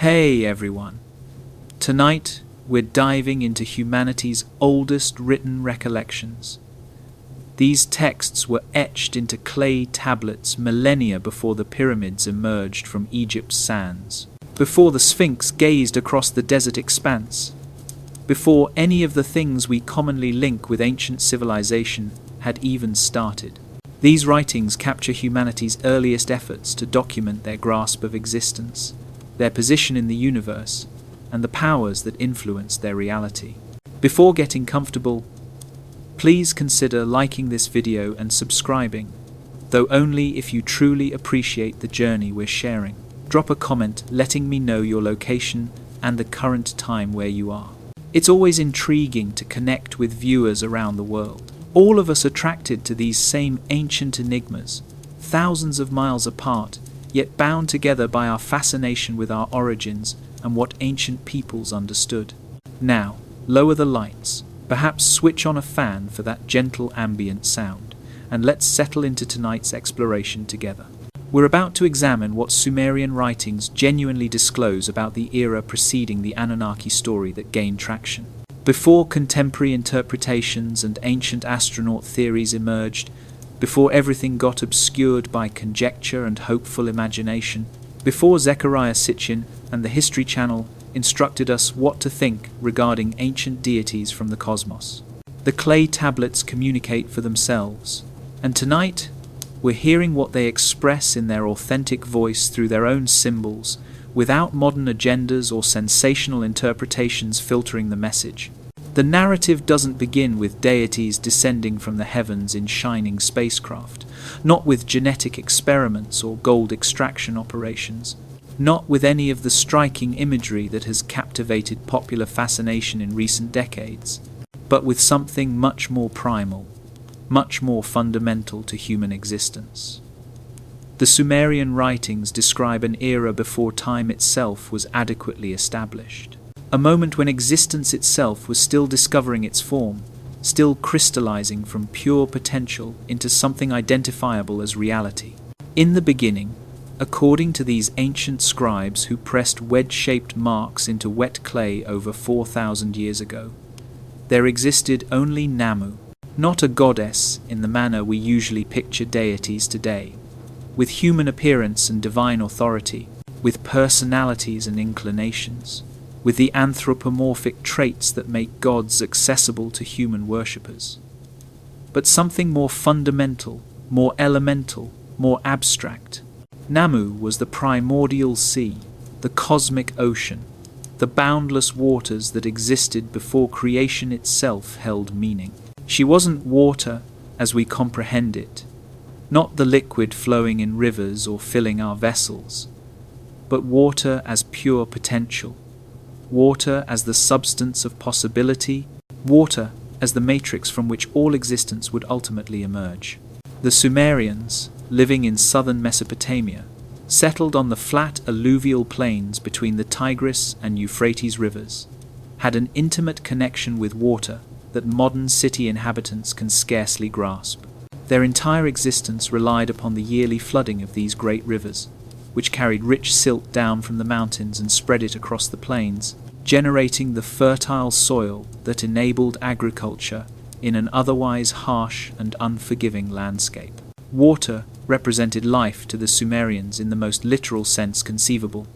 Hey everyone! Tonight we're diving into humanity's oldest written recollections. These texts were etched into clay tablets millennia before the pyramids emerged from Egypt's sands, before the Sphinx gazed across the desert expanse, before any of the things we commonly link with ancient civilization had even started. These writings capture humanity's earliest efforts to document their grasp of existence, their position in the universe, and the powers that influence their reality. Before getting comfortable, please consider liking this video and subscribing, though only if you truly appreciate the journey we're sharing. Drop a comment letting me know your location and the current time where you are. It's always intriguing to connect with viewers around the world. All of us attracted to these same ancient enigmas, thousands of miles apart, yet bound together by our fascination with our origins and what ancient peoples understood. Now, lower the lights, perhaps switch on a fan for that gentle ambient sound, and let's settle into tonight's exploration together. We're about to examine what Sumerian writings genuinely disclose about the era preceding the Anunnaki story that gained traction. Before contemporary interpretations and ancient astronaut theories emerged, before everything got obscured by conjecture and hopeful imagination, before Zecharia Sitchin and the History Channel instructed us what to think regarding ancient deities from the cosmos. The clay tablets communicate for themselves, and tonight we're hearing what they express in their authentic voice through their own symbols, without modern agendas or sensational interpretations filtering the message. The narrative doesn't begin with deities descending from the heavens in shining spacecraft, not with genetic experiments or gold extraction operations, not with any of the striking imagery that has captivated popular fascination in recent decades, but with something much more primal, much more fundamental to human existence. The Sumerian writings describe an era before time itself was adequately established. A moment when existence itself was still discovering its form, still crystallizing from pure potential into something identifiable as reality. In the beginning, according to these ancient scribes who pressed wedge-shaped marks into wet clay over 4,000 years ago, there existed only Namu, not a goddess in the manner we usually picture deities today, with human appearance and divine authority, with personalities and inclinations, with the anthropomorphic traits that make gods accessible to human worshippers. But something more fundamental, more elemental, more abstract. Namu was the primordial sea, the cosmic ocean, the boundless waters that existed before creation itself held meaning. She wasn't water as we comprehend it, not the liquid flowing in rivers or filling our vessels, but water as pure potential, water as the substance of possibility, water as the matrix from which all existence would ultimately emerge. The Sumerians, living in southern Mesopotamia, settled on the flat alluvial plains between the Tigris and Euphrates rivers, had an intimate connection with water that modern city inhabitants can scarcely grasp. Their entire existence relied upon the yearly flooding of these great rivers, which carried rich silt down from the mountains and spread it across the plains, generating the fertile soil that enabled agriculture in an otherwise harsh and unforgiving landscape. Water represented life to the Sumerians in the most literal sense conceivable.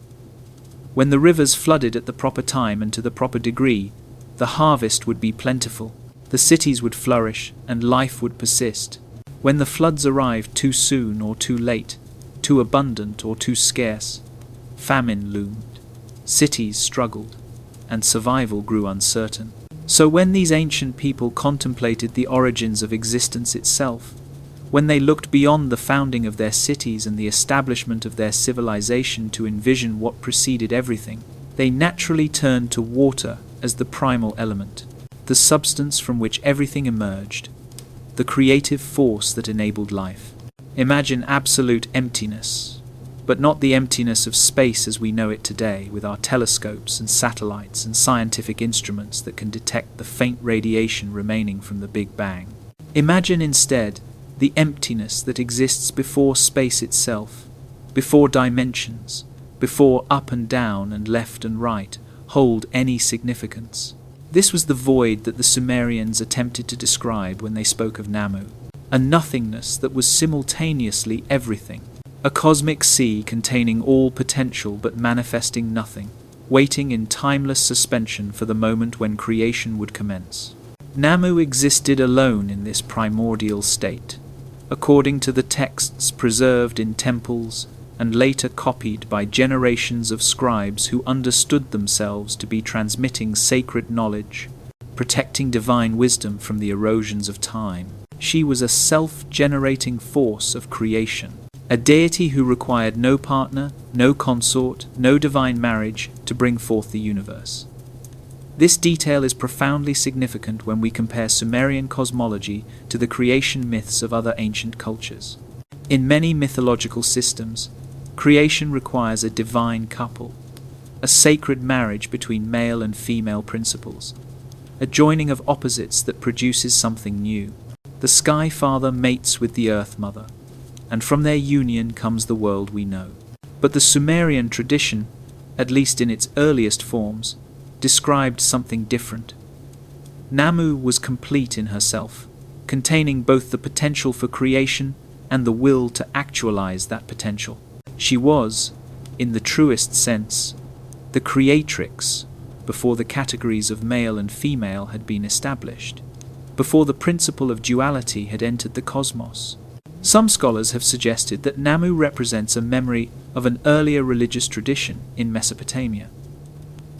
When the rivers flooded at the proper time and to the proper degree, the harvest would be plentiful, the cities would flourish, and life would persist. When the floods arrived too soon or too late, too abundant or too scarce, famine loomed, cities struggled, and survival grew uncertain. So when these ancient people contemplated the origins of existence itself, when they looked beyond the founding of their cities and the establishment of their civilization to envision what preceded everything, they naturally turned to water as the primal element, the substance from which everything emerged, the creative force that enabled life. Imagine absolute emptiness, but not the emptiness of space as we know it today, with our telescopes and satellites and scientific instruments that can detect the faint radiation remaining from the Big Bang. Imagine instead the emptiness that exists before space itself, before dimensions, before up and down and left and right hold any significance. This was the void that the Sumerians attempted to describe when they spoke of Namu, a nothingness that was simultaneously everything, a cosmic sea containing all potential but manifesting nothing, waiting in timeless suspension for the moment when creation would commence. Namu existed alone in this primordial state, according to the texts preserved in temples and later copied by generations of scribes who understood themselves to be transmitting sacred knowledge, protecting divine wisdom from the erosions of time. She was a self-generating force of creation, a deity who required no partner, no consort, no divine marriage to bring forth the universe. This detail is profoundly significant when we compare Sumerian cosmology to the creation myths of other ancient cultures. In many mythological systems, creation requires a divine couple, a sacred marriage between male and female principles, a joining of opposites that produces something new. The Sky Father mates with the Earth Mother, and from their union comes the world we know. But the Sumerian tradition, at least in its earliest forms, described something different. Namu was complete in herself, containing both the potential for creation and the will to actualize that potential. She was, in the truest sense, the creatrix before the categories of male and female had been established, before the principle of duality had entered the cosmos. Some scholars have suggested that Namu represents a memory of an earlier religious tradition in Mesopotamia,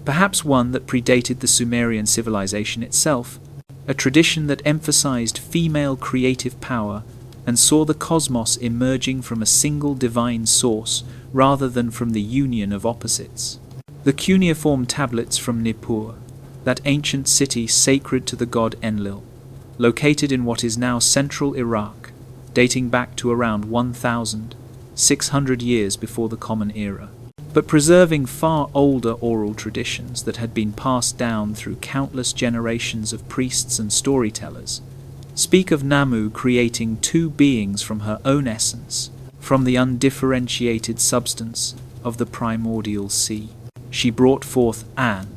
perhaps one that predated the Sumerian civilization itself, a tradition that emphasized female creative power and saw the cosmos emerging from a single divine source rather than from the union of opposites. The cuneiform tablets from Nippur, that ancient city sacred to the god Enlil, located in what is now central Iraq, dating back to around 1,600 years before the Common Era, but preserving far older oral traditions that had been passed down through countless generations of priests and storytellers, speak of Namu creating two beings from her own essence, from the undifferentiated substance of the primordial sea. She brought forth An,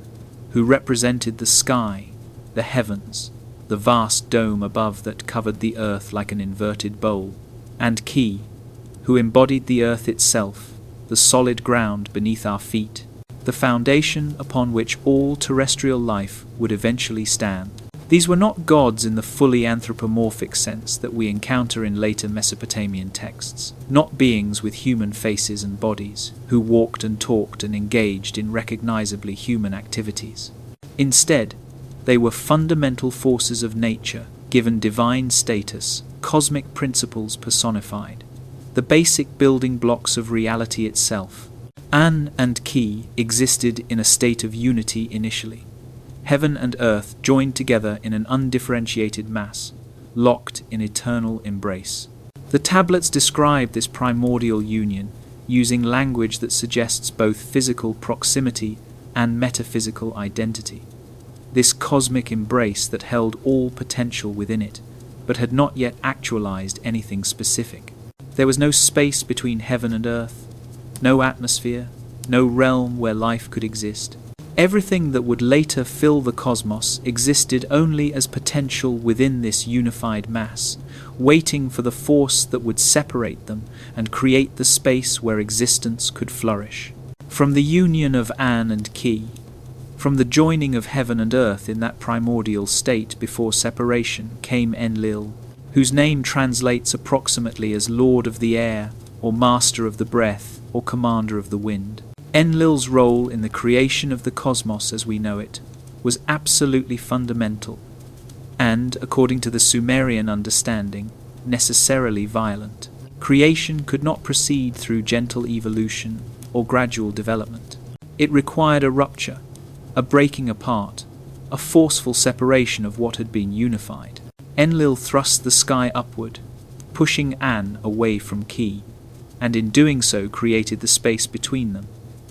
who represented the sky, the heavens, the vast dome above that covered the earth like an inverted bowl, and Ki, who embodied the earth itself, the solid ground beneath our feet, the foundation upon which all terrestrial life would eventually stand. These were not gods in the fully anthropomorphic sense that we encounter in later Mesopotamian texts, not beings with human faces and bodies, who walked and talked and engaged in recognizably human activities. Instead, they were fundamental forces of nature, given divine status, cosmic principles personified, the basic building blocks of reality itself. An and Ki existed in a state of unity initially. Heaven and earth joined together in an undifferentiated mass, locked in eternal embrace. The tablets describe this primordial union using language that suggests both physical proximity and metaphysical identity. This cosmic embrace that held all potential within it, but had not yet actualized anything specific. There was no space between heaven and earth, no atmosphere, no realm where life could exist. Everything that would later fill the cosmos existed only as potential within this unified mass, waiting for the force that would separate them and create the space where existence could flourish. From the union of An and Ki, from the joining of heaven and earth in that primordial state before separation, came Enlil, whose name translates approximately as Lord of the Air, or Master of the Breath, or Commander of the Wind. Enlil's role in the creation of the cosmos as we know it was absolutely fundamental and, according to the Sumerian understanding, necessarily violent. Creation could not proceed through gentle evolution or gradual development. It required a rupture, a breaking apart, a forceful separation of what had been unified. Enlil thrust the sky upward, pushing An away from Ki, and in doing so created the space between them,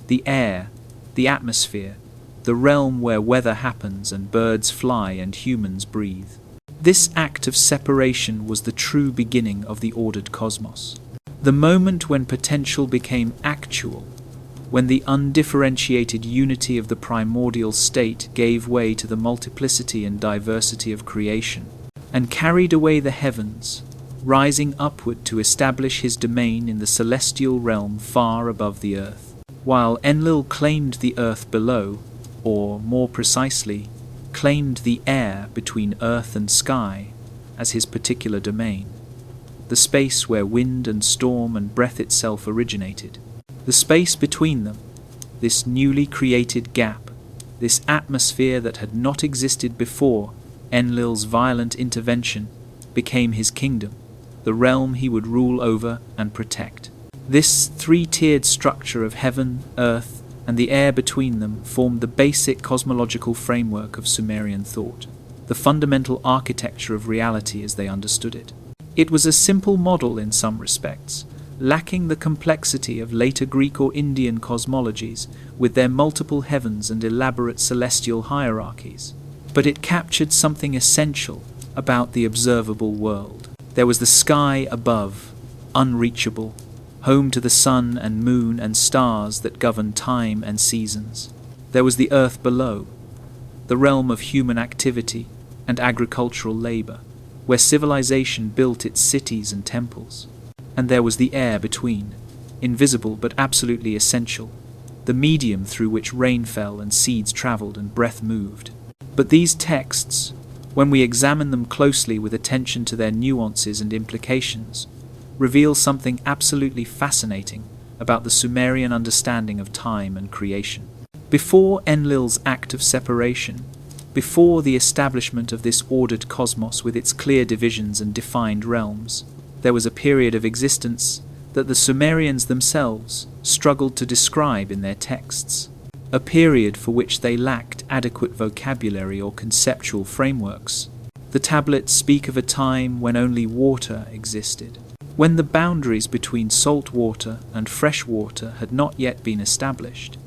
the air, the atmosphere, the realm where weather happens and birds fly and humans breathe. This act of separation was the true beginning of the ordered cosmos. The moment when potential became actual, when the undifferentiated unity of the primordial state gave way to the multiplicity and diversity of creation, and carried away the heavens, rising upward to establish his domain in the celestial realm far above the earth, while Enlil claimed the earth below, or more precisely, claimed the air between earth and sky as his particular domain, the space where wind and storm and breath itself originated. The space between them, this newly created gap, this atmosphere that had not existed before Enlil's violent intervention, became his kingdom, the realm he would rule over and protect. This three-tiered structure of heaven, earth, and the air between them formed the basic cosmological framework of Sumerian thought, the fundamental architecture of reality as they understood it. It was a simple model in some respects, lacking the complexity of later Greek or Indian cosmologies with their multiple heavens and elaborate celestial hierarchies. But it captured something essential about the observable world. There was the sky above, unreachable, home to the sun and moon and stars that govern time and seasons. There was the earth below, the realm of human activity and agricultural labor, where civilization built its cities and temples. And there was the air between, invisible but absolutely essential, the medium through which rain fell and seeds traveled and breath moved. But these texts, when we examine them closely with attention to their nuances and implications, reveal something absolutely fascinating about the Sumerian understanding of time and creation. Before Enlil's act of separation, before the establishment of this ordered cosmos with its clear divisions and defined realms, there was a period of existence that the Sumerians themselves struggled to describe in their texts, a period for which they lacked adequate vocabulary or conceptual frameworks. The tablets speak of a time when only water existed, when the boundaries between salt water and fresh water had not yet been established,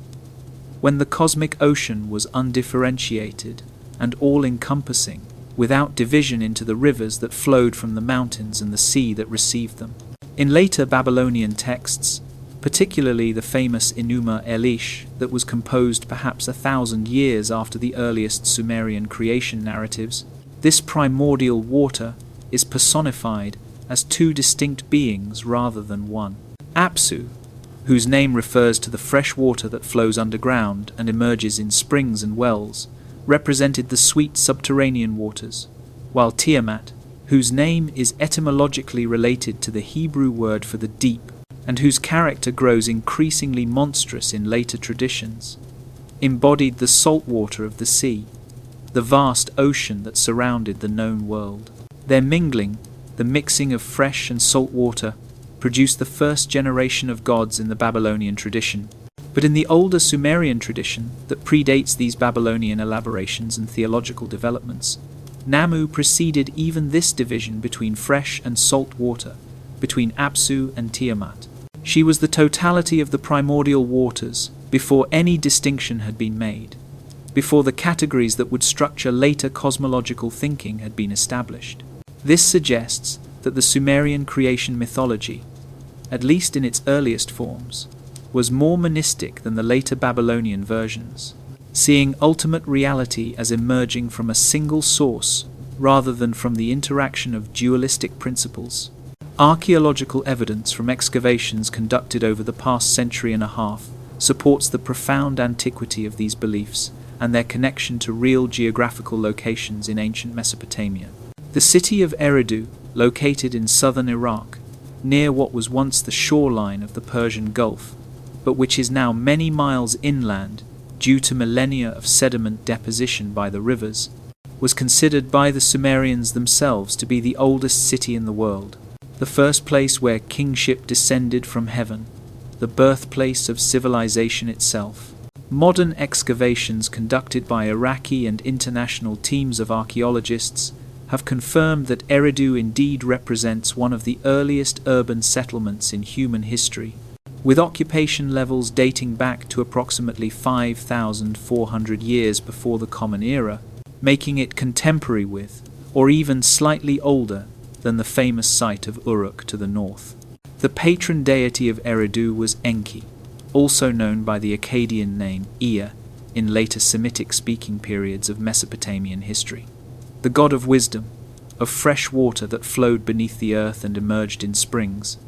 when the cosmic ocean was undifferentiated and all-encompassing, without division into the rivers that flowed from the mountains and the sea that received them. In later Babylonian texts, particularly the famous Enuma Elish that was composed perhaps 1,000 years after the earliest Sumerian creation narratives, this primordial water is personified as two distinct beings rather than one. Apsu, whose name refers to the fresh water that flows underground and emerges in springs and wells, represented the sweet subterranean waters, while Tiamat, whose name is etymologically related to the Hebrew word for the deep, and whose character grows increasingly monstrous in later traditions, embodied the salt water of the sea, the vast ocean that surrounded the known world. Their mingling, the mixing of fresh and salt water, produced the first generation of gods in the Babylonian tradition. But in the older Sumerian tradition that predates these Babylonian elaborations and theological developments, Namu preceded even this division between fresh and salt water, between Apsu and Tiamat. She was the totality of the primordial waters before any distinction had been made, before the categories that would structure later cosmological thinking had been established. This suggests that the Sumerian creation mythology, at least in its earliest forms, was more monistic than the later Babylonian versions, seeing ultimate reality as emerging from a single source rather than from the interaction of dualistic principles. Archaeological evidence from excavations conducted over the past century and a half supports the profound antiquity of these beliefs and their connection to real geographical locations in ancient Mesopotamia. The city of Eridu, located in southern Iraq, near what was once the shoreline of the Persian Gulf, but which is now many miles inland due to millennia of sediment deposition by the rivers, was considered by the Sumerians themselves to be the oldest city in the world, the first place where kingship descended from heaven, the birthplace of civilization itself. Modern excavations conducted by Iraqi and international teams of archaeologists have confirmed that Eridu indeed represents one of the earliest urban settlements in human history, with occupation levels dating back to approximately 5,400 years before the Common Era, making it contemporary with, or even slightly older than the famous site of Uruk to the north. The patron deity of Eridu was Enki, also known by the Akkadian name Ea in later Semitic-speaking periods of Mesopotamian history. The god of wisdom, of fresh water that flowed beneath the earth and emerged in springs,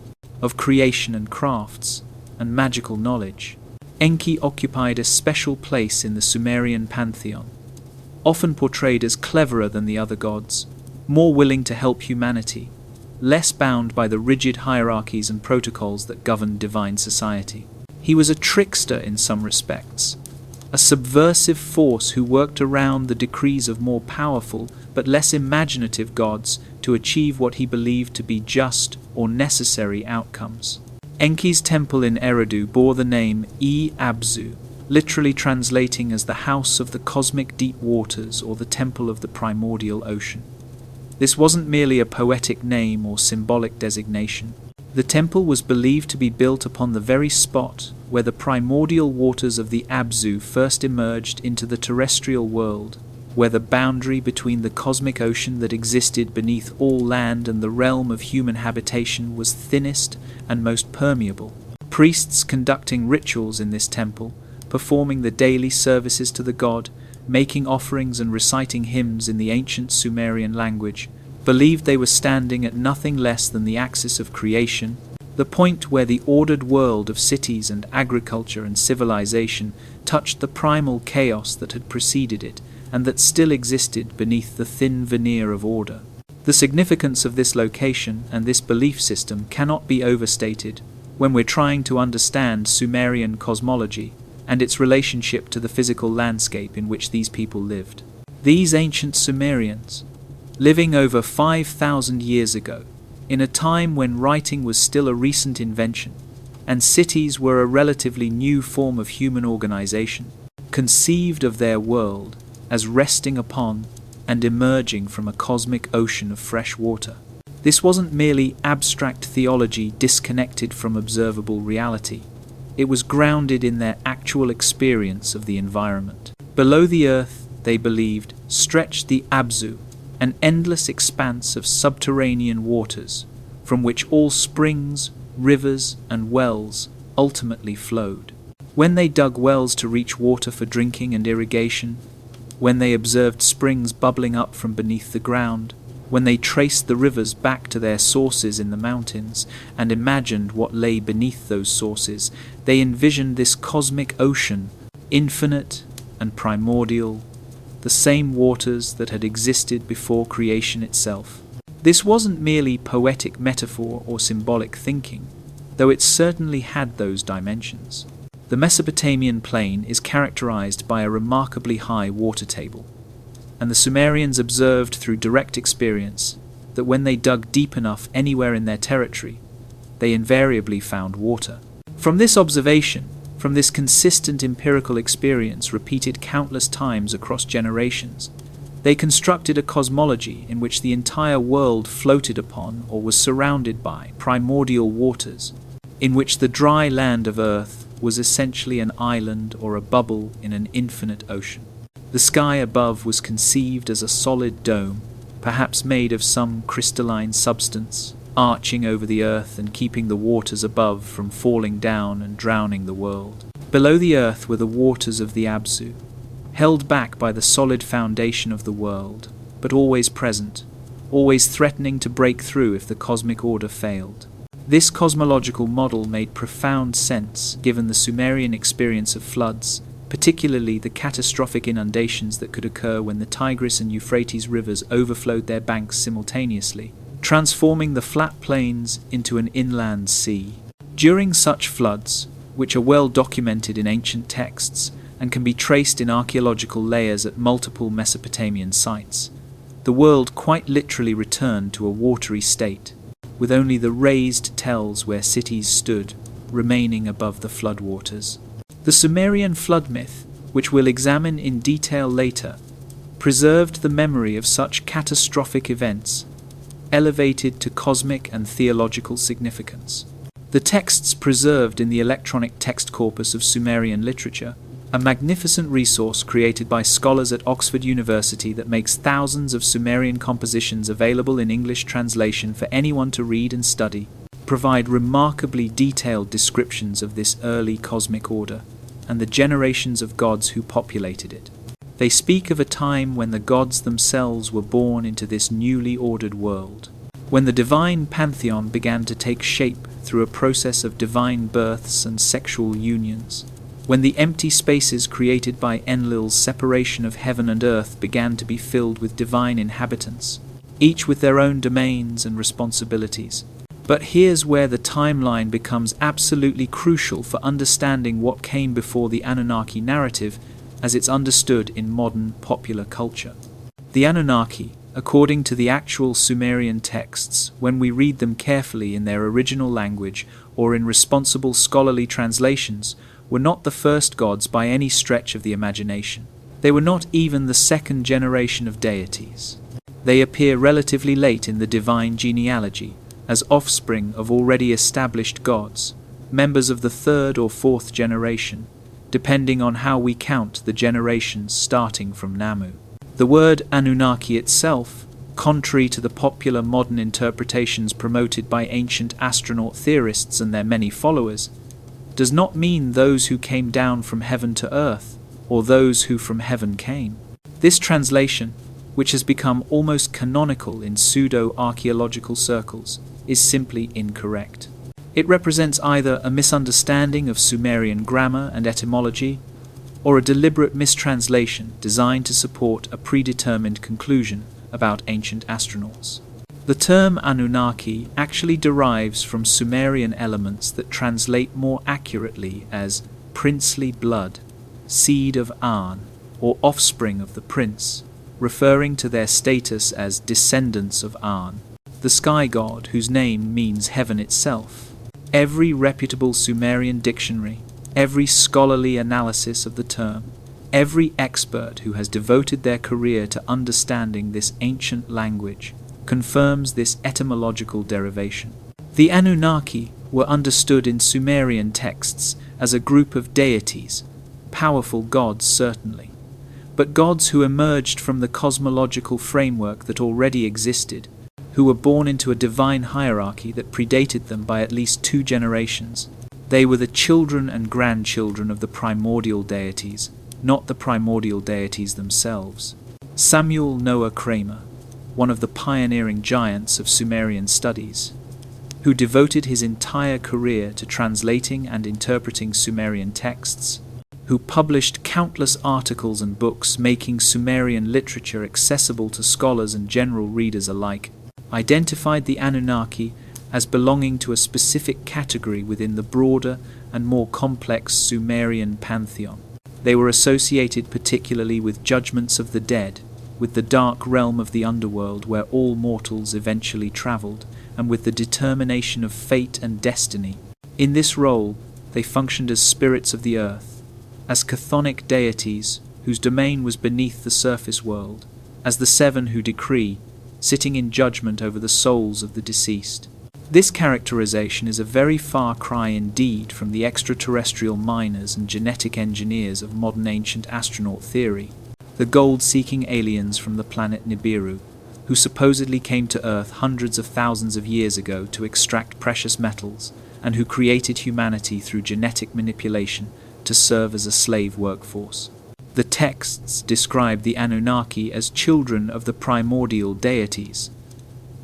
of creation and crafts, and magical knowledge, Enki occupied a special place in the Sumerian pantheon, often portrayed as cleverer than the other gods, more willing to help humanity, less bound by the rigid hierarchies and protocols that governed divine society. He was a trickster in some respects, a subversive force who worked around the decrees of more powerful but less imaginative gods to achieve what he believed to be just or necessary outcomes. Enki's temple in Eridu bore the name E-Abzu, literally translating as the house of the cosmic deep waters or the temple of the primordial ocean. This wasn't merely a poetic name or symbolic designation. The temple was believed to be built upon the very spot where the primordial waters of the Abzu first emerged into the terrestrial world, where the boundary between the cosmic ocean that existed beneath all land and the realm of human habitation was thinnest and most permeable. Priests conducting rituals in this temple, performing the daily services to the god, making offerings and reciting hymns in the ancient Sumerian language, believed they were standing at nothing less than the axis of creation, the point where the ordered world of cities and agriculture and civilization touched the primal chaos that had preceded it and that still existed beneath the thin veneer of order. The significance of this location and this belief system cannot be overstated when we're trying to understand Sumerian cosmology and its relationship to the physical landscape in which these people lived. These ancient Sumerians, living over 5,000 years ago, in a time when writing was still a recent invention, and cities were a relatively new form of human organization, conceived of their world as resting upon and emerging from a cosmic ocean of fresh water. This wasn't merely abstract theology disconnected from observable reality. It was grounded in their actual experience of the environment. Below the earth, they believed, stretched the Abzu, an endless expanse of subterranean waters from which all springs, rivers, and wells ultimately flowed. When they dug wells to reach water for drinking and irrigation, when they observed springs bubbling up from beneath the ground, when they traced the rivers back to their sources in the mountains and imagined what lay beneath those sources, they envisioned this cosmic ocean, infinite and primordial, the same waters that had existed before creation itself. This wasn't merely poetic metaphor or symbolic thinking, though it certainly had those dimensions. The Mesopotamian plain is characterized by a remarkably high water table, and the Sumerians observed through direct experience that when they dug deep enough anywhere in their territory, they invariably found water. From this observation, from this consistent empirical experience repeated countless times across generations, they constructed a cosmology in which the entire world floated upon or was surrounded by primordial waters, in which the dry land of Earth was essentially an island or a bubble in an infinite ocean. The sky above was conceived as a solid dome, perhaps made of some crystalline substance, arching over the earth and keeping the waters above from falling down and drowning the world. Below the earth were the waters of the Abzu, held back by the solid foundation of the world, but always present, always threatening to break through if the cosmic order failed. This cosmological model made profound sense given the Sumerian experience of floods, particularly the catastrophic inundations that could occur when the Tigris and Euphrates rivers overflowed their banks simultaneously, transforming the flat plains into an inland sea. During such floods, which are well documented in ancient texts and can be traced in archaeological layers at multiple Mesopotamian sites, the world quite literally returned to a watery state, with only the raised tells where cities stood remaining above the floodwaters. The Sumerian flood myth, which we'll examine in detail later, preserved the memory of such catastrophic events, elevated to cosmic and theological significance. The texts preserved in the electronic text corpus of Sumerian literature, a magnificent resource created by scholars at Oxford University that makes thousands of Sumerian compositions available in English translation for anyone to read and study. provide remarkably detailed descriptions of this early cosmic order and the generations of gods who populated it. They speak of a time when the gods themselves were born into this newly ordered world, when the divine pantheon began to take shape through a process of divine births and sexual unions, when the empty spaces created by Enlil's separation of heaven and earth began to be filled with divine inhabitants, each with their own domains and responsibilities. But here's where the timeline becomes absolutely crucial for understanding what came before the Anunnaki narrative as it's understood in modern popular culture. The Anunnaki, according to the actual Sumerian texts, when we read them carefully in their original language or in responsible scholarly translations, were not the first gods by any stretch of the imagination. They were not even the second generation of deities. They appear relatively late in the divine genealogy, as offspring of already established gods, members of the third or fourth generation, depending on how we count the generations starting from Namu. The word Anunnaki itself, contrary to the popular modern interpretations promoted by ancient astronaut theorists and their many followers, does not mean those who came down from heaven to earth, or those who from heaven came. This translation, which has become almost canonical in pseudo-archaeological circles, is simply incorrect. It represents either a misunderstanding of Sumerian grammar and etymology, or a deliberate mistranslation designed to support a predetermined conclusion about ancient astronauts. The term Anunnaki actually derives from Sumerian elements that translate more accurately as princely blood, seed of An, or offspring of the prince, referring to their status as descendants of An, the sky god whose name means heaven itself. Every reputable Sumerian dictionary, every scholarly analysis of the term, every expert who has devoted their career to understanding this ancient language confirms this etymological derivation. The Anunnaki were understood in Sumerian texts as a group of deities, powerful gods certainly, but gods who emerged from the cosmological framework that already existed, who were born into a divine hierarchy that predated them by at least 2 generations. They were the children and grandchildren of the primordial deities, not the primordial deities themselves. Samuel Noah Kramer, one of the pioneering giants of Sumerian studies, who devoted his entire career to translating and interpreting Sumerian texts, who published countless articles and books making Sumerian literature accessible to scholars and general readers alike, identified the Anunnaki as belonging to a specific category within the broader and more complex Sumerian pantheon. They were associated particularly with judgments of the dead, with the dark realm of the underworld where all mortals eventually travelled, and with the determination of fate and destiny. In this role, they functioned as spirits of the earth, as chthonic deities whose domain was beneath the surface world, as the 7 who decree, sitting in judgment over the souls of the deceased. This characterization is a very far cry indeed from the extraterrestrial miners and genetic engineers of modern ancient astronaut theory, the gold-seeking aliens from the planet Nibiru, who supposedly came to Earth hundreds of thousands of years ago to extract precious metals, and who created humanity through genetic manipulation to serve as a slave workforce. The texts describe the Anunnaki as children of the primordial deities,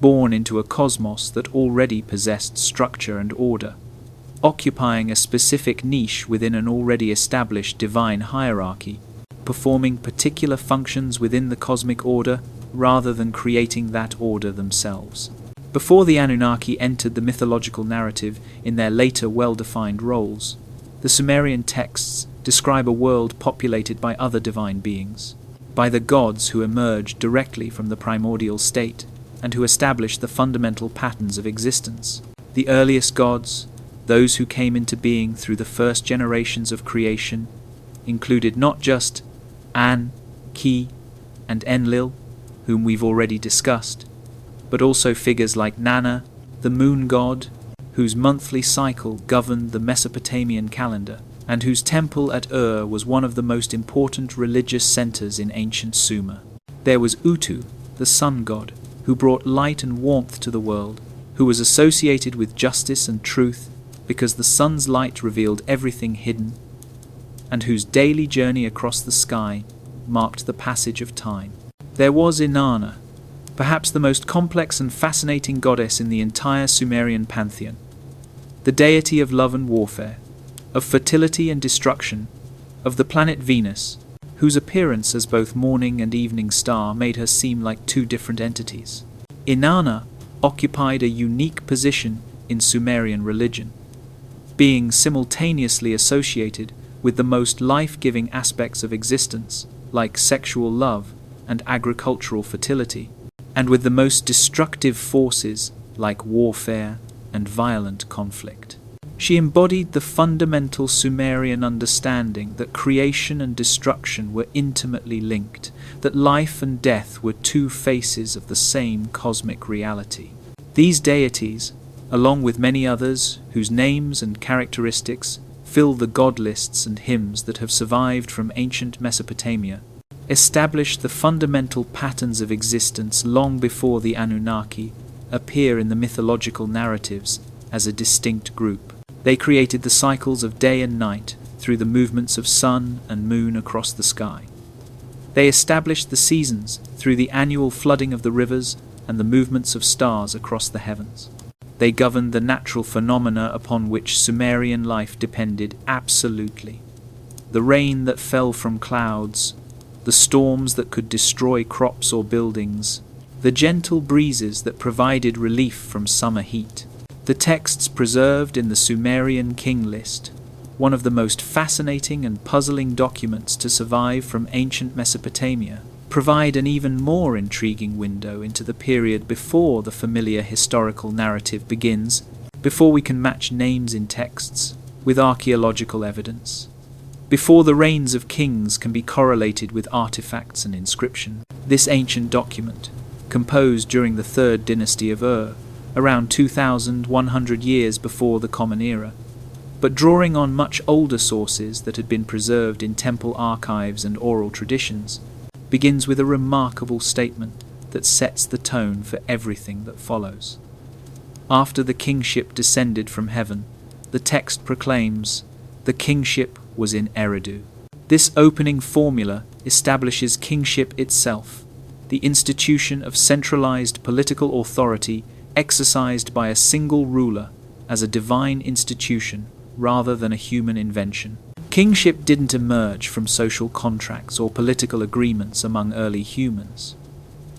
born into a cosmos that already possessed structure and order, occupying a specific niche within an already established divine hierarchy, performing particular functions within the cosmic order rather than creating that order themselves. Before the Anunnaki entered the mythological narrative in their later well-defined roles, the Sumerian texts describe a world populated by other divine beings, by the gods who emerged directly from the primordial state and who established the fundamental patterns of existence. The earliest gods, those who came into being through the first generations of creation, included not just An, Ki, and Enlil, whom we've already discussed, but also figures like Nana, the moon god, whose monthly cycle governed the Mesopotamian calendar, and whose temple at Ur was one of the most important religious centers in ancient Sumer. There was Utu, the sun god, who brought light and warmth to the world, who was associated with justice and truth because the sun's light revealed everything hidden, and whose daily journey across the sky marked the passage of time. There was Inanna, perhaps the most complex and fascinating goddess in the entire Sumerian pantheon, the deity of love and warfare, of fertility and destruction, of the planet Venus, whose appearance as both morning and evening star made her seem like two different entities. Inanna occupied a unique position in Sumerian religion, being simultaneously associated with the most life-giving aspects of existence, like sexual love and agricultural fertility, and with the most destructive forces, like warfare and violent conflict. She embodied the fundamental Sumerian understanding that creation and destruction were intimately linked, that life and death were two faces of the same cosmic reality. These deities, along with many others whose names and characteristics fill the god lists and hymns that have survived from ancient Mesopotamia, established the fundamental patterns of existence long before the Anunnaki appear in the mythological narratives as a distinct group. They created the cycles of day and night through the movements of sun and moon across the sky. They established the seasons through the annual flooding of the rivers and the movements of stars across the heavens. They governed the natural phenomena upon which Sumerian life depended absolutely. The rain that fell from clouds, the storms that could destroy crops or buildings, the gentle breezes that provided relief from summer heat. The texts preserved in the Sumerian King List, one of the most fascinating and puzzling documents to survive from ancient Mesopotamia, provide an even more intriguing window into the period before the familiar historical narrative begins, before we can match names in texts with archaeological evidence, before the reigns of kings can be correlated with artifacts and inscription. This ancient document, composed during the third dynasty of Ur, around 2,100 years before the Common Era, but drawing on much older sources that had been preserved in temple archives and oral traditions, begins with a remarkable statement that sets the tone for everything that follows. After the kingship descended from heaven, the text proclaims, "The kingship was in Eridu." This opening formula establishes kingship itself, the institution of centralized political authority exercised by a single ruler as a divine institution rather than a human invention. Kingship didn't emerge from social contracts or political agreements among early humans.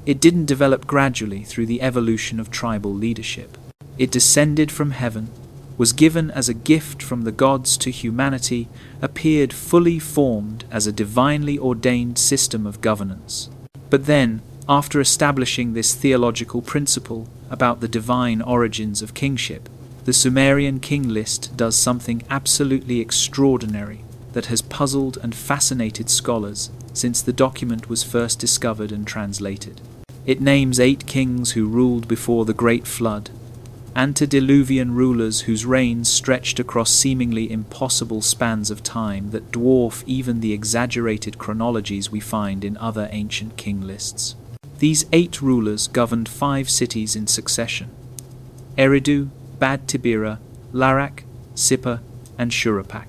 It didn't develop gradually through the evolution of tribal leadership. It descended from heaven, was given as a gift from the gods to humanity, appeared fully formed as a divinely ordained system of governance. But then, after establishing this theological principle about the divine origins of kingship, the Sumerian King List does something absolutely extraordinary that has puzzled and fascinated scholars since the document was first discovered and translated. It names 8 kings who ruled before the Great Flood, antediluvian rulers whose reigns stretched across seemingly impossible spans of time that dwarf even the exaggerated chronologies we find in other ancient king lists. These 8 rulers governed 5 cities in succession: Eridu, Bad Tibira, Larak, Sippar, and Shuruppak,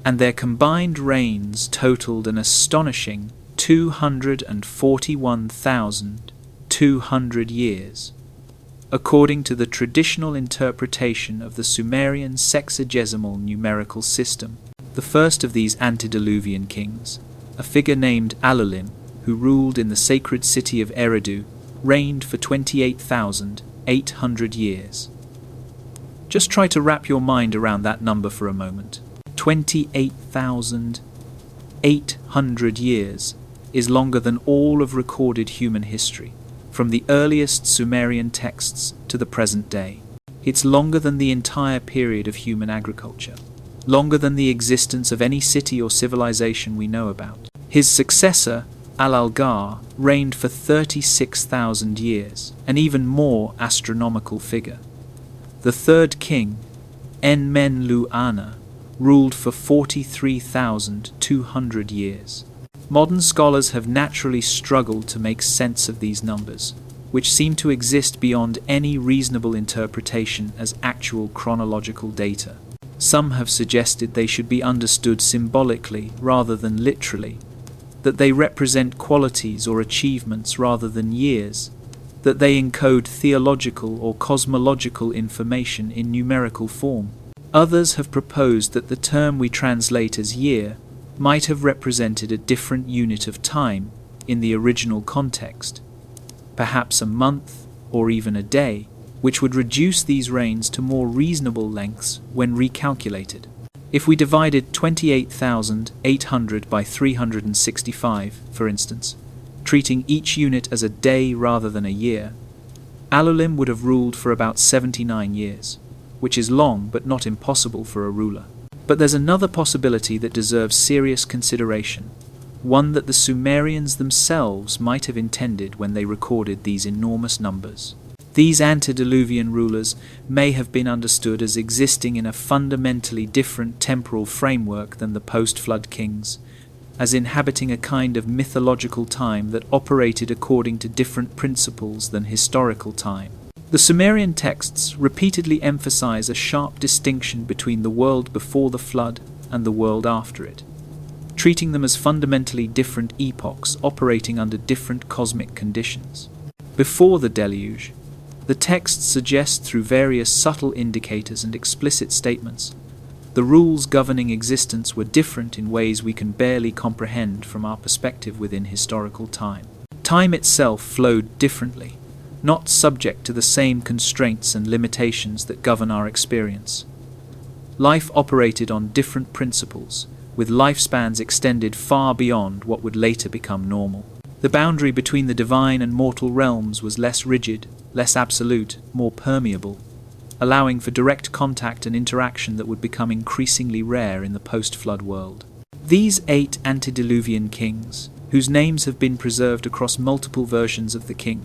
and their combined reigns totaled an astonishing 241,200 years, according to the traditional interpretation of the Sumerian sexagesimal numerical system. The first of these antediluvian kings, a figure named Alulim, who ruled in the sacred city of Eridu, reigned for 28,800 years. Just try to wrap your mind around that number for a moment. 28,800 years is longer than all of recorded human history, from the earliest Sumerian texts to the present day. It's longer than the entire period of human agriculture, longer than the existence of any city or civilization we know about. His successor, Al-Algar, reigned for 36,000 years, an even more astronomical figure. The third king, Enmenlu-Ana, ruled for 43,200 years. Modern scholars have naturally struggled to make sense of these numbers, which seem to exist beyond any reasonable interpretation as actual chronological data. Some have suggested they should be understood symbolically rather than literally, that they represent qualities or achievements rather than years, that they encode theological or cosmological information in numerical form. Others have proposed that the term we translate as year might have represented a different unit of time in the original context, perhaps a month or even a day, which would reduce these reigns to more reasonable lengths when recalculated. If we divided 28,800 by 365, for instance, treating each unit as a day rather than a year, Alulim would have ruled for about 79 years, which is long but not impossible for a ruler. But there's another possibility that deserves serious consideration, one that the Sumerians themselves might have intended when they recorded these enormous numbers. These antediluvian rulers may have been understood as existing in a fundamentally different temporal framework than the post-flood kings, as inhabiting a kind of mythological time that operated according to different principles than historical time. The Sumerian texts repeatedly emphasize a sharp distinction between the world before the flood and the world after it, treating them as fundamentally different epochs operating under different cosmic conditions. Before the deluge, the texts suggest through various subtle indicators and explicit statements the rules governing existence were different in ways we can barely comprehend from our perspective within historical time. Time itself flowed differently, not subject to the same constraints and limitations that govern our experience. Life operated on different principles, with lifespans extended far beyond what would later become normal. The boundary between the divine and mortal realms was less rigid, less absolute, more permeable, allowing for direct contact and interaction that would become increasingly rare in the post-flood world. These 8 antediluvian kings, whose names have been preserved across multiple versions of the king,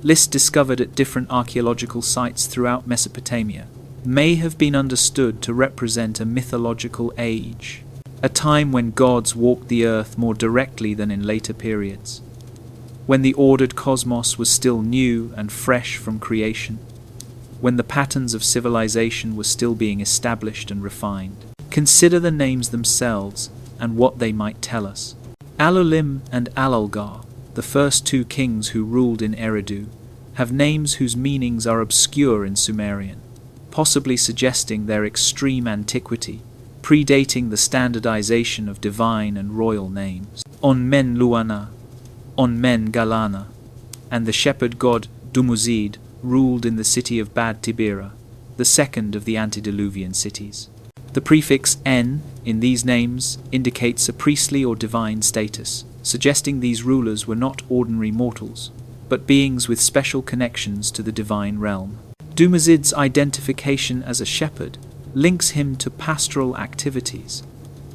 lists discovered at different archaeological sites throughout Mesopotamia, may have been understood to represent a mythological age, a time when gods walked the earth more directly than in later periods, when the ordered cosmos was still new and fresh from creation, when the patterns of civilization were still being established and refined. Consider the names themselves and what they might tell us. Alulim and Alulgar, the first 2 kings who ruled in Eridu, have names whose meanings are obscure in Sumerian, possibly suggesting their extreme antiquity, predating the standardization of divine and royal names. Onmen Luana, Onmen Galana, and the shepherd god Dumuzid ruled in the city of Bad Tibira, the second of the antediluvian cities. The prefix N in these names indicates a priestly or divine status, suggesting these rulers were not ordinary mortals, but beings with special connections to the divine realm. Dumuzid's identification as a shepherd links him to pastoral activities,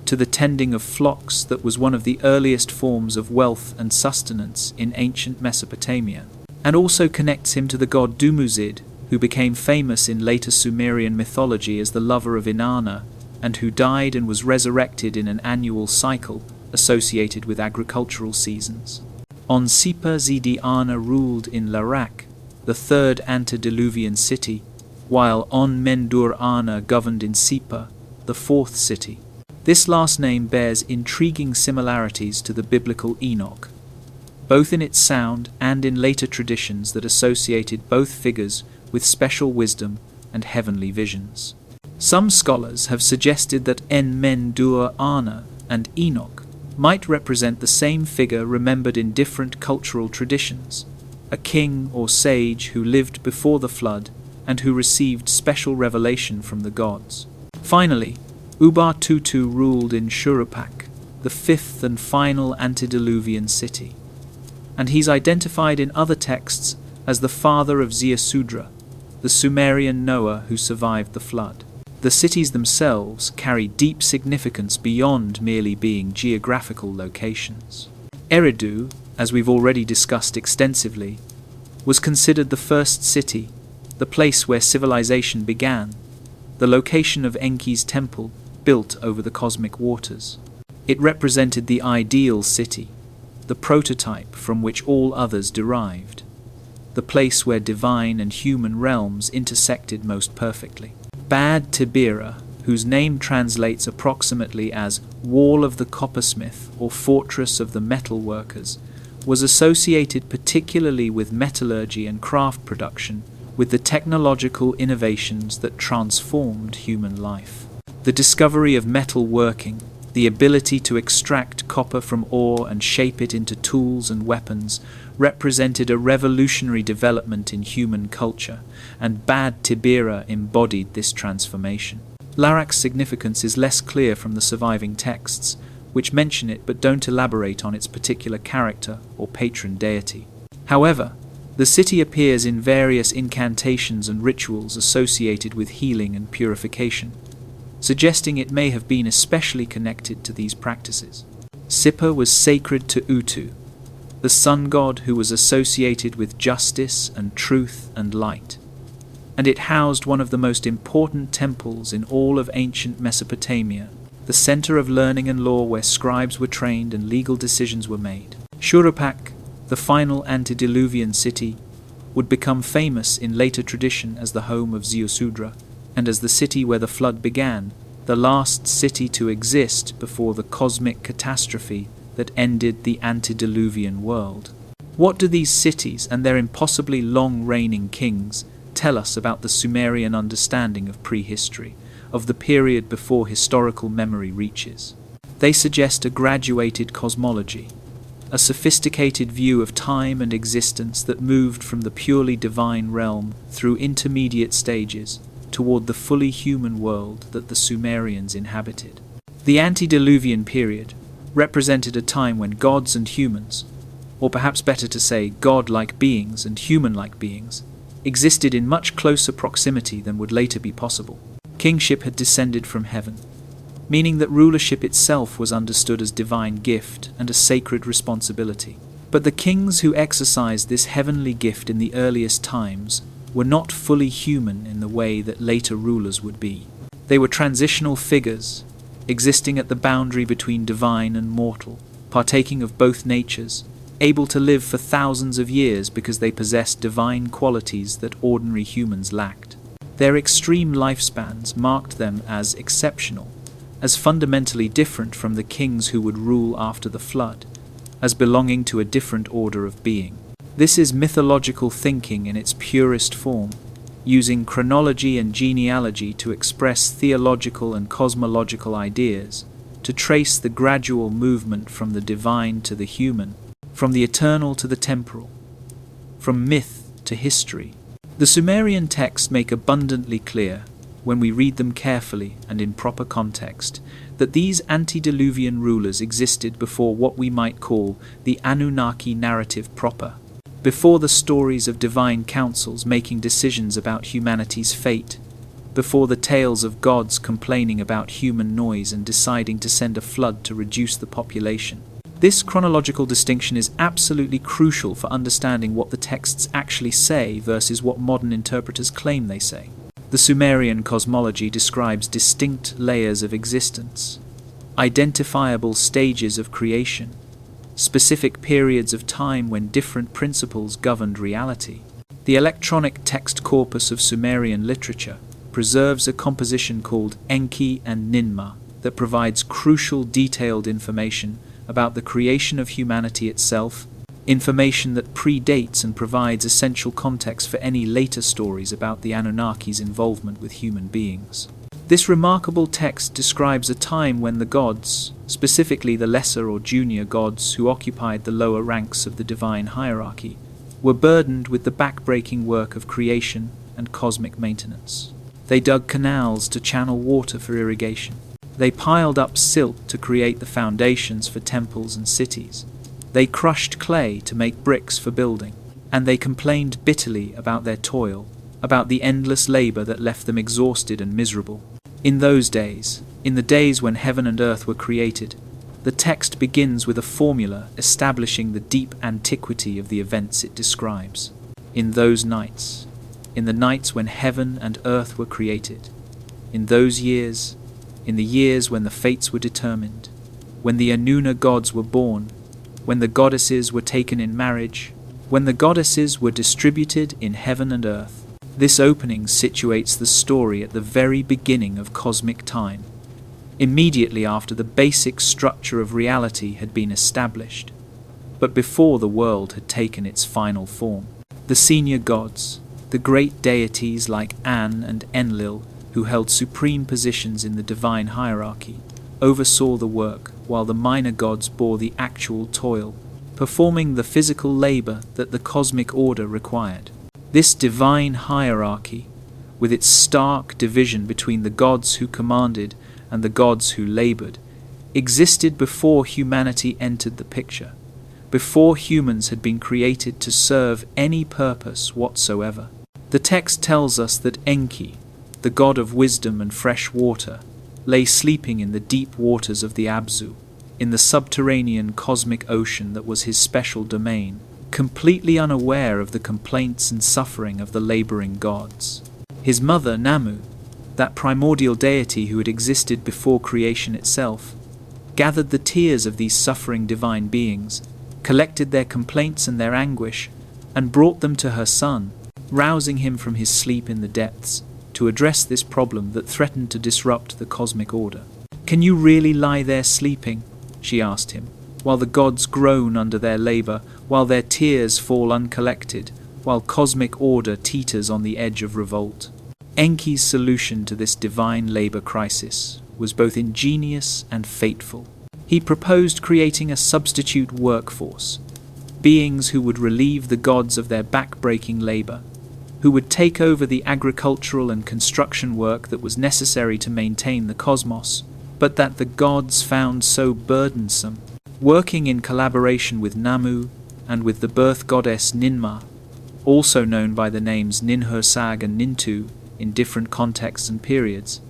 to the tending of flocks that was one of the earliest forms of wealth and sustenance in ancient Mesopotamia, and also connects him to the god Dumuzid, who became famous in later Sumerian mythology as the lover of Inanna, and who died and was resurrected in an annual cycle associated with agricultural seasons. On-Sipa Zidi Ana ruled in Larak, the third antediluvian city, while On-Mendur Ana governed in Sipa, the fourth city. This last name bears intriguing similarities to the biblical Enoch, both in its sound and in later traditions that associated both figures with special wisdom and heavenly visions. Some scholars have suggested that En-Men-Dur Ana and Enoch might represent the same figure remembered in different cultural traditions, a king or sage who lived before the flood and who received special revelation from the gods. Finally, Ubar-Tutu ruled in Shurupak, the fifth and final antediluvian city, and he's identified in other texts as the father of Ziusudra, the Sumerian Noah who survived the flood. The cities themselves carry deep significance beyond merely being geographical locations. Eridu, as we've already discussed extensively, was considered the first city, the place where civilization began, the location of Enki's temple built over the cosmic waters. It represented the ideal city, the prototype from which all others derived. the place where divine and human realms intersected most perfectly. Bad Tibira, whose name translates approximately as Wall of the Coppersmith or Fortress of the Metal Workers, was associated particularly with metallurgy and craft production, with the technological innovations that transformed human life. The discovery of metal working, the ability to extract copper from ore and shape it into tools and weapons, represented a revolutionary development in human culture, and Bad Tibira embodied this transformation. Larak's significance is less clear from the surviving texts, which mention it but don't elaborate on its particular character or patron deity. However, the city appears in various incantations and rituals associated with healing and purification, suggesting it may have been especially connected to these practices. Sippar was sacred to Utu, the sun god who was associated with justice and truth and light, and it housed one of the most important temples in all of ancient Mesopotamia, the center of learning and law where scribes were trained and legal decisions were made. Shuruppak, the final antediluvian city, would become famous in later tradition as the home of Ziusudra, and as the city where the flood began, the last city to exist before the cosmic catastrophe that ended the antediluvian world. What do these cities and their impossibly long-reigning kings tell us about the Sumerian understanding of prehistory, of the period before historical memory reaches? They suggest a graduated cosmology, a sophisticated view of time and existence that moved from the purely divine realm through intermediate stages toward the fully human world that the Sumerians inhabited. The antediluvian period represented a time when gods and humans, or perhaps better to say god-like beings and human-like beings, existed in much closer proximity than would later be possible. Kingship had descended from heaven, meaning that rulership itself was understood as divine gift and a sacred responsibility. But the kings who exercised this heavenly gift in the earliest times were not fully human in the way that later rulers would be. They were transitional figures, existing at the boundary between divine and mortal, partaking of both natures, able to live for thousands of years because they possessed divine qualities that ordinary humans lacked. Their extreme lifespans marked them as exceptional, as fundamentally different from the kings who would rule after the flood, as belonging to a different order of being. This is mythological thinking in its purest form, using chronology and genealogy to express theological and cosmological ideas, to trace the gradual movement from the divine to the human, from the eternal to the temporal, from myth to history. The Sumerian texts make abundantly clear, when we read them carefully and in proper context, that these antediluvian rulers existed before what we might call the Anunnaki narrative proper, before the stories of divine councils making decisions about humanity's fate, before the tales of gods complaining about human noise and deciding to send a flood to reduce the population. This chronological distinction is absolutely crucial for understanding what the texts actually say versus what modern interpreters claim they say. The Sumerian cosmology describes distinct layers of existence, identifiable stages of creation, specific periods of time when different principles governed reality. The electronic text corpus of Sumerian literature preserves a composition called Enki and Ninmah that provides crucial detailed information about the creation of humanity itself, information that predates and provides essential context for any later stories about the Anunnaki's involvement with human beings. This remarkable text describes a time when the gods, specifically the lesser or junior gods who occupied the lower ranks of the divine hierarchy, were burdened with the back-breaking work of creation and cosmic maintenance. They dug canals to channel water for irrigation. They piled up silt to create the foundations for temples and cities. They crushed clay to make bricks for building, and they complained bitterly about their toil, about the endless labor that left them exhausted and miserable. In those days, in the days when heaven and earth were created, the text begins with a formula establishing the deep antiquity of the events it describes. In those nights, in the nights when heaven and earth were created, in those years, in the years when the fates were determined, when the Anunna gods were born, when the goddesses were taken in marriage, when the goddesses were distributed in heaven and earth. This opening situates the story at the very beginning of cosmic time, immediately after the basic structure of reality had been established, but before the world had taken its final form. The senior gods, the great deities like An and Enlil, who held supreme positions in the divine hierarchy, oversaw the work, while the minor gods bore the actual toil, performing the physical labor that the cosmic order required. This divine hierarchy, with its stark division between the gods who commanded and the gods who labored, existed before humanity entered the picture, before humans had been created to serve any purpose whatsoever. The text tells us that Enki, the god of wisdom and fresh water, lay sleeping in the deep waters of the Abzu, in the subterranean cosmic ocean that was his special domain, completely unaware of the complaints and suffering of the laboring gods. His mother, Namu, that primordial deity who had existed before creation itself, gathered the tears of these suffering divine beings, collected their complaints and their anguish, and brought them to her son, rousing him from his sleep in the depths, to address this problem that threatened to disrupt the cosmic order. "Can you really lie there sleeping?" she asked him, "while the gods groan under their labor, while their tears fall uncollected, while cosmic order teeters on the edge of revolt?" Enki's solution to this divine labor crisis was both ingenious and fateful. He proposed creating a substitute workforce, beings who would relieve the gods of their back-breaking labor, who would take over the agricultural and construction work that was necessary to maintain the cosmos, but that the gods found so burdensome. Working in collaboration with Namu and with the birth goddess Ninmah, also known by the names Ninhursag and Nintu in different contexts and periods,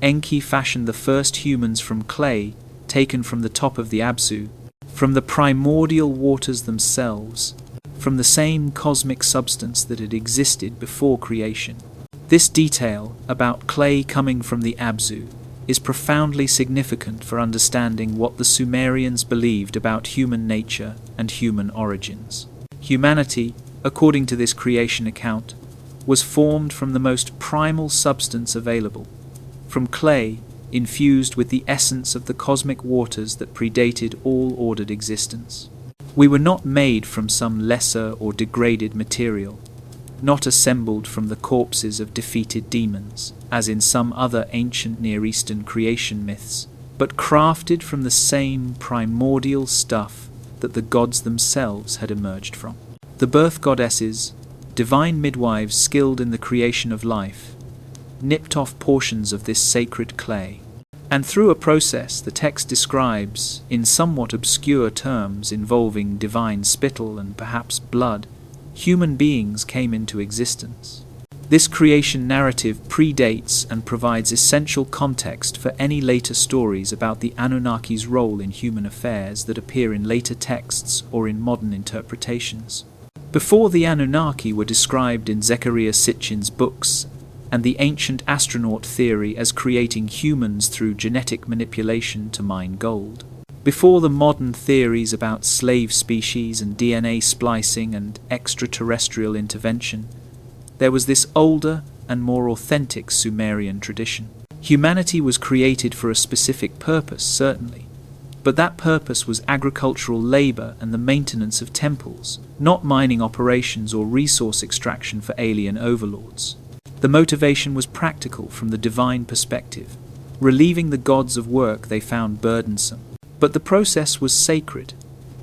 Enki fashioned the first humans from clay taken from the top of the Abzu, from the primordial waters themselves, from the same cosmic substance that had existed before creation. This detail about clay coming from the Abzu is profoundly significant for understanding what the Sumerians believed about human nature and human origins. Humanity, according to this creation account, was formed from the most primal substance available, from clay infused with the essence of the cosmic waters that predated all ordered existence. We were not made from some lesser or degraded material, not assembled from the corpses of defeated demons, as in some other ancient Near Eastern creation myths, but crafted from the same primordial stuff that the gods themselves had emerged from. The birth goddesses, divine midwives skilled in the creation of life, nipped off portions of this sacred clay, and through a process the text describes, in somewhat obscure terms involving divine spittle and perhaps blood, human beings came into existence. This creation narrative predates and provides essential context for any later stories about the Anunnaki's role in human affairs that appear in later texts or in modern interpretations. Before the Anunnaki were described in Zecharia Sitchin's books and the ancient astronaut theory as creating humans through genetic manipulation to mine gold. Before the modern theories about slave species and DNA splicing and extraterrestrial intervention, there was this older and more authentic Sumerian tradition. Humanity was created for a specific purpose, certainly, but that purpose was agricultural labor and the maintenance of temples, not mining operations or resource extraction for alien overlords. The motivation was practical from the divine perspective, relieving the gods of work they found burdensome. But the process was sacred,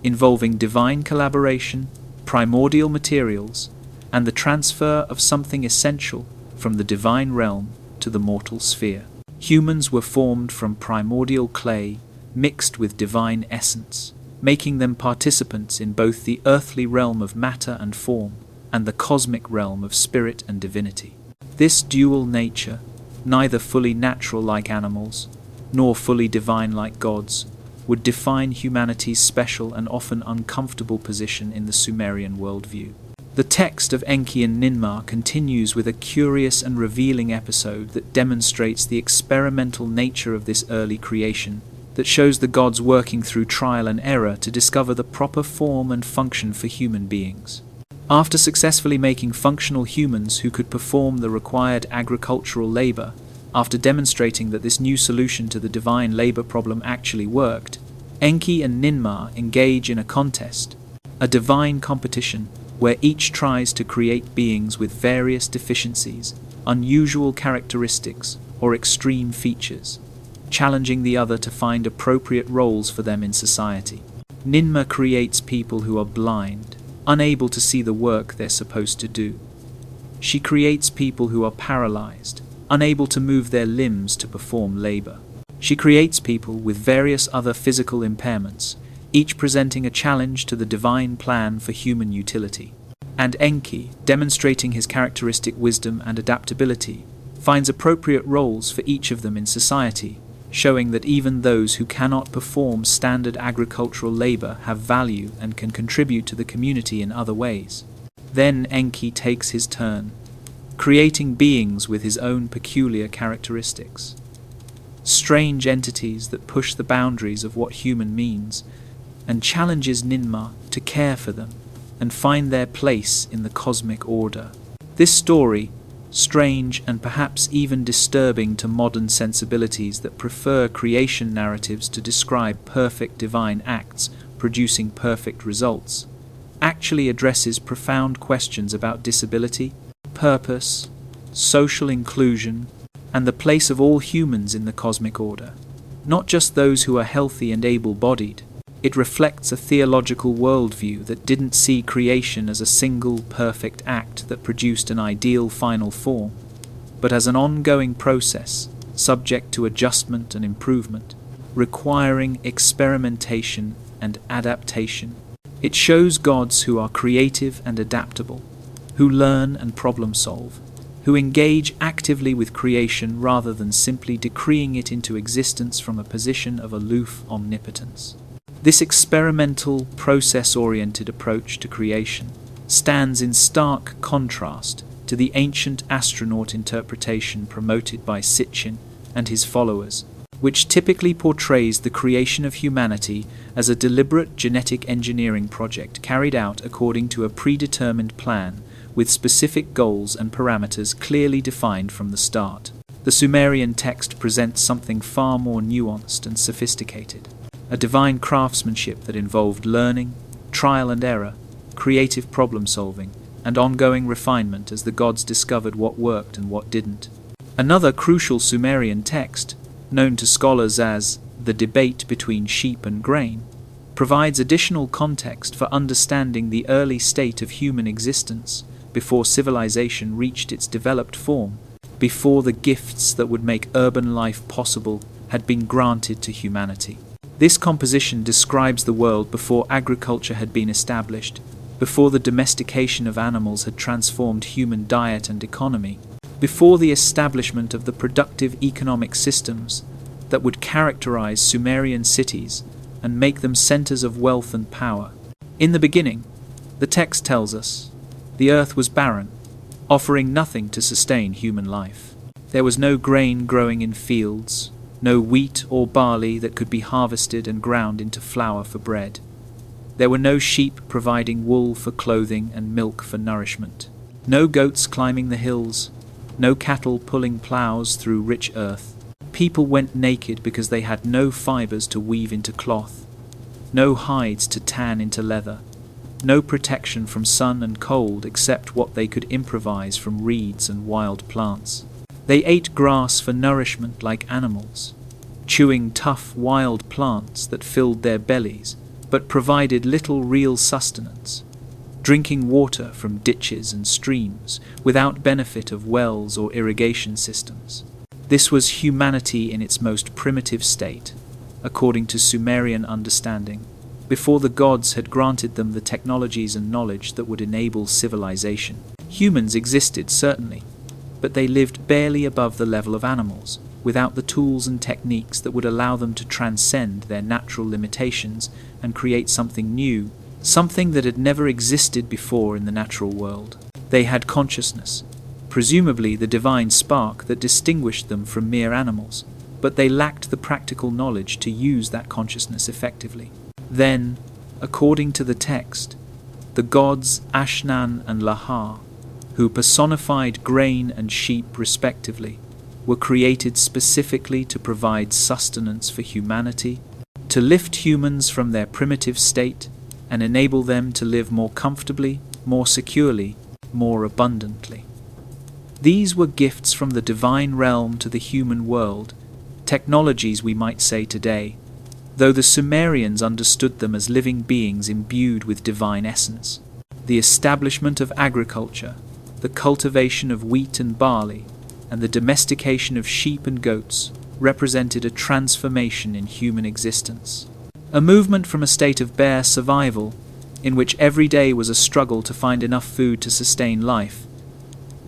involving divine collaboration, primordial materials, and the transfer of something essential from the divine realm to the mortal sphere. Humans were formed from primordial clay mixed with divine essence, making them participants in both the earthly realm of matter and form and the cosmic realm of spirit and divinity. This dual nature, neither fully natural like animals, nor fully divine like gods, would define humanity's special and often uncomfortable position in the Sumerian worldview. The text of Enki and Ninmah continues with a curious and revealing episode that demonstrates the experimental nature of this early creation, that shows the gods working through trial and error to discover the proper form and function for human beings. After successfully making functional humans who could perform the required agricultural labor, after demonstrating that this new solution to the divine labor problem actually worked, Enki and Ninmah engage in a contest, a divine competition where each tries to create beings with various deficiencies, unusual characteristics, or extreme features, challenging the other to find appropriate roles for them in society. Ninmah creates people who are blind, unable to see the work they're supposed to do. She creates people who are paralyzed, unable to move their limbs to perform labor. She creates people with various other physical impairments, each presenting a challenge to the divine plan for human utility. And Enki, demonstrating his characteristic wisdom and adaptability, finds appropriate roles for each of them in society, showing that even those who cannot perform standard agricultural labor have value and can contribute to the community in other ways. Then Enki takes his turn, creating beings with his own peculiar characteristics. Strange entities that push the boundaries of what human means, and challenges Ninmah to care for them and find their place in the cosmic order. This story, strange and perhaps even disturbing to modern sensibilities that prefer creation narratives to describe perfect divine acts producing perfect results, actually addresses profound questions about disability, purpose, social inclusion, and the place of all humans in the cosmic order, not just those who are healthy and able-bodied. It reflects a theological worldview that didn't see creation as a single perfect act that produced an ideal final form, but as an ongoing process, subject to adjustment and improvement, requiring experimentation and adaptation. It shows gods who are creative and adaptable, who learn and problem solve, who engage actively with creation rather than simply decreeing it into existence from a position of aloof omnipotence. This experimental, process-oriented approach to creation stands in stark contrast to the ancient astronaut interpretation promoted by Sitchin and his followers, which typically portrays the creation of humanity as a deliberate genetic engineering project carried out according to a predetermined plan with specific goals and parameters clearly defined from the start. The Sumerian text presents something far more nuanced and sophisticated. A divine craftsmanship that involved learning, trial and error, creative problem-solving, and ongoing refinement as the gods discovered what worked and what didn't. Another crucial Sumerian text, known to scholars as the debate between sheep and grain, provides additional context for understanding the early state of human existence before civilization reached its developed form, before the gifts that would make urban life possible had been granted to humanity. This composition describes the world before agriculture had been established, before the domestication of animals had transformed human diet and economy, before the establishment of the productive economic systems that would characterize Sumerian cities and make them centers of wealth and power. In the beginning, the text tells us, the earth was barren, offering nothing to sustain human life. There was no grain growing in fields, no wheat or barley that could be harvested and ground into flour for bread. There were no sheep providing wool for clothing and milk for nourishment. No goats climbing the hills, no cattle pulling plows through rich earth. People went naked because they had no fibers to weave into cloth, no hides to tan into leather, no protection from sun and cold except what they could improvise from reeds and wild plants. They ate grass for nourishment like animals, chewing tough wild plants that filled their bellies but provided little real sustenance, drinking water from ditches and streams without benefit of wells or irrigation systems. This was humanity in its most primitive state, according to Sumerian understanding, before the gods had granted them the technologies and knowledge that would enable civilization. Humans existed, certainly, but they lived barely above the level of animals, without the tools and techniques that would allow them to transcend their natural limitations and create something new, something that had never existed before in the natural world. They had consciousness, presumably the divine spark that distinguished them from mere animals, but they lacked the practical knowledge to use that consciousness effectively. Then, according to the text, The gods Ashnan and Lahar, who personified grain and sheep respectively, were created specifically to provide sustenance for humanity, to lift humans from their primitive state and enable them to live more comfortably, more securely, more abundantly. These were gifts from the divine realm to the human world, technologies we might say today, though the Sumerians understood them as living beings imbued with divine essence. The establishment of agriculture, the cultivation of wheat and barley, and the domestication of sheep and goats represented a transformation in human existence. A movement from a state of bare survival, in which every day was a struggle to find enough food to sustain life,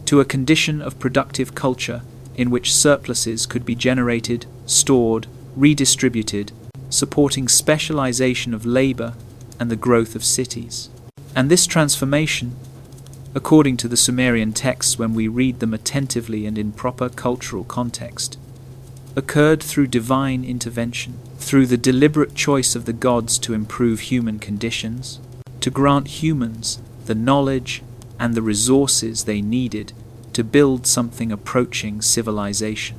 to a condition of productive culture in which surpluses could be generated, stored, redistributed, supporting specialization of labor and the growth of cities. And this transformation, according to the Sumerian texts when we read them attentively and in proper cultural context, occurred through divine intervention, through the deliberate choice of the gods to improve human conditions, to grant humans the knowledge and the resources they needed to build something approaching civilization.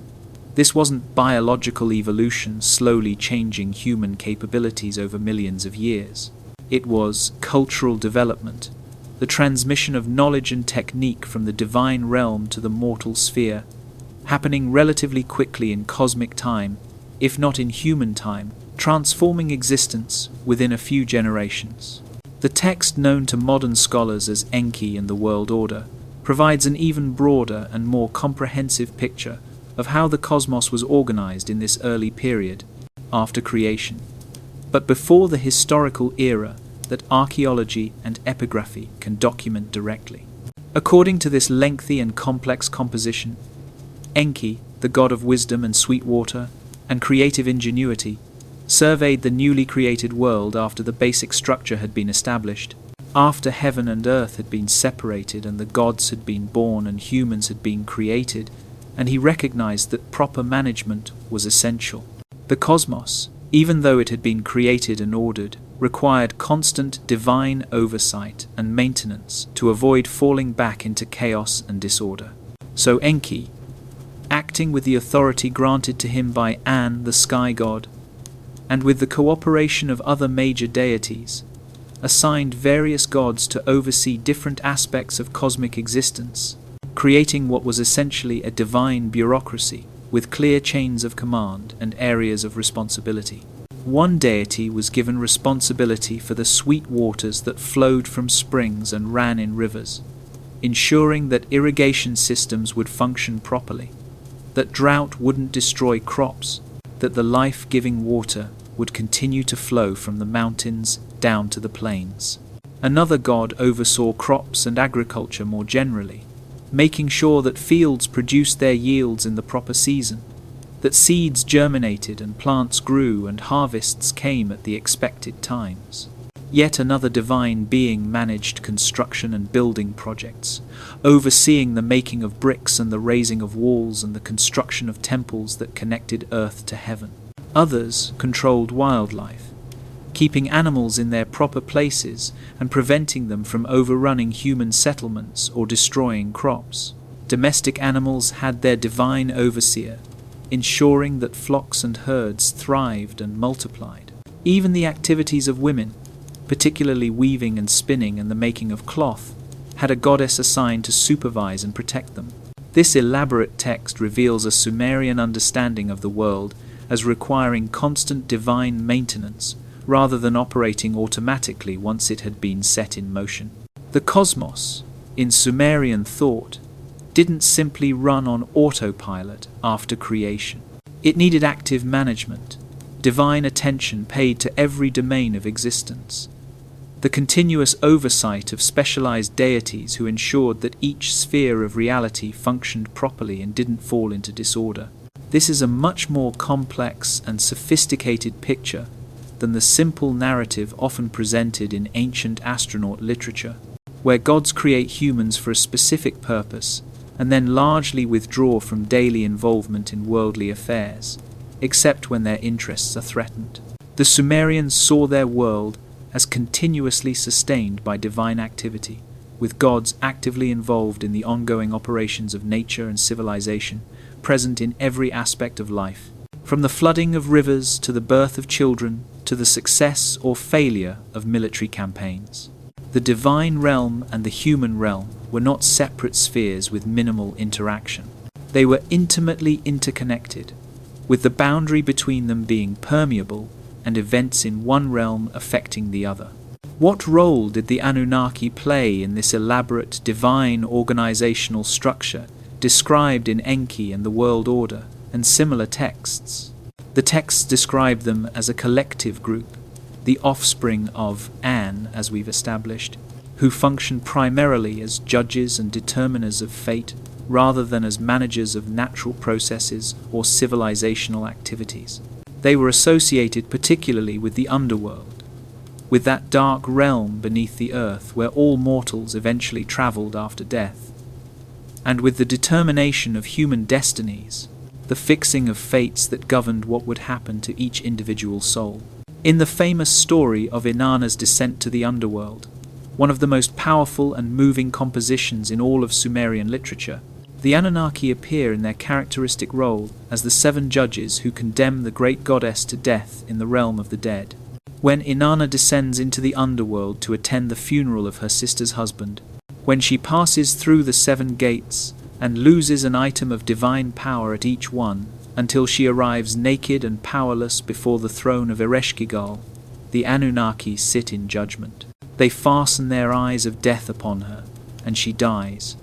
This wasn't biological evolution slowly changing human capabilities over millions of years. It was cultural development, the transmission of knowledge and technique from the divine realm to the mortal sphere, happening relatively quickly in cosmic time, if not in human time, transforming existence within a few generations. The text known to modern scholars as Enki and the World Order provides an even broader and more comprehensive picture of how the cosmos was organized in this early period, after creation, but before the historical era that archaeology and epigraphy can document directly. According to this lengthy and complex composition, Enki, the god of wisdom and sweet water and creative ingenuity, surveyed the newly created world after the basic structure had been established, after heaven and earth had been separated and the gods had been born and humans had been created, and he recognized that proper management was essential. The cosmos, even though it had been created and ordered, required constant divine oversight and maintenance to avoid falling back into chaos and disorder. So Enki, acting with the authority granted to him by An, the sky god, and with the cooperation of other major deities, assigned various gods to oversee different aspects of cosmic existence, creating what was essentially a divine bureaucracy with clear chains of command and areas of responsibility. One deity was given responsibility for the sweet waters that flowed from springs and ran in rivers, ensuring that irrigation systems would function properly, that drought wouldn't destroy crops, that the life-giving water would continue to flow from the mountains down to the plains. Another god oversaw crops and agriculture more generally, making sure that fields produced their yields in the proper season, that seeds germinated and plants grew and harvests came at the expected times. Yet another divine being managed construction and building projects, overseeing the making of bricks and the raising of walls and the construction of temples that connected earth to heaven. Others controlled wildlife, keeping animals in their proper places and preventing them from overrunning human settlements or destroying crops. Domestic animals had their divine overseer, ensuring that flocks and herds thrived and multiplied. Even the activities of women, particularly weaving and spinning and the making of cloth, had a goddess assigned to supervise and protect them. This elaborate text reveals a Sumerian understanding of the world as requiring constant divine maintenance rather than operating automatically once it had been set in motion. The cosmos, in Sumerian thought, didn't simply run on autopilot after creation. It needed active management, divine attention paid to every domain of existence, the continuous oversight of specialized deities who ensured that each sphere of reality functioned properly and didn't fall into disorder. This is a much more complex and sophisticated picture than the simple narrative often presented in ancient astronaut literature, where gods create humans for a specific purpose and then largely withdraw from daily involvement in worldly affairs, except when their interests are threatened. The Sumerians saw their world as continuously sustained by divine activity, with gods actively involved in the ongoing operations of nature and civilization, present in every aspect of life, from the flooding of rivers to the birth of children to the success or failure of military campaigns. The divine realm and the human realm were not separate spheres with minimal interaction. They were intimately interconnected, with the boundary between them being permeable and events in one realm affecting the other. What role did the Anunnaki play in this elaborate divine organizational structure described in Enki and the World Order and similar texts? The texts describe them as a collective group, the offspring of An, as we've established, who function primarily as judges and determiners of fate rather than as managers of natural processes or civilizational activities. They were associated particularly with the underworld, with that dark realm beneath the earth where all mortals eventually travelled after death, and with the determination of human destinies, the fixing of fates that governed what would happen to each individual soul. In the famous story of Inanna's descent to the underworld, one of the most powerful and moving compositions in all of Sumerian literature, the Anunnaki appear in their characteristic role as the 7 judges who condemn the great goddess to death in the realm of the dead. When Inanna descends into the underworld to attend the funeral of her sister's husband, when she passes through the 7 gates and loses an item of divine power at each one until she arrives naked and powerless before the throne of Ereshkigal, the Anunnaki sit in judgment. They fasten their eyes of death upon her, and she dies,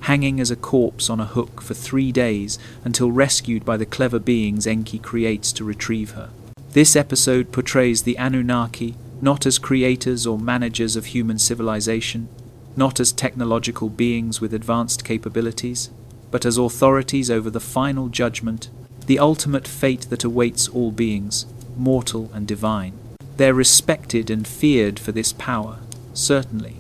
hanging as a corpse on a hook for 3 days until rescued by the clever beings Enki creates to retrieve her. This episode portrays the Anunnaki not as creators or managers of human civilization, not as technological beings with advanced capabilities, but as authorities over the final judgment, the ultimate fate that awaits all beings, mortal and divine. They're respected and feared for this power, certainly,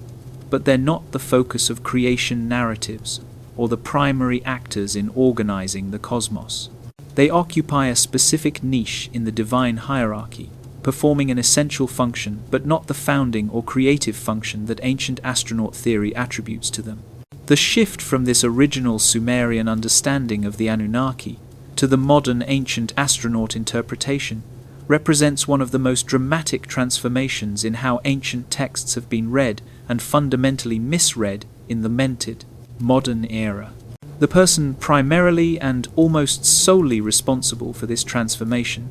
but they're not the focus of creation narratives or the primary actors in organizing the cosmos. They occupy a specific niche in the divine hierarchy, performing an essential function but not the founding or creative function that ancient astronaut theory attributes to them. The shift from this original Sumerian understanding of the Anunnaki to the modern ancient astronaut interpretation represents one of the most dramatic transformations in how ancient texts have been read and fundamentally misread in the mented, modern era. The person primarily and almost solely responsible for this transformation,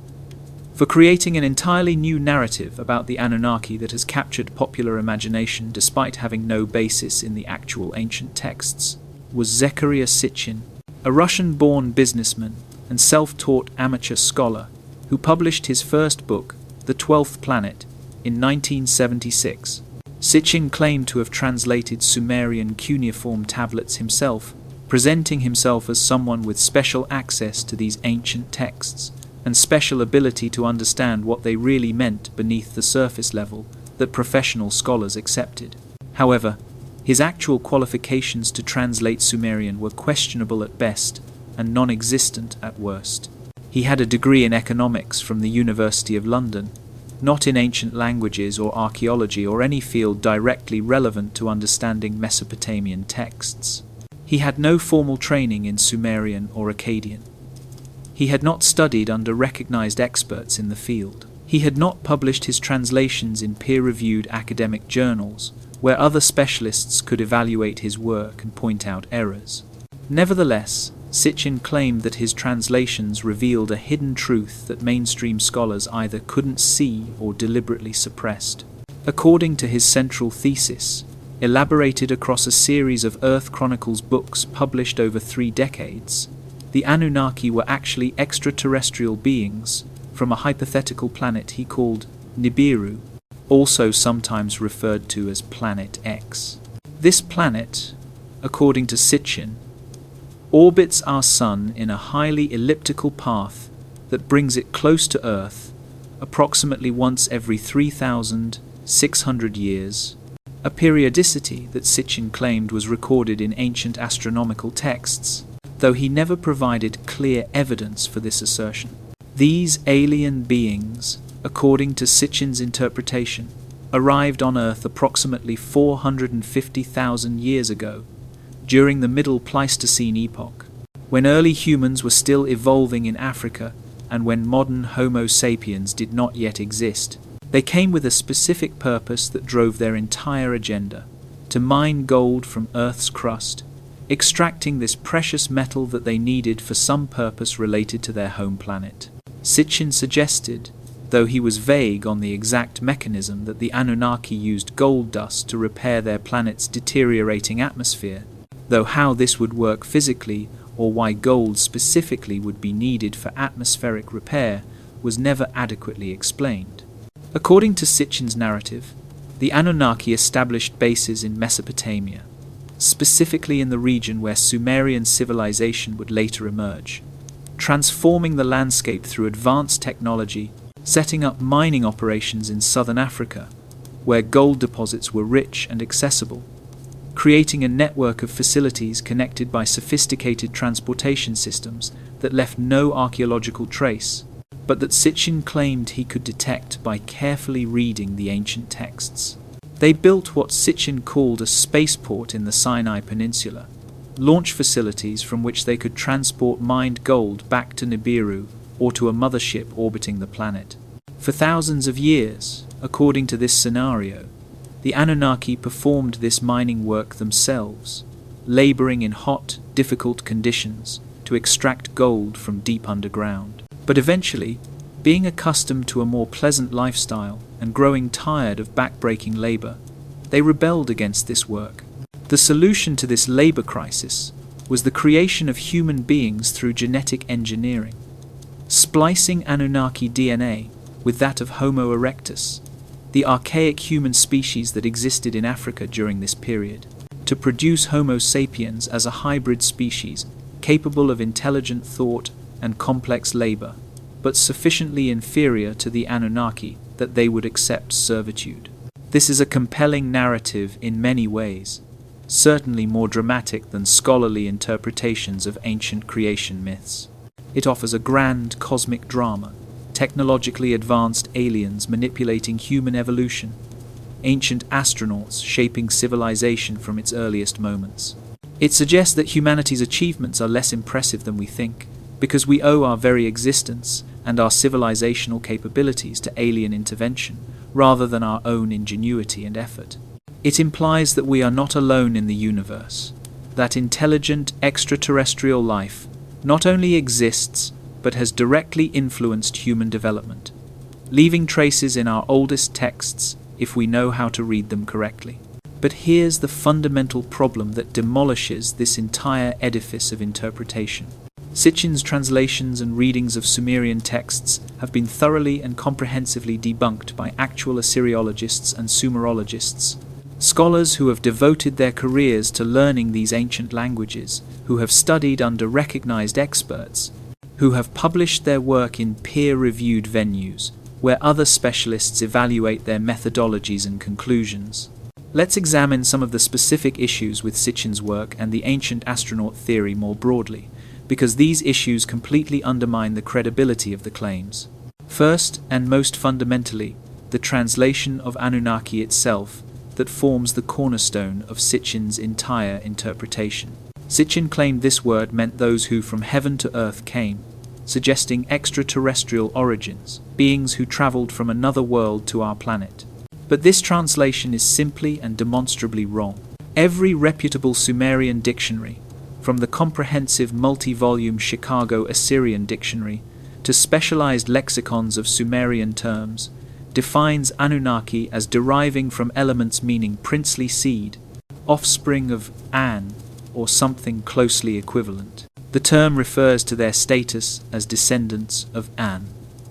for creating an entirely new narrative about the Anunnaki that has captured popular imagination despite having no basis in the actual ancient texts, was Zecharia Sitchin, a Russian-born businessman and self-taught amateur scholar who published his first book, The 12th Planet, in 1976. Sitchin claimed to have translated Sumerian cuneiform tablets himself, presenting himself as someone with special access to these ancient texts and special ability to understand what they really meant beneath the surface level that professional scholars accepted. However, his actual qualifications to translate Sumerian were questionable at best and non-existent at worst. He had a degree in economics from the University of London, not in ancient languages or archaeology or any field directly relevant to understanding Mesopotamian texts. He had no formal training in Sumerian or Akkadian. He had not studied under recognized experts in the field. He had not published his translations in peer-reviewed academic journals, where other specialists could evaluate his work and point out errors. Nevertheless, Sitchin claimed that his translations revealed a hidden truth that mainstream scholars either couldn't see or deliberately suppressed. According to his central thesis, elaborated across a series of Earth Chronicles books published over 3 decades, the Anunnaki were actually extraterrestrial beings from a hypothetical planet he called Nibiru, also sometimes referred to as Planet X. This planet, according to Sitchin, orbits our Sun in a highly elliptical path that brings it close to Earth approximately once every 3,600 years, a periodicity that Sitchin claimed was recorded in ancient astronomical texts, though he never provided clear evidence for this assertion. These alien beings, according to Sitchin's interpretation, arrived on Earth approximately 450,000 years ago, during the Middle Pleistocene epoch, when early humans were still evolving in Africa and when modern Homo sapiens did not yet exist. They came with a specific purpose that drove their entire agenda: to mine gold from Earth's crust, extracting this precious metal that they needed for some purpose related to their home planet. Sitchin suggested, though he was vague on the exact mechanism, that the Anunnaki used gold dust to repair their planet's deteriorating atmosphere, though how this would work physically or why gold specifically would be needed for atmospheric repair was never adequately explained. According to Sitchin's narrative, the Anunnaki established bases in Mesopotamia, specifically in the region where Sumerian civilization would later emerge, transforming the landscape through advanced technology, setting up mining operations in southern Africa, where gold deposits were rich and accessible, creating a network of facilities connected by sophisticated transportation systems that left no archaeological trace, but that Sitchin claimed he could detect by carefully reading the ancient texts. They built what Sitchin called a spaceport in the Sinai Peninsula, launch facilities from which they could transport mined gold back to Nibiru or to a mothership orbiting the planet. For thousands of years, according to this scenario, the Anunnaki performed this mining work themselves, laboring in hot, difficult conditions to extract gold from deep underground. But eventually, being accustomed to a more pleasant lifestyle and growing tired of backbreaking labor, they rebelled against this work. The solution to this labor crisis was the creation of human beings through genetic engineering, splicing Anunnaki DNA with that of Homo erectus, the archaic human species that existed in Africa during this period, to produce Homo sapiens as a hybrid species capable of intelligent thought and complex labor, but sufficiently inferior to the Anunnaki that they would accept servitude. This is a compelling narrative in many ways, certainly more dramatic than scholarly interpretations of ancient creation myths. It offers a grand cosmic drama, technologically advanced aliens manipulating human evolution, ancient astronauts shaping civilization from its earliest moments. It suggests that humanity's achievements are less impressive than we think, because we owe our very existence and our civilizational capabilities to alien intervention, rather than our own ingenuity and effort. It implies that we are not alone in the universe, that intelligent extraterrestrial life not only exists, but has directly influenced human development, leaving traces in our oldest texts if we know how to read them correctly. But here's the fundamental problem that demolishes this entire edifice of interpretation. Sitchin's translations and readings of Sumerian texts have been thoroughly and comprehensively debunked by actual Assyriologists and Sumerologists, scholars who have devoted their careers to learning these ancient languages, who have studied under recognized experts, who have published their work in peer-reviewed venues, where other specialists evaluate their methodologies and conclusions. Let's examine some of the specific issues with Sitchin's work and the ancient astronaut theory more broadly, because these issues completely undermine the credibility of the claims. First, and most fundamentally, the translation of Anunnaki itself that forms the cornerstone of Sitchin's entire interpretation. Sitchin claimed this word meant those who from heaven to earth came, suggesting extraterrestrial origins, beings who traveled from another world to our planet. But this translation is simply and demonstrably wrong. Every reputable Sumerian dictionary, from the comprehensive multi-volume Chicago Assyrian Dictionary to specialized lexicons of Sumerian terms, defines Anunnaki as deriving from elements meaning princely seed, offspring of An, or something closely equivalent. The term refers to their status as descendants of An,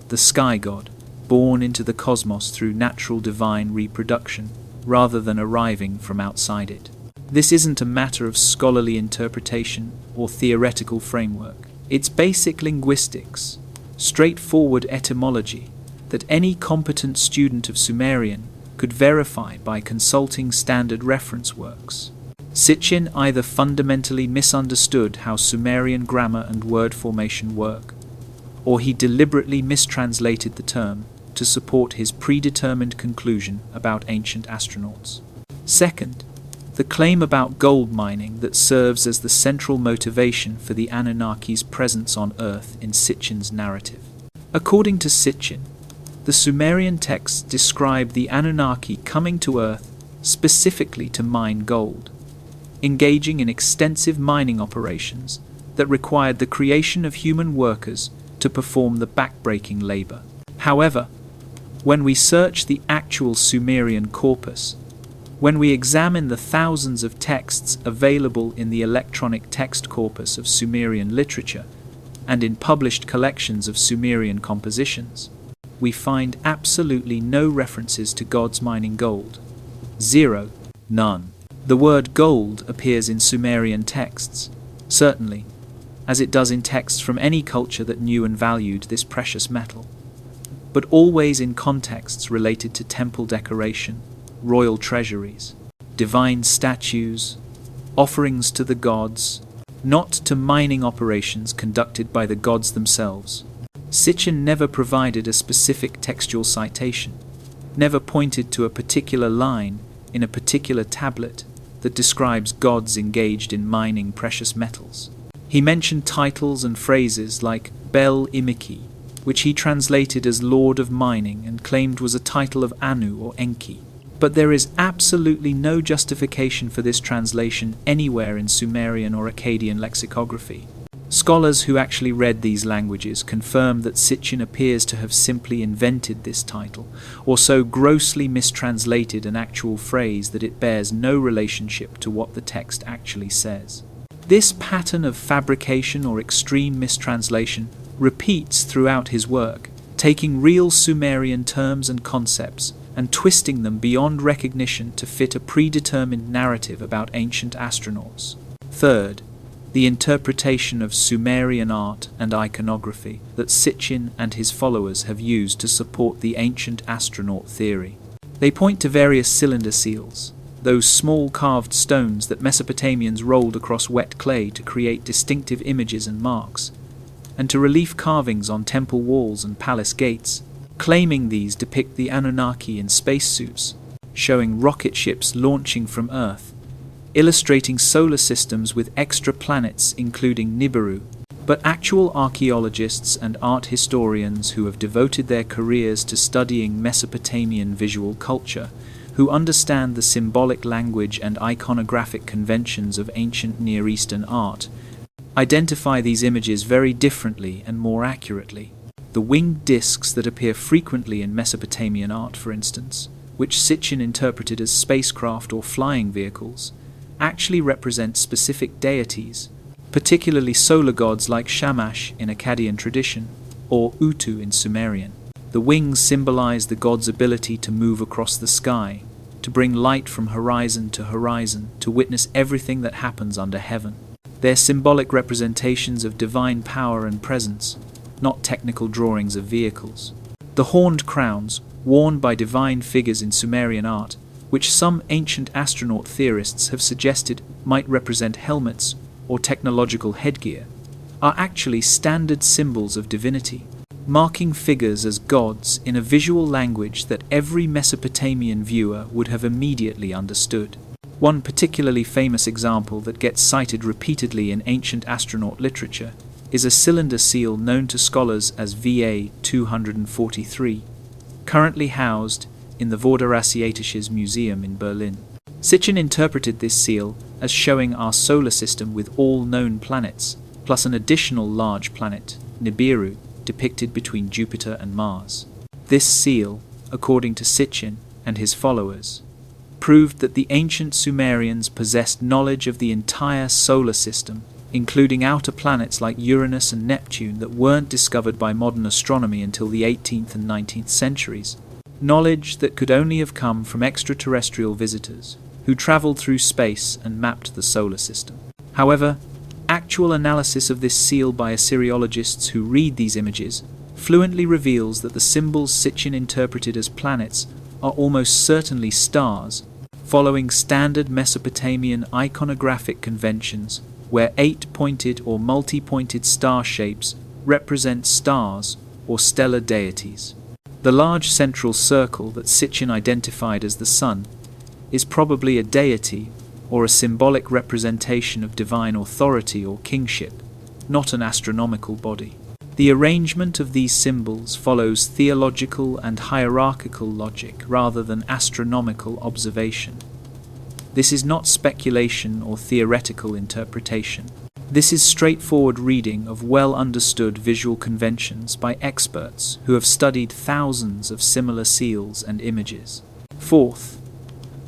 the sky god, born into the cosmos through natural divine reproduction, rather than arriving from outside it. This isn't a matter of scholarly interpretation or theoretical framework. It's basic linguistics, straightforward etymology, that any competent student of Sumerian could verify by consulting standard reference works. Sitchin either fundamentally misunderstood how Sumerian grammar and word formation work, or he deliberately mistranslated the term to to support his predetermined conclusion about ancient astronauts. Second, the claim about gold mining that serves as the central motivation for the Anunnaki's presence on Earth in Sitchin's narrative. According to Sitchin, the Sumerian texts describe the Anunnaki coming to Earth specifically to mine gold, engaging in extensive mining operations that required the creation of human workers to perform the backbreaking labor. However, when we search the actual Sumerian corpus, when we examine the thousands of texts available in the electronic text corpus of Sumerian literature and in published collections of Sumerian compositions, we find absolutely no references to gods mining gold. Zero. None. The word gold appears in Sumerian texts, certainly, as it does in texts from any culture that knew and valued this precious metal, but always in contexts related to temple decoration, royal treasuries, divine statues, offerings to the gods, not to mining operations conducted by the gods themselves. Sitchin never provided a specific textual citation, never pointed to a particular line in a particular tablet that describes gods engaged in mining precious metals. He mentioned titles and phrases like Bel Imiki, which he translated as Lord of Mining and claimed was a title of Anu or Enki. But there is absolutely no justification for this translation anywhere in Sumerian or Akkadian lexicography. Scholars who actually read these languages confirm that Sitchin appears to have simply invented this title, or so grossly mistranslated an actual phrase that it bears no relationship to what the text actually says. This pattern of fabrication or extreme mistranslation repeats throughout his work, taking real Sumerian terms and concepts and twisting them beyond recognition to fit a predetermined narrative about ancient astronauts. Third, the interpretation of Sumerian art and iconography that Sitchin and his followers have used to support the ancient astronaut theory. They point to various cylinder seals, those small carved stones that Mesopotamians rolled across wet clay to create distinctive images and marks, and to relief carvings on temple walls and palace gates, claiming these depict the Anunnaki in spacesuits, showing rocket ships launching from Earth, illustrating solar systems with extra planets including Nibiru. But actual archaeologists and art historians who have devoted their careers to studying Mesopotamian visual culture, who understand the symbolic language and iconographic conventions of ancient Near Eastern art, identify these images very differently and more accurately. The winged discs that appear frequently in Mesopotamian art, for instance, which Sitchin interpreted as spacecraft or flying vehicles, actually represent specific deities, particularly solar gods like Shamash in Akkadian tradition, or Utu in Sumerian. The wings symbolize the god's ability to move across the sky, to bring light from horizon, to witness everything that happens under heaven. They're symbolic representations of divine power and presence, not technical drawings of vehicles. The horned crowns, worn by divine figures in Sumerian art, which some ancient astronaut theorists have suggested might represent helmets or technological headgear, are actually standard symbols of divinity, marking figures as gods in a visual language that every Mesopotamian viewer would have immediately understood. One particularly famous example that gets cited repeatedly in ancient astronaut literature is a cylinder seal known to scholars as VA 243, currently housed in the Vorderasiatisches Museum in Berlin. Sitchin interpreted this seal as showing our solar system with all known planets, plus an additional large planet, Nibiru, depicted between Jupiter and Mars. This seal, according to Sitchin and his followers, proved that the ancient Sumerians possessed knowledge of the entire solar system, including outer planets like Uranus and Neptune that weren't discovered by modern astronomy until the 18th and 19th centuries. Knowledge that could only have come from extraterrestrial visitors who traveled through space and mapped the solar system. However, actual analysis of this seal by Assyriologists who read these images fluently reveals that the symbols Sitchin interpreted as planets are almost certainly stars, following standard Mesopotamian iconographic conventions where 8-pointed or multi-pointed star shapes represent stars or stellar deities. The large central circle that Sitchin identified as the sun is probably a deity or a symbolic representation of divine authority or kingship, not an astronomical body. The arrangement of these symbols follows theological and hierarchical logic rather than astronomical observation. This is not speculation or theoretical interpretation. This is straightforward reading of well-understood visual conventions by experts who have studied thousands of similar seals and images. Fourth,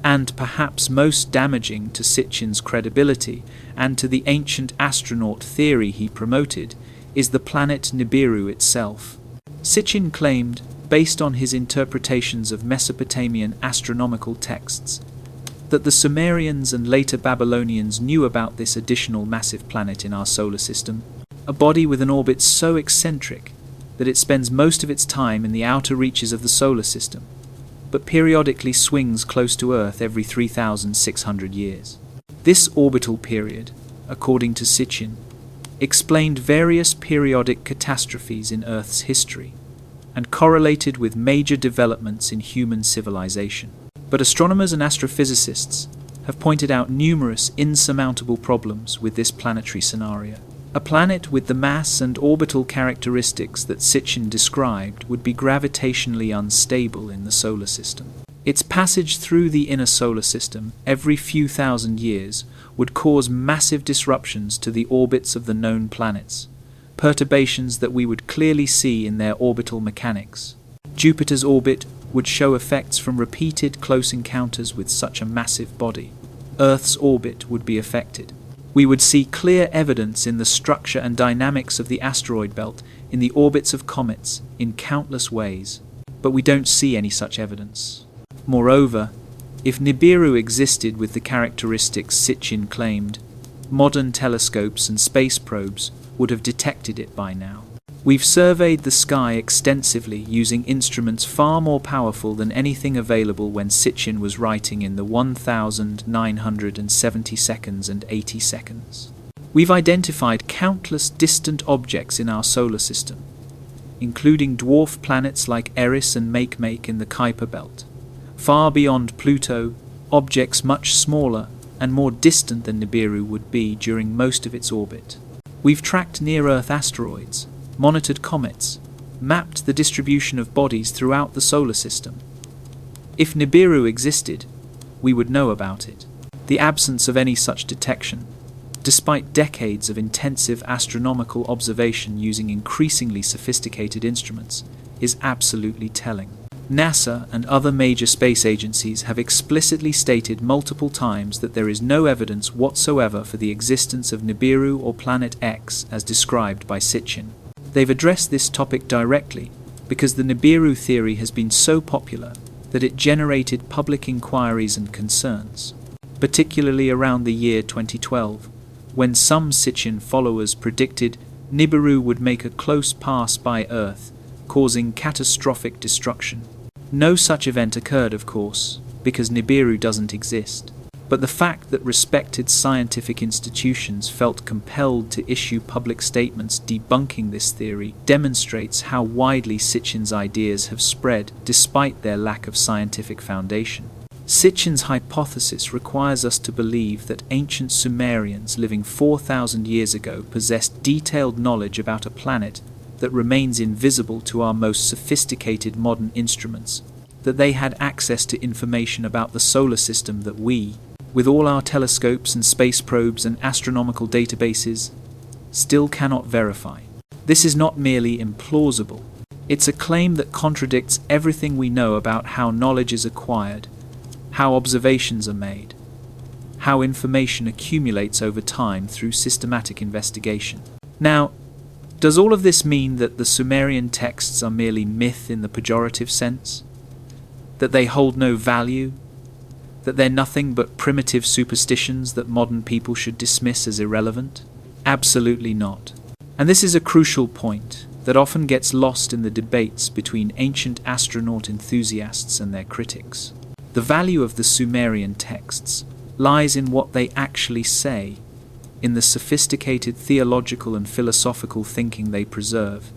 and perhaps most damaging to Sitchin's credibility and to the ancient astronaut theory he promoted, is the planet Nibiru itself. Sitchin claimed, based on his interpretations of Mesopotamian astronomical texts, that the Sumerians and later Babylonians knew about this additional massive planet in our solar system, a body with an orbit so eccentric that it spends most of its time in the outer reaches of the solar system, but periodically swings close to Earth every 3,600 years. This orbital period, according to Sitchin, explained various periodic catastrophes in Earth's history and correlated with major developments in human civilization. But astronomers and astrophysicists have pointed out numerous insurmountable problems with this planetary scenario. A planet with the mass and orbital characteristics that Sitchin described would be gravitationally unstable in the solar system. Its passage through the inner solar system every few thousand years would cause massive disruptions to the orbits of the known planets, perturbations that we would clearly see in their orbital mechanics. Jupiter's orbit would show effects from repeated close encounters with such a massive body. Earth's orbit would be affected. We would see clear evidence in the structure and dynamics of the asteroid belt in the orbits of comets in countless ways, but we don't see any such evidence. Moreover, if Nibiru existed with the characteristics Sitchin claimed, modern telescopes and space probes would have detected it by now. We've surveyed the sky extensively using instruments far more powerful than anything available when Sitchin was writing in the 1970 seconds and 80 seconds. We've identified countless distant objects in our solar system, including dwarf planets like Eris and Makemake in the Kuiper Belt. Far beyond Pluto, objects much smaller and more distant than Nibiru would be during most of its orbit. We've tracked near-Earth asteroids, monitored comets, mapped the distribution of bodies throughout the solar system. If Nibiru existed, we would know about it. The absence of any such detection, despite decades of intensive astronomical observation using increasingly sophisticated instruments, is absolutely telling. NASA and other major space agencies have explicitly stated multiple times that there is no evidence whatsoever for the existence of Nibiru or Planet X as described by Sitchin. They've addressed this topic directly because the Nibiru theory has been so popular that it generated public inquiries and concerns, particularly around the year 2012, when some Sitchin followers predicted Nibiru would make a close pass by Earth, causing catastrophic destruction. No such event occurred, of course, because Nibiru doesn't exist. But the fact that respected scientific institutions felt compelled to issue public statements debunking this theory demonstrates how widely Sitchin's ideas have spread despite their lack of scientific foundation. Sitchin's hypothesis requires us to believe that ancient Sumerians living 4,000 years ago possessed detailed knowledge about a planet that remains invisible to our most sophisticated modern instruments, that they had access to information about the solar system that we, with all our telescopes and space probes and astronomical databases, still cannot verify. This is not merely implausible. It's a claim that contradicts everything we know about how knowledge is acquired, how observations are made, how information accumulates over time through systematic investigation. Now, does all of this mean that the Sumerian texts are merely myth in the pejorative sense? That they hold no value? That they're nothing but primitive superstitions that modern people should dismiss as irrelevant? Absolutely not. And this is a crucial point that often gets lost in the debates between ancient astronaut enthusiasts and their critics. The value of the Sumerian texts lies in what they actually say, in the sophisticated theological and philosophical thinking they preserve,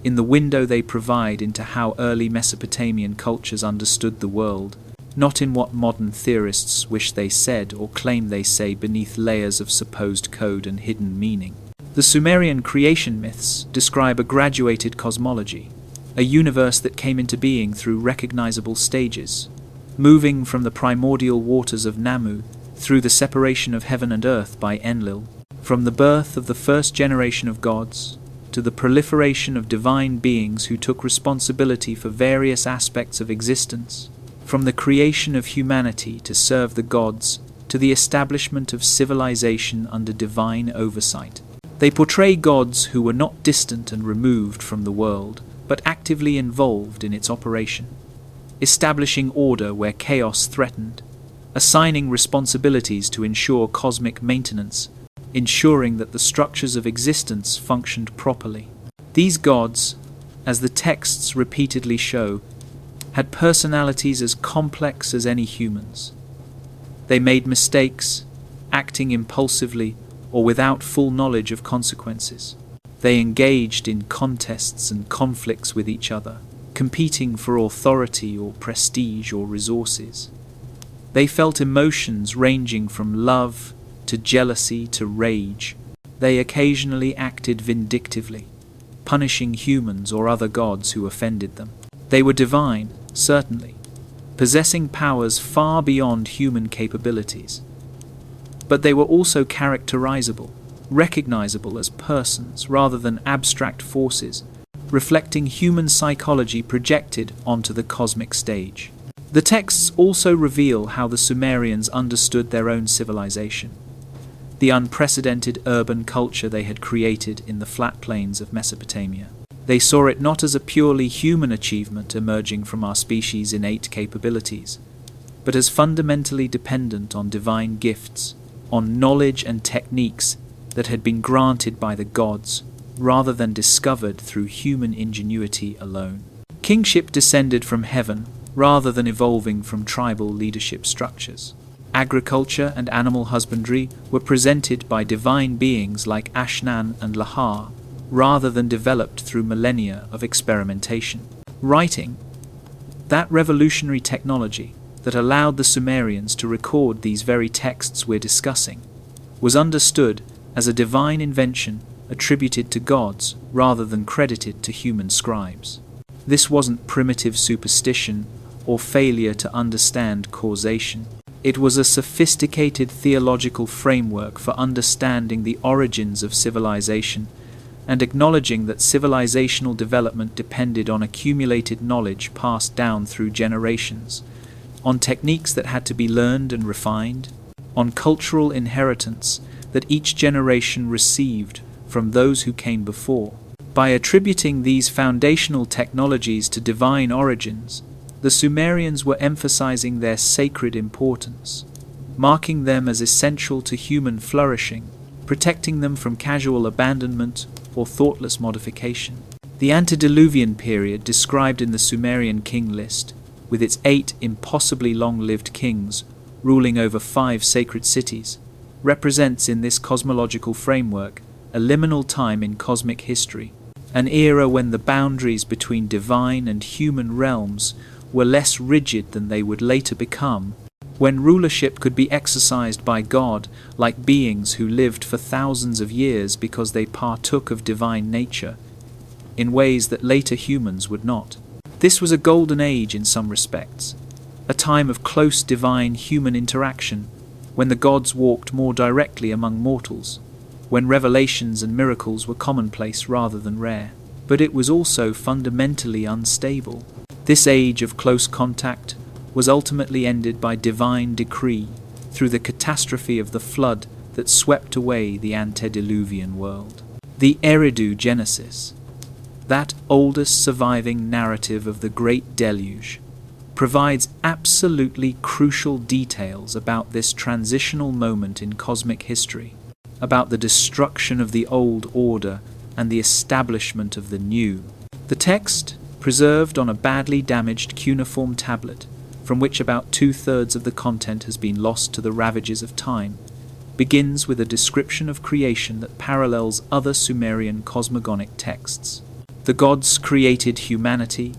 in the window they provide into how early Mesopotamian cultures understood the world, not in what modern theorists wish they said or claim they say beneath layers of supposed code and hidden meaning. The Sumerian creation myths describe a graduated cosmology, a universe that came into being through recognizable stages, moving from the primordial waters of Namu through the separation of heaven and earth by Enlil, from the birth of the first generation of gods to the proliferation of divine beings who took responsibility for various aspects of existence, from the creation of humanity to serve the gods to the establishment of civilization under divine oversight. They portray gods who were not distant and removed from the world, but actively involved in its operation, establishing order where chaos threatened, assigning responsibilities to ensure cosmic maintenance, ensuring that the structures of existence functioned properly. These gods, as the texts repeatedly show, had personalities as complex as any humans. They made mistakes, acting impulsively or without full knowledge of consequences. They engaged in contests and conflicts with each other, competing for authority or prestige or resources. They felt emotions ranging from love to jealousy to rage. They occasionally acted vindictively, punishing humans or other gods who offended them. They were divine, certainly, possessing powers far beyond human capabilities. But they were also characterizable, recognizable as persons rather than abstract forces, reflecting human psychology projected onto the cosmic stage. The texts also reveal how the Sumerians understood their own civilization, the unprecedented urban culture they had created in the flat plains of Mesopotamia. They saw it not as a purely human achievement emerging from our species' innate capabilities, but as fundamentally dependent on divine gifts, on knowledge and techniques that had been granted by the gods, rather than discovered through human ingenuity alone. Kingship descended from heaven, rather than evolving from tribal leadership structures. Agriculture and animal husbandry were presented by divine beings like Ashnan and Lahar, rather than developed through millennia of experimentation. Writing, that revolutionary technology that allowed the Sumerians to record these very texts we're discussing, was understood as a divine invention attributed to gods rather than credited to human scribes. This wasn't primitive superstition or failure to understand causation. It was a sophisticated theological framework for understanding the origins of civilization and acknowledging that civilizational development depended on accumulated knowledge passed down through generations, on techniques that had to be learned and refined, on cultural inheritance that each generation received from those who came before. By attributing these foundational technologies to divine origins, the Sumerians were emphasizing their sacred importance, marking them as essential to human flourishing, protecting them from casual abandonment or thoughtless modification. The antediluvian period described in the Sumerian king list, with its 8 impossibly long-lived kings ruling over 5 sacred cities, represents in this cosmological framework a liminal time in cosmic history, an era when the boundaries between divine and human realms were less rigid than they would later become, when rulership could be exercised by God like beings who lived for thousands of years because they partook of divine nature, in ways that later humans would not. This was a golden age in some respects, a time of close divine-human interaction, when the gods walked more directly among mortals, when revelations and miracles were commonplace rather than rare. But it was also fundamentally unstable. This age of close contact was ultimately ended by divine decree through the catastrophe of the flood that swept away the antediluvian world. The Eridu Genesis, that oldest surviving narrative of the Great Deluge, provides absolutely crucial details about this transitional moment in cosmic history, about the destruction of the old order and the establishment of the new. The text, preserved on a badly damaged cuneiform tablet, from which about 2/3 of the content has been lost to the ravages of time, begins with a description of creation that parallels other Sumerian cosmogonic texts. The gods created humanity,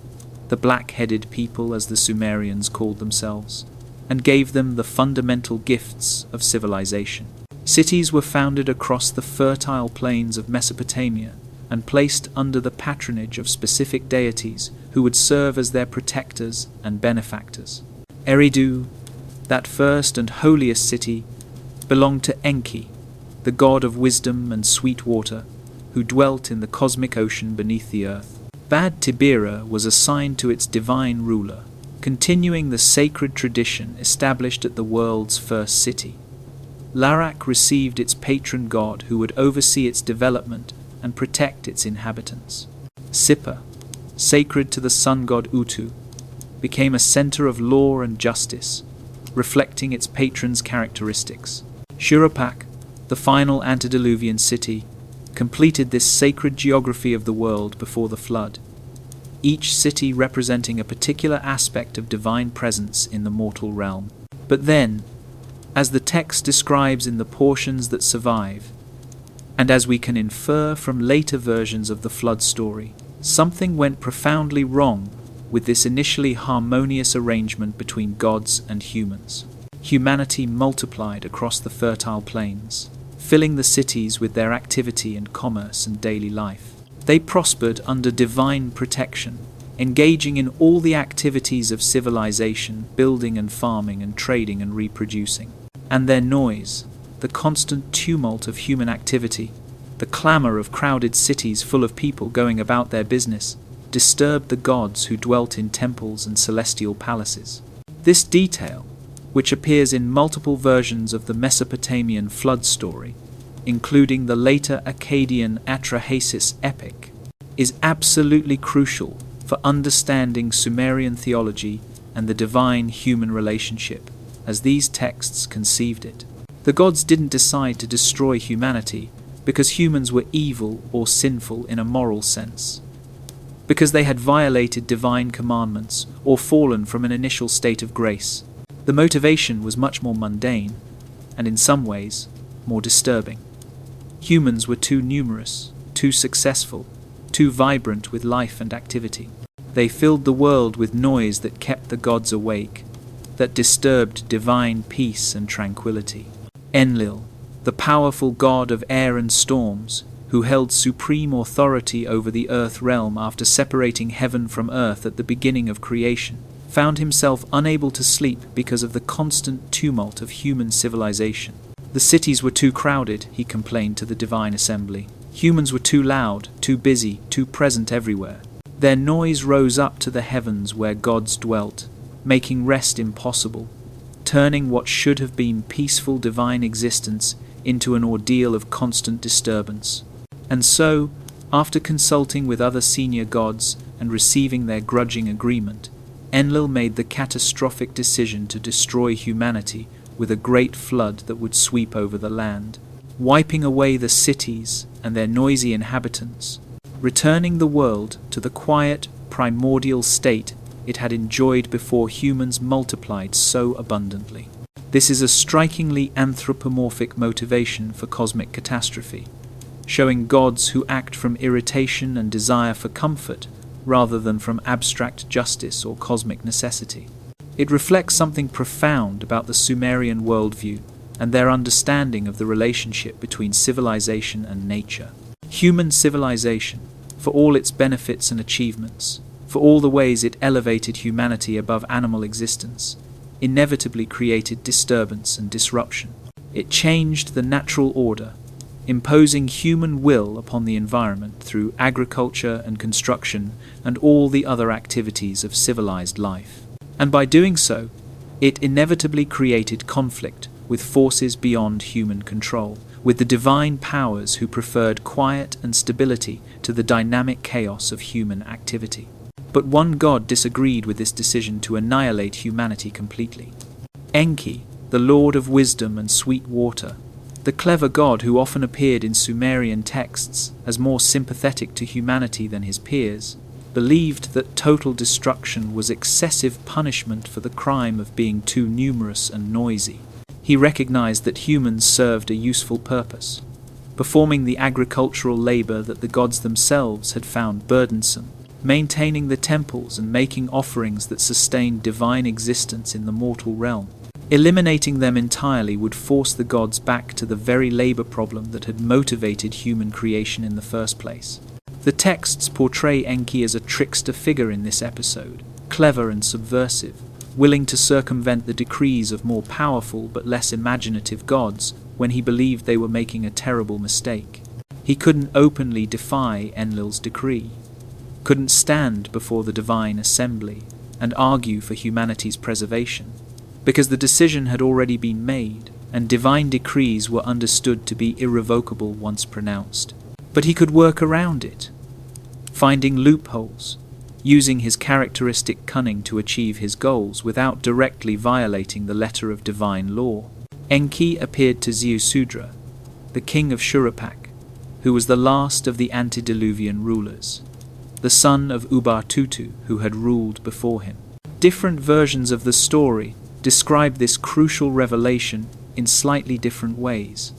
the black-headed people as the Sumerians called themselves, and gave them the fundamental gifts of civilization. Cities were founded across the fertile plains of Mesopotamia and placed under the patronage of specific deities who would serve as their protectors and benefactors. Eridu, that first and holiest city, belonged to Enki, the god of wisdom and sweet water, who dwelt in the cosmic ocean beneath the earth. Bad Tibira was assigned to its divine ruler, continuing the sacred tradition established at the world's first city. Larak received its patron god who would oversee its development and protect its inhabitants. Sippar, sacred to the sun god Utu, became a center of law and justice, reflecting its patron's characteristics. Shuruppak, the final antediluvian city, completed this sacred geography of the world before the flood, each city representing a particular aspect of divine presence in the mortal realm. But then, as the text describes in the portions that survive, and as we can infer from later versions of the flood story, something went profoundly wrong with this initially harmonious arrangement between gods and humans. Humanity multiplied across the fertile plains, filling the cities with their activity and commerce and daily life. They prospered under divine protection, engaging in all the activities of civilization, building and farming and trading and reproducing. And their noise, the constant tumult of human activity, the clamor of crowded cities full of people going about their business, disturbed the gods who dwelt in temples and celestial palaces. This detail, which appears in multiple versions of the Mesopotamian flood story, including the later Akkadian Atrahasis epic, is absolutely crucial for understanding Sumerian theology and the divine-human relationship, as these texts conceived it. The gods didn't decide to destroy humanity because humans were evil or sinful in a moral sense, because they had violated divine commandments or fallen from an initial state of grace. The motivation was much more mundane, and in some ways, more disturbing. Humans were too numerous, too successful, too vibrant with life and activity. They filled the world with noise that kept the gods awake, that disturbed divine peace and tranquility. Enlil, the powerful god of air and storms, who held supreme authority over the earth realm after separating heaven from earth at the beginning of creation, found himself unable to sleep because of the constant tumult of human civilization. The cities were too crowded, he complained to the divine assembly. Humans were too loud, too busy, too present everywhere. Their noise rose up to the heavens where gods dwelt, making rest impossible, turning what should have been peaceful divine existence into an ordeal of constant disturbance. And so, after consulting with other senior gods and receiving their grudging agreement, Enlil made the catastrophic decision to destroy humanity with a great flood that would sweep over the land, wiping away the cities and their noisy inhabitants, returning the world to the quiet, primordial state it had enjoyed before humans multiplied so abundantly. This is a strikingly anthropomorphic motivation for cosmic catastrophe, showing gods who act from irritation and desire for comfort rather than from abstract justice or cosmic necessity. It reflects something profound about the Sumerian worldview and their understanding of the relationship between civilization and nature. Human civilization, for all its benefits and achievements, for all the ways it elevated humanity above animal existence, inevitably created disturbance and disruption. It changed the natural order, imposing human will upon the environment through agriculture and construction and all the other activities of civilized life. And by doing so, it inevitably created conflict with forces beyond human control, with the divine powers who preferred quiet and stability to the dynamic chaos of human activity. But one god disagreed with this decision to annihilate humanity completely. Enki, the lord of wisdom and sweet water, the clever god who often appeared in Sumerian texts as more sympathetic to humanity than his peers, believed that total destruction was excessive punishment for the crime of being too numerous and noisy. He recognized that humans served a useful purpose, performing the agricultural labor that the gods themselves had found burdensome, maintaining the temples and making offerings that sustained divine existence in the mortal realm. Eliminating them entirely would force the gods back to the very labor problem that had motivated human creation in the first place. The texts portray Enki as a trickster figure in this episode, clever and subversive, willing to circumvent the decrees of more powerful but less imaginative gods when he believed they were making a terrible mistake. He couldn't openly defy Enlil's decree, couldn't stand before the divine assembly and argue for humanity's preservation, because the decision had already been made and divine decrees were understood to be irrevocable once pronounced. But he could work around it, finding loopholes, using his characteristic cunning to achieve his goals without directly violating the letter of divine law. Enki appeared to Ziusudra, the king of Shuruppak, who was the last of the antediluvian rulers, the son of Ubar-Tutu, who had ruled before him. Different versions of the story describe this crucial revelation in slightly different ways,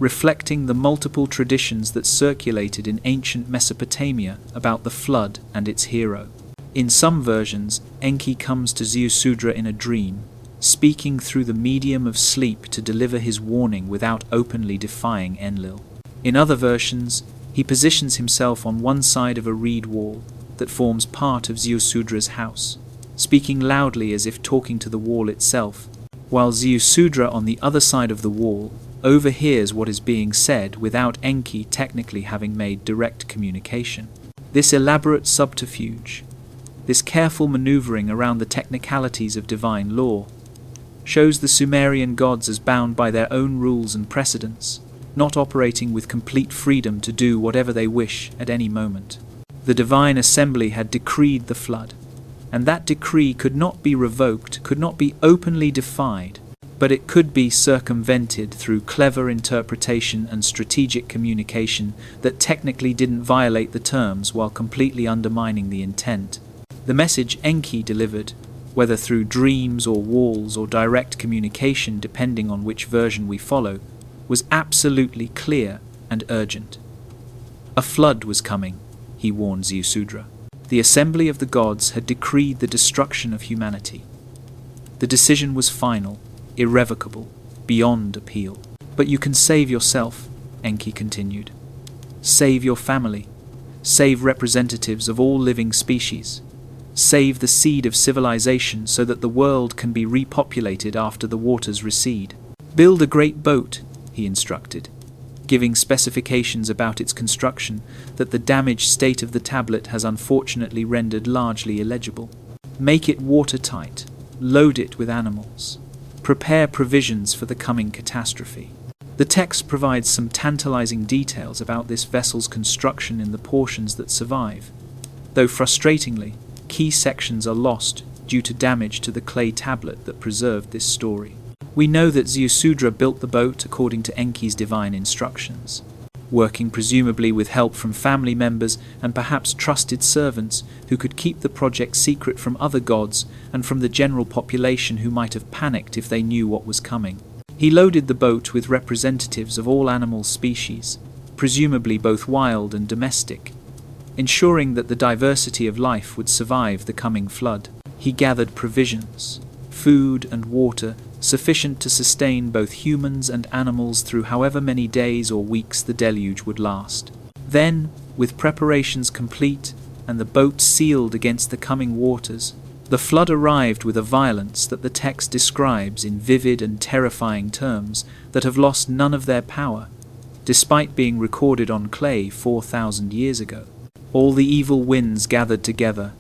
reflecting the multiple traditions that circulated in ancient Mesopotamia about the flood and its hero. In some versions, Enki comes to Ziusudra in a dream, speaking through the medium of sleep to deliver his warning without openly defying Enlil. In other versions, he positions himself on one side of a reed wall that forms part of Ziusudra's house, speaking loudly as if talking to the wall itself, while Ziusudra on the other side of the wall overhears what is being said without Enki technically having made direct communication. This elaborate subterfuge, this careful maneuvering around the technicalities of divine law, shows the Sumerian gods as bound by their own rules and precedents, not operating with complete freedom to do whatever they wish at any moment. The divine assembly had decreed the flood, and that decree could not be revoked, could not be openly defied, but it could be circumvented through clever interpretation and strategic communication that technically didn't violate the terms while completely undermining the intent. The message Enki delivered, whether through dreams or walls or direct communication depending on which version we follow, was absolutely clear and urgent. A flood was coming, he warned Ziusudra. The assembly of the gods had decreed the destruction of humanity. The decision was final, irrevocable, beyond appeal. But you can save yourself, Enki continued. Save your family. Save representatives of all living species. Save the seed of civilization so that the world can be repopulated after the waters recede. Build a great boat, he instructed, giving specifications about its construction that the damaged state of the tablet has unfortunately rendered largely illegible. Make it watertight, load it with animals, prepare provisions for the coming catastrophe. The text provides some tantalizing details about this vessel's construction in the portions that survive, though frustratingly, key sections are lost due to damage to the clay tablet that preserved this story. We know that Ziusudra built the boat according to Enki's divine instructions, working presumably with help from family members and perhaps trusted servants who could keep the project secret from other gods and from the general population who might have panicked if they knew what was coming. He loaded the boat with representatives of all animal species, presumably both wild and domestic, ensuring that the diversity of life would survive the coming flood. He gathered provisions, food and water sufficient to sustain both humans and animals through however many days or weeks the deluge would last. Then, with preparations complete and the boat sealed against the coming waters, the flood arrived with a violence that the text describes in vivid and terrifying terms that have lost none of their power, despite being recorded on clay 4,000 years ago. All the evil winds gathered together,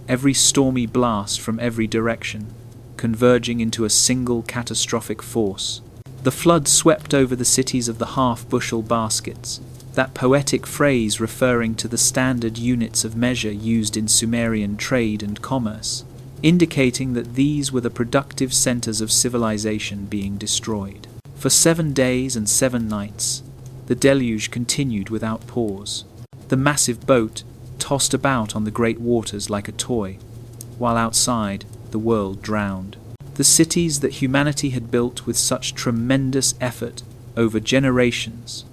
every stormy blast from every direction, converging into a single catastrophic force. The flood swept over the cities of the half-bushel baskets, that poetic phrase referring to the standard units of measure used in Sumerian trade and commerce, indicating that these were the productive centers of civilization being destroyed. For 7 days and 7 nights, the deluge continued without pause. The massive boat tossed about on the great waters like a toy, while outside the world drowned. The cities that humanity had built with such tremendous effort over generations,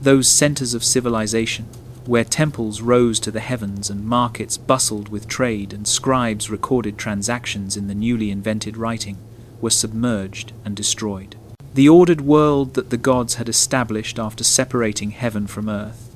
those centers of civilization, where temples rose to the heavens and markets bustled with trade and scribes recorded transactions in the newly invented writing, were submerged and destroyed. The ordered world that the gods had established after separating heaven from earth,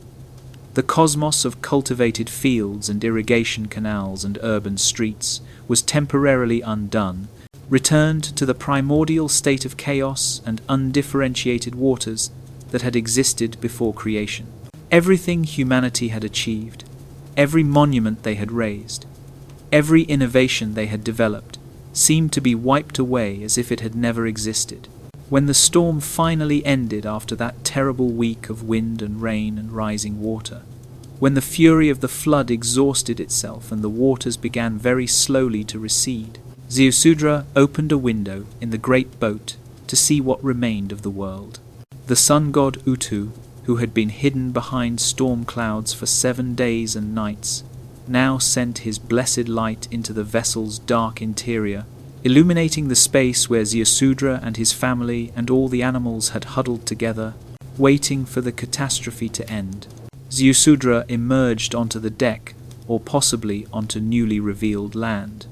the cosmos of cultivated fields and irrigation canals and urban streets, was temporarily undone, returned to the primordial state of chaos and undifferentiated waters that had existed before creation. Everything humanity had achieved, every monument they had raised, every innovation they had developed, seemed to be wiped away as if it had never existed. When the storm finally ended after that terrible week of wind and rain and rising water, when the fury of the flood exhausted itself and the waters began very slowly to recede, Ziusudra opened a window in the great boat to see what remained of the world. The sun god Utu, who had been hidden behind storm clouds for 7 days and nights, now sent his blessed light into the vessel's dark interior, illuminating the space where Ziusudra and his family and all the animals had huddled together, waiting for the catastrophe to end. Ziusudra emerged onto the deck, or possibly onto newly revealed land.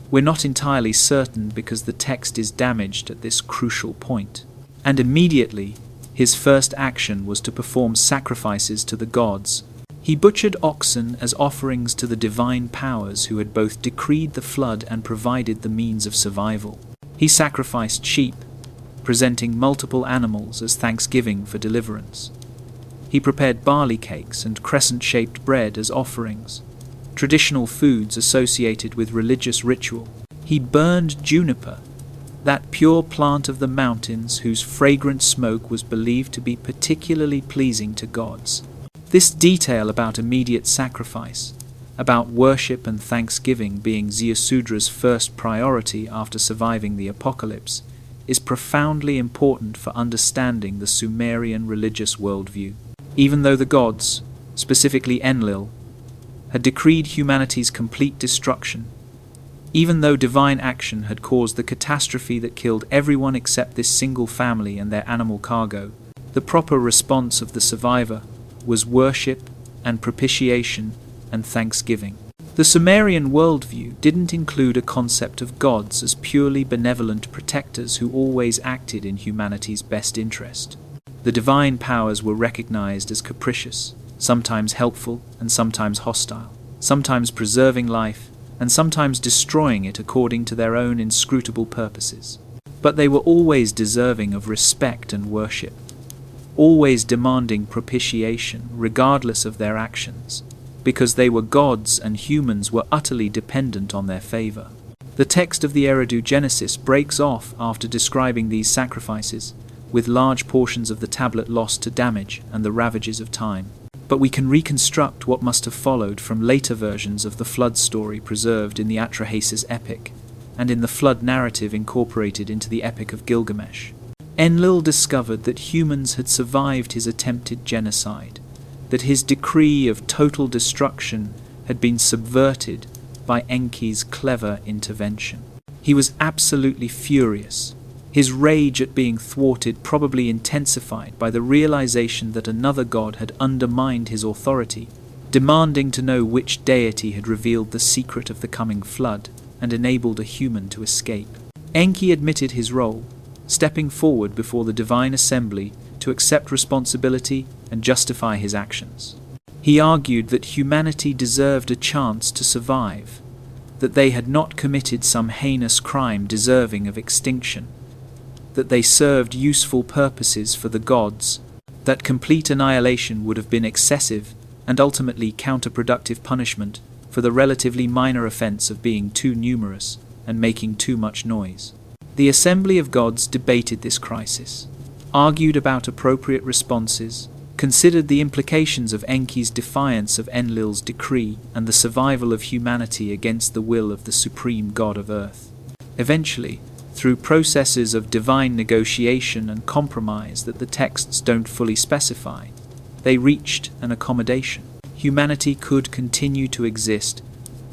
We're not entirely certain because the text is damaged at this crucial point. And immediately, his first action was to perform sacrifices to the gods. He butchered oxen as offerings to the divine powers who had both decreed the flood and provided the means of survival. He sacrificed sheep, presenting multiple animals as thanksgiving for deliverance. He prepared barley cakes and crescent-shaped bread as offerings, traditional foods associated with religious ritual. He burned juniper, that pure plant of the mountains whose fragrant smoke was believed to be particularly pleasing to gods. This detail about immediate sacrifice, about worship and thanksgiving being Ziusudra's first priority after surviving the apocalypse, is profoundly important for understanding the Sumerian religious worldview. Even though the gods, specifically Enlil, had decreed humanity's complete destruction, even though divine action had caused the catastrophe that killed everyone except this single family and their animal cargo, the proper response of the survivor was worship and propitiation and thanksgiving. The Sumerian worldview didn't include a concept of gods as purely benevolent protectors who always acted in humanity's best interest. The divine powers were recognized as capricious, sometimes helpful and sometimes hostile, sometimes preserving life and sometimes destroying it according to their own inscrutable purposes. But they were always deserving of respect and worship, always demanding propitiation regardless of their actions, because they were gods and humans were utterly dependent on their favor. The text of the Eridu Genesis breaks off after describing these sacrifices, with large portions of the tablet lost to damage and the ravages of time. But we can reconstruct what must have followed from later versions of the flood story preserved in the Atrahasis epic, and in the flood narrative incorporated into the Epic of Gilgamesh. Enlil discovered that humans had survived his attempted genocide, that his decree of total destruction had been subverted by Enki's clever intervention. He was absolutely furious, his rage at being thwarted probably intensified by the realization that another god had undermined his authority, demanding to know which deity had revealed the secret of the coming flood and enabled a human to escape. Enki admitted his role, stepping forward before the divine assembly to accept responsibility and justify his actions. He argued that humanity deserved a chance to survive, that they had not committed some heinous crime deserving of extinction, that they served useful purposes for the gods, that complete annihilation would have been excessive and ultimately counterproductive punishment for the relatively minor offense of being too numerous and making too much noise. The assembly of gods debated this crisis, argued about appropriate responses, considered the implications of Enki's defiance of Enlil's decree and the survival of humanity against the will of the supreme god of earth. Eventually, through processes of divine negotiation and compromise that the texts don't fully specify, they reached an accommodation. Humanity could continue to exist,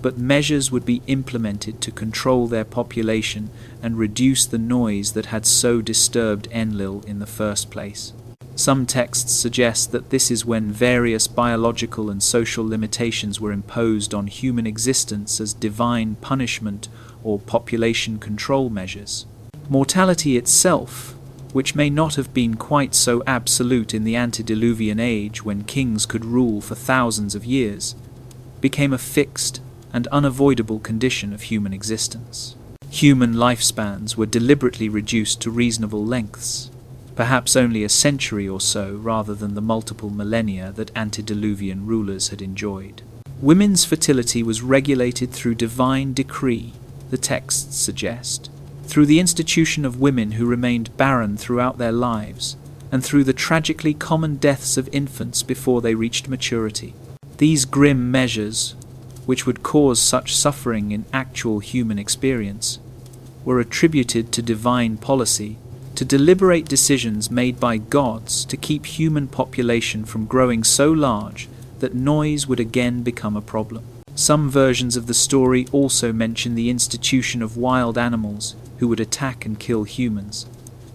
but measures would be implemented to control their population and reduce the noise that had so disturbed Enlil in the first place. Some texts suggest that this is when various biological and social limitations were imposed on human existence as divine punishment or population control measures. Mortality itself, which may not have been quite so absolute in the antediluvian age when kings could rule for thousands of years, became a fixed and unavoidable condition of human existence. Human lifespans were deliberately reduced to reasonable lengths, perhaps only a century or so rather than the multiple millennia that antediluvian rulers had enjoyed. Women's fertility was regulated through divine decree, the texts suggest, through the institution of women who remained barren throughout their lives, and through the tragically common deaths of infants before they reached maturity. These grim measures, which would cause such suffering in actual human experience, were attributed to divine policy, to deliberate decisions made by gods to keep human population from growing so large that noise would again become a problem. Some versions of the story also mention the institution of wild animals who would attack and kill humans,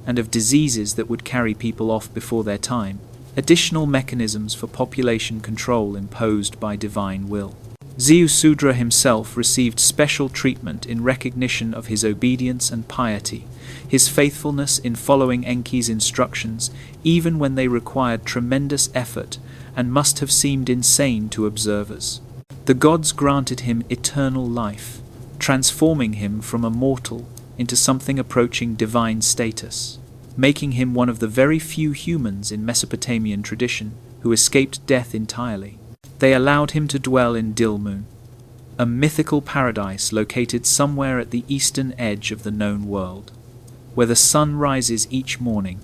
and of diseases that would carry people off before their time, additional mechanisms for population control imposed by divine will. Ziusudra himself received special treatment in recognition of his obedience and piety, his faithfulness in following Enki's instructions even when they required tremendous effort and must have seemed insane to observers. The gods granted him eternal life, transforming him from a mortal into something approaching divine status, making him one of the very few humans in Mesopotamian tradition who escaped death entirely. They allowed him to dwell in Dilmun, a mythical paradise located somewhere at the eastern edge of the known world, where the sun rises each morning,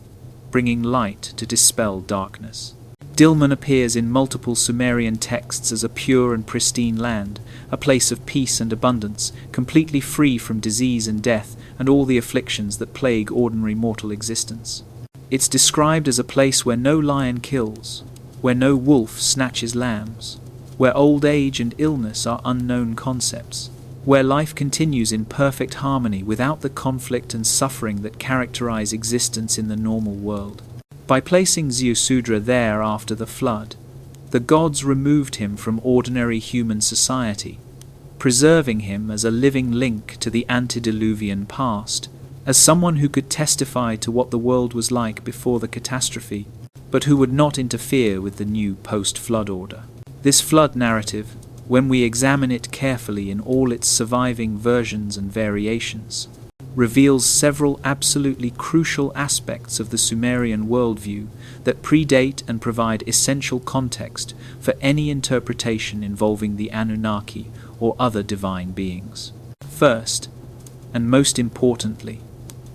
bringing light to dispel darkness. Dilmun appears in multiple Sumerian texts as a pure and pristine land, a place of peace and abundance, completely free from disease and death and all the afflictions that plague ordinary mortal existence. It's described as a place where no lion kills, where no wolf snatches lambs, where old age and illness are unknown concepts, where life continues in perfect harmony without the conflict and suffering that characterize existence in the normal world. By placing Ziusudra there after the flood, the gods removed him from ordinary human society, preserving him as a living link to the antediluvian past, as someone who could testify to what the world was like before the catastrophe, but who would not interfere with the new post-flood order. This flood narrative, when we examine it carefully in all its surviving versions and variations, reveals several absolutely crucial aspects of the Sumerian worldview that predate and provide essential context for any interpretation involving the Anunnaki or other divine beings. First, and most importantly,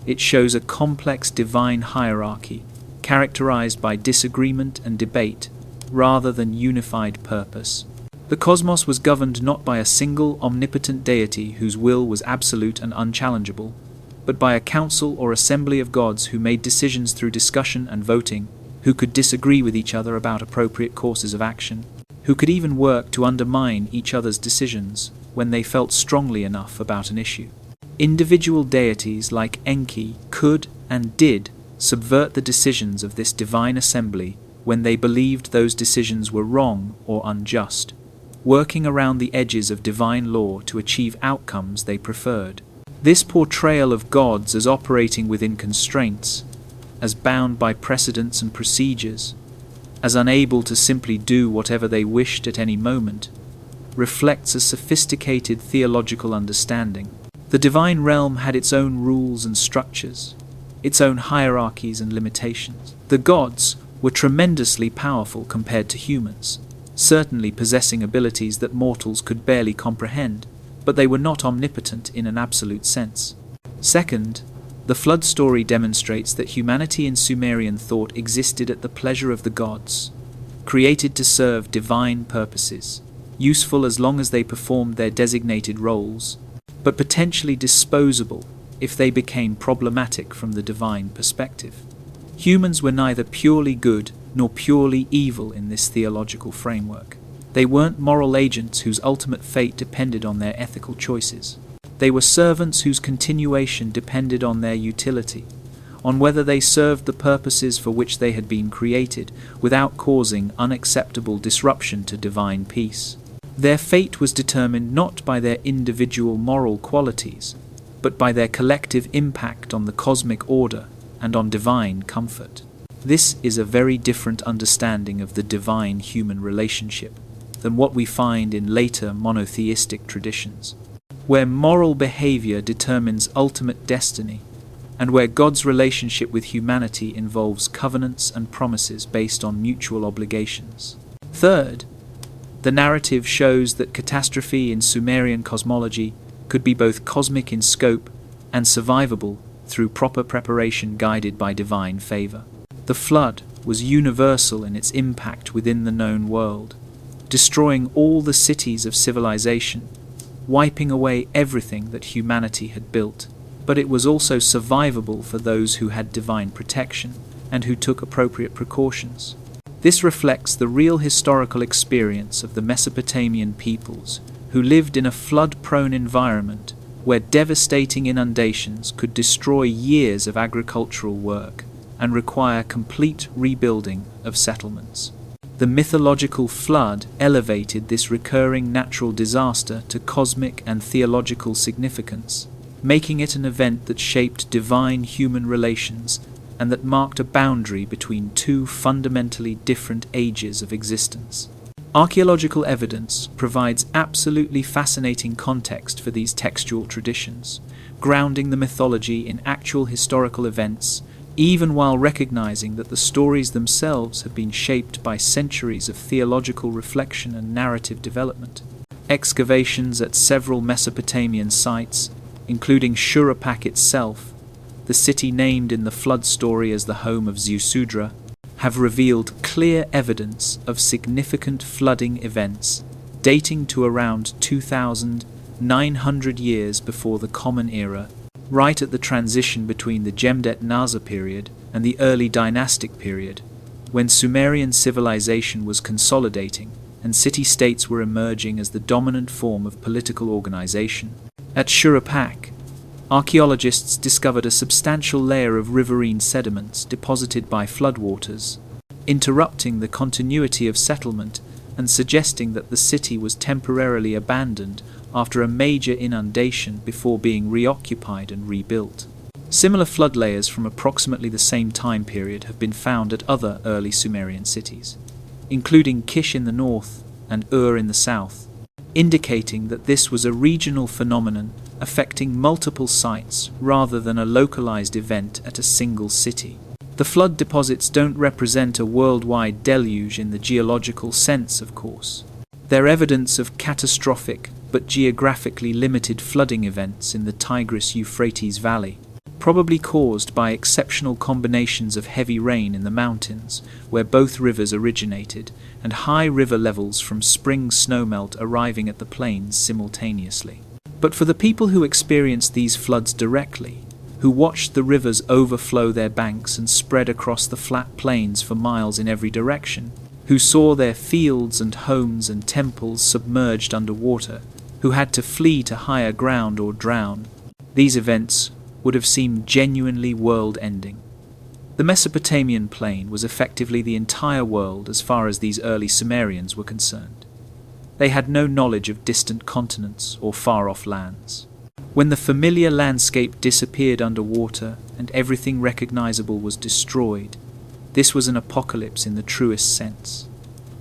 it shows a complex divine hierarchy characterized by disagreement and debate rather than unified purpose. The cosmos was governed not by a single omnipotent deity whose will was absolute and unchallengeable, but by a council or assembly of gods who made decisions through discussion and voting, who could disagree with each other about appropriate courses of action, who could even work to undermine each other's decisions when they felt strongly enough about an issue. Individual deities like Enki could and did subvert the decisions of this divine assembly when they believed those decisions were wrong or unjust, working around the edges of divine law to achieve outcomes they preferred. This portrayal of gods as operating within constraints, as bound by precedents and procedures, as unable to simply do whatever they wished at any moment, reflects a sophisticated theological understanding. The divine realm had its own rules and structures, its own hierarchies and limitations. The gods were tremendously powerful compared to humans, certainly possessing abilities that mortals could barely comprehend, but they were not omnipotent in an absolute sense. Second, the flood story demonstrates that humanity in Sumerian thought existed at the pleasure of the gods, created to serve divine purposes, useful as long as they performed their designated roles, but potentially disposable if they became problematic from the divine perspective. Humans were neither purely good nor purely evil in this theological framework. They weren't moral agents whose ultimate fate depended on their ethical choices. They were servants whose continuation depended on their utility, on whether they served the purposes for which they had been created without causing unacceptable disruption to divine peace. Their fate was determined not by their individual moral qualities, but by their collective impact on the cosmic order and on divine comfort. This is a very different understanding of the divine-human relationship than what we find in later monotheistic traditions, where moral behavior determines ultimate destiny, and where God's relationship with humanity involves covenants and promises based on mutual obligations. Third, the narrative shows that catastrophe in Sumerian cosmology could be both cosmic in scope and survivable through proper preparation guided by divine favor. The flood was universal in its impact within the known world, destroying all the cities of civilization, wiping away everything that humanity had built. But it was also survivable for those who had divine protection and who took appropriate precautions. This reflects the real historical experience of the Mesopotamian peoples who lived in a flood-prone environment where devastating inundations could destroy years of agricultural work and require complete rebuilding of settlements. The mythological flood elevated this recurring natural disaster to cosmic and theological significance, making it an event that shaped divine-human relations and that marked a boundary between two fundamentally different ages of existence. Archaeological evidence provides absolutely fascinating context for these textual traditions, grounding the mythology in actual historical events, even while recognizing that the stories themselves have been shaped by centuries of theological reflection and narrative development. Excavations at several Mesopotamian sites, including Shuruppak itself, the city named in the flood story as the home of Ziusudra, have revealed clear evidence of significant flooding events dating to around 2,900 years before the Common Era, right at the transition between the Jemdet-Nasa period and the early dynastic period, when Sumerian civilization was consolidating and city-states were emerging as the dominant form of political organization. At Shuruppak, archaeologists discovered a substantial layer of riverine sediments deposited by floodwaters, interrupting the continuity of settlement and suggesting that the city was temporarily abandoned after a major inundation before being reoccupied and rebuilt. Similar flood layers from approximately the same time period have been found at other early Sumerian cities, including Kish in the north and Ur in the south, indicating that this was a regional phenomenon affecting multiple sites rather than a localized event at a single city. The flood deposits don't represent a worldwide deluge in the geological sense, of course. They're evidence of catastrophic but geographically limited flooding events in the Tigris-Euphrates Valley, probably caused by exceptional combinations of heavy rain in the mountains where both rivers originated and high river levels from spring snowmelt arriving at the plains simultaneously. But for the people who experienced these floods directly, who watched the rivers overflow their banks and spread across the flat plains for miles in every direction, who saw their fields and homes and temples submerged underwater, who had to flee to higher ground or drown, these events would have seemed genuinely world-ending. The Mesopotamian plain was effectively the entire world as far as these early Sumerians were concerned. They had no knowledge of distant continents or far-off lands. When the familiar landscape disappeared underwater and everything recognizable was destroyed, this was an apocalypse in the truest sense,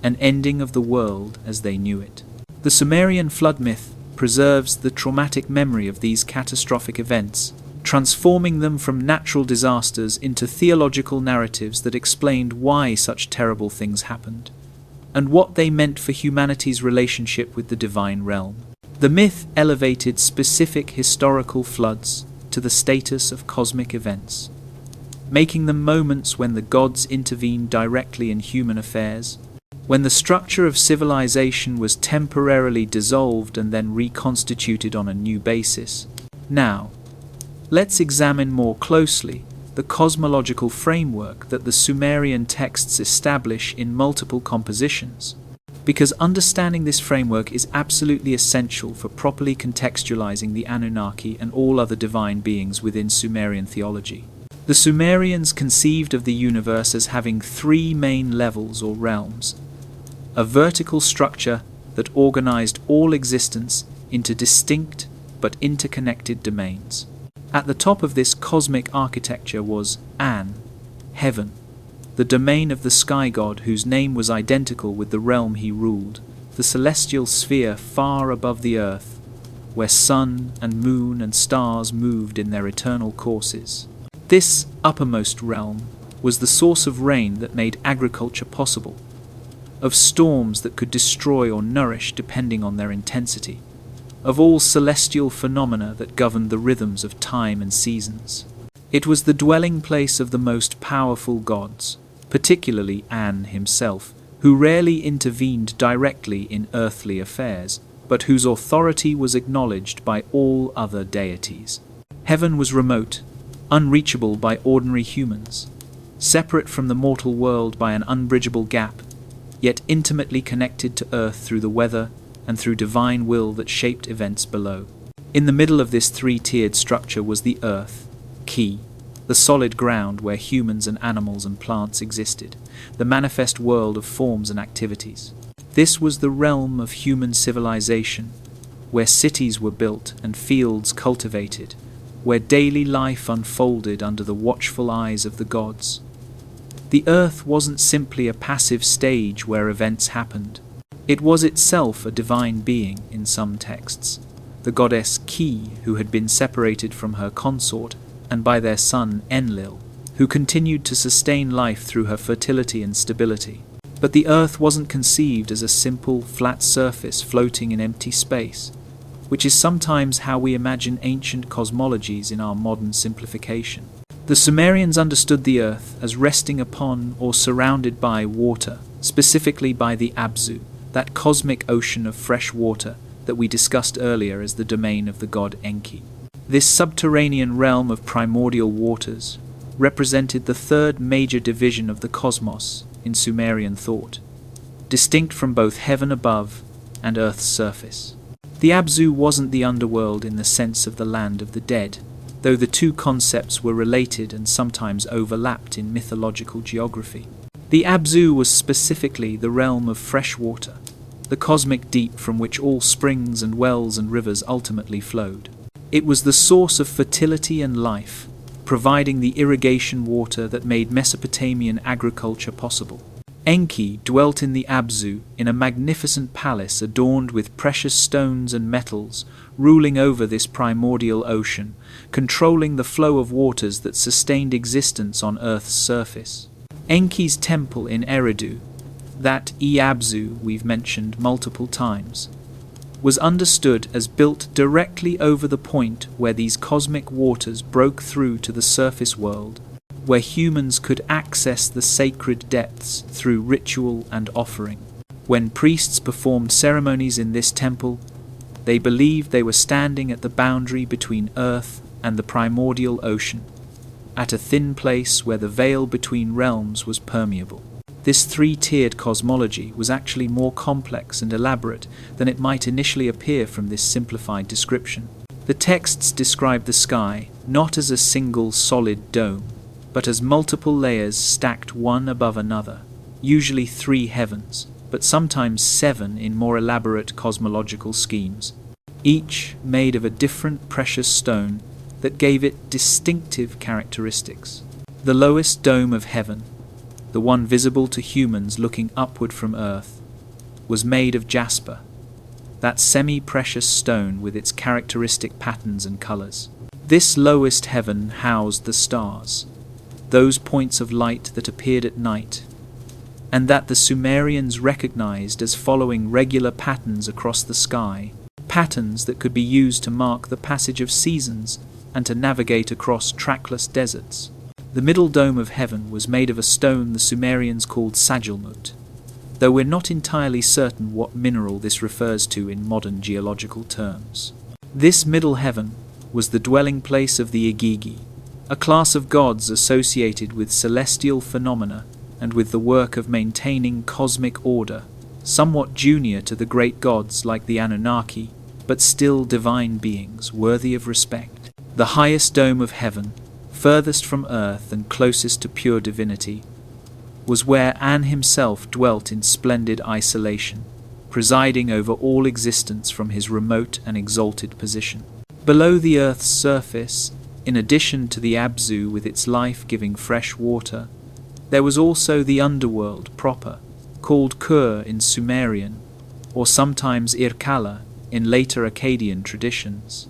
an ending of the world as they knew it. The Sumerian flood myth preserves the traumatic memory of these catastrophic events, transforming them from natural disasters into theological narratives that explained why such terrible things happened, and what they meant for humanity's relationship with the divine realm. The myth elevated specific historical floods to the status of cosmic events, making them moments when the gods intervened directly in human affairs, when the structure of civilization was temporarily dissolved and then reconstituted on a new basis. Now, let's examine more closely the cosmological framework that the Sumerian texts establish in multiple compositions, because understanding this framework is absolutely essential for properly contextualizing the Anunnaki and all other divine beings within Sumerian theology. The Sumerians conceived of the universe as having three main levels or realms: a vertical structure that organized all existence into distinct but interconnected domains. At the top of this cosmic architecture was An, heaven, the domain of the sky god whose name was identical with the realm he ruled, the celestial sphere far above the earth, where sun and moon and stars moved in their eternal courses. This uppermost realm was the source of rain that made agriculture possible, of storms that could destroy or nourish depending on their intensity, of all celestial phenomena that governed the rhythms of time and seasons. It was the dwelling place of the most powerful gods, particularly An himself, who rarely intervened directly in earthly affairs, but whose authority was acknowledged by all other deities. Heaven was remote, unreachable by ordinary humans, separate from the mortal world by an unbridgeable gap, yet intimately connected to earth through the weather and through divine will that shaped events below. In the middle of this three-tiered structure was the earth, Ki, the solid ground where humans and animals and plants existed, the manifest world of forms and activities. This was the realm of human civilization, where cities were built and fields cultivated, where daily life unfolded under the watchful eyes of the gods. The earth wasn't simply a passive stage where events happened. It was itself a divine being in some texts, the goddess Ki, who had been separated from her consort and by their son Enlil, who continued to sustain life through her fertility and stability. But the earth wasn't conceived as a simple, flat surface floating in empty space, which is sometimes how we imagine ancient cosmologies in our modern simplification. The Sumerians understood the earth as resting upon or surrounded by water, specifically by the Abzu, that cosmic ocean of fresh water that we discussed earlier as the domain of the god Enki. This subterranean realm of primordial waters represented the third major division of the cosmos in Sumerian thought, distinct from both heaven above and earth's surface. The Abzu wasn't the underworld in the sense of the land of the dead, though the two concepts were related and sometimes overlapped in mythological geography. The Abzu was specifically the realm of fresh water, the cosmic deep from which all springs and wells and rivers ultimately flowed. It was the source of fertility and life, providing the irrigation water that made Mesopotamian agriculture possible. Enki dwelt in the Abzu in a magnificent palace adorned with precious stones and metals, ruling over this primordial ocean, controlling the flow of waters that sustained existence on Earth's surface. Enki's temple in Eridu, that Abzu we've mentioned multiple times, was understood as built directly over the point where these cosmic waters broke through to the surface world, where humans could access the sacred depths through ritual and offering. When priests performed ceremonies in this temple, they believed they were standing at the boundary between earth and the primordial ocean, at a thin place where the veil between realms was permeable. This three-tiered cosmology was actually more complex and elaborate than it might initially appear from this simplified description. The texts describe the sky not as a single solid dome, but as multiple layers stacked one above another, usually 3 heavens, but sometimes 7 in more elaborate cosmological schemes, each made of a different precious stone that gave it distinctive characteristics. The lowest dome of heaven, the one visible to humans looking upward from earth, was made of jasper, that semi-precious stone with its characteristic patterns and colors. This lowest heaven housed the stars, those points of light that appeared at night, and that the Sumerians recognized as following regular patterns across the sky, patterns that could be used to mark the passage of seasons and to navigate across trackless deserts. The middle dome of heaven was made of a stone the Sumerians called Sajalmut, though we're not entirely certain what mineral this refers to in modern geological terms. This middle heaven was the dwelling place of the Igigi, a class of gods associated with celestial phenomena and with the work of maintaining cosmic order, somewhat junior to the great gods like the Anunnaki, but still divine beings worthy of respect. The highest dome of heaven, furthest from earth and closest to pure divinity, was where An himself dwelt in splendid isolation, presiding over all existence from his remote and exalted position. Below the earth's surface, in addition to the Abzu with its life-giving fresh water, there was also the underworld proper, called Kur in Sumerian, or sometimes Irkalla in later Akkadian traditions,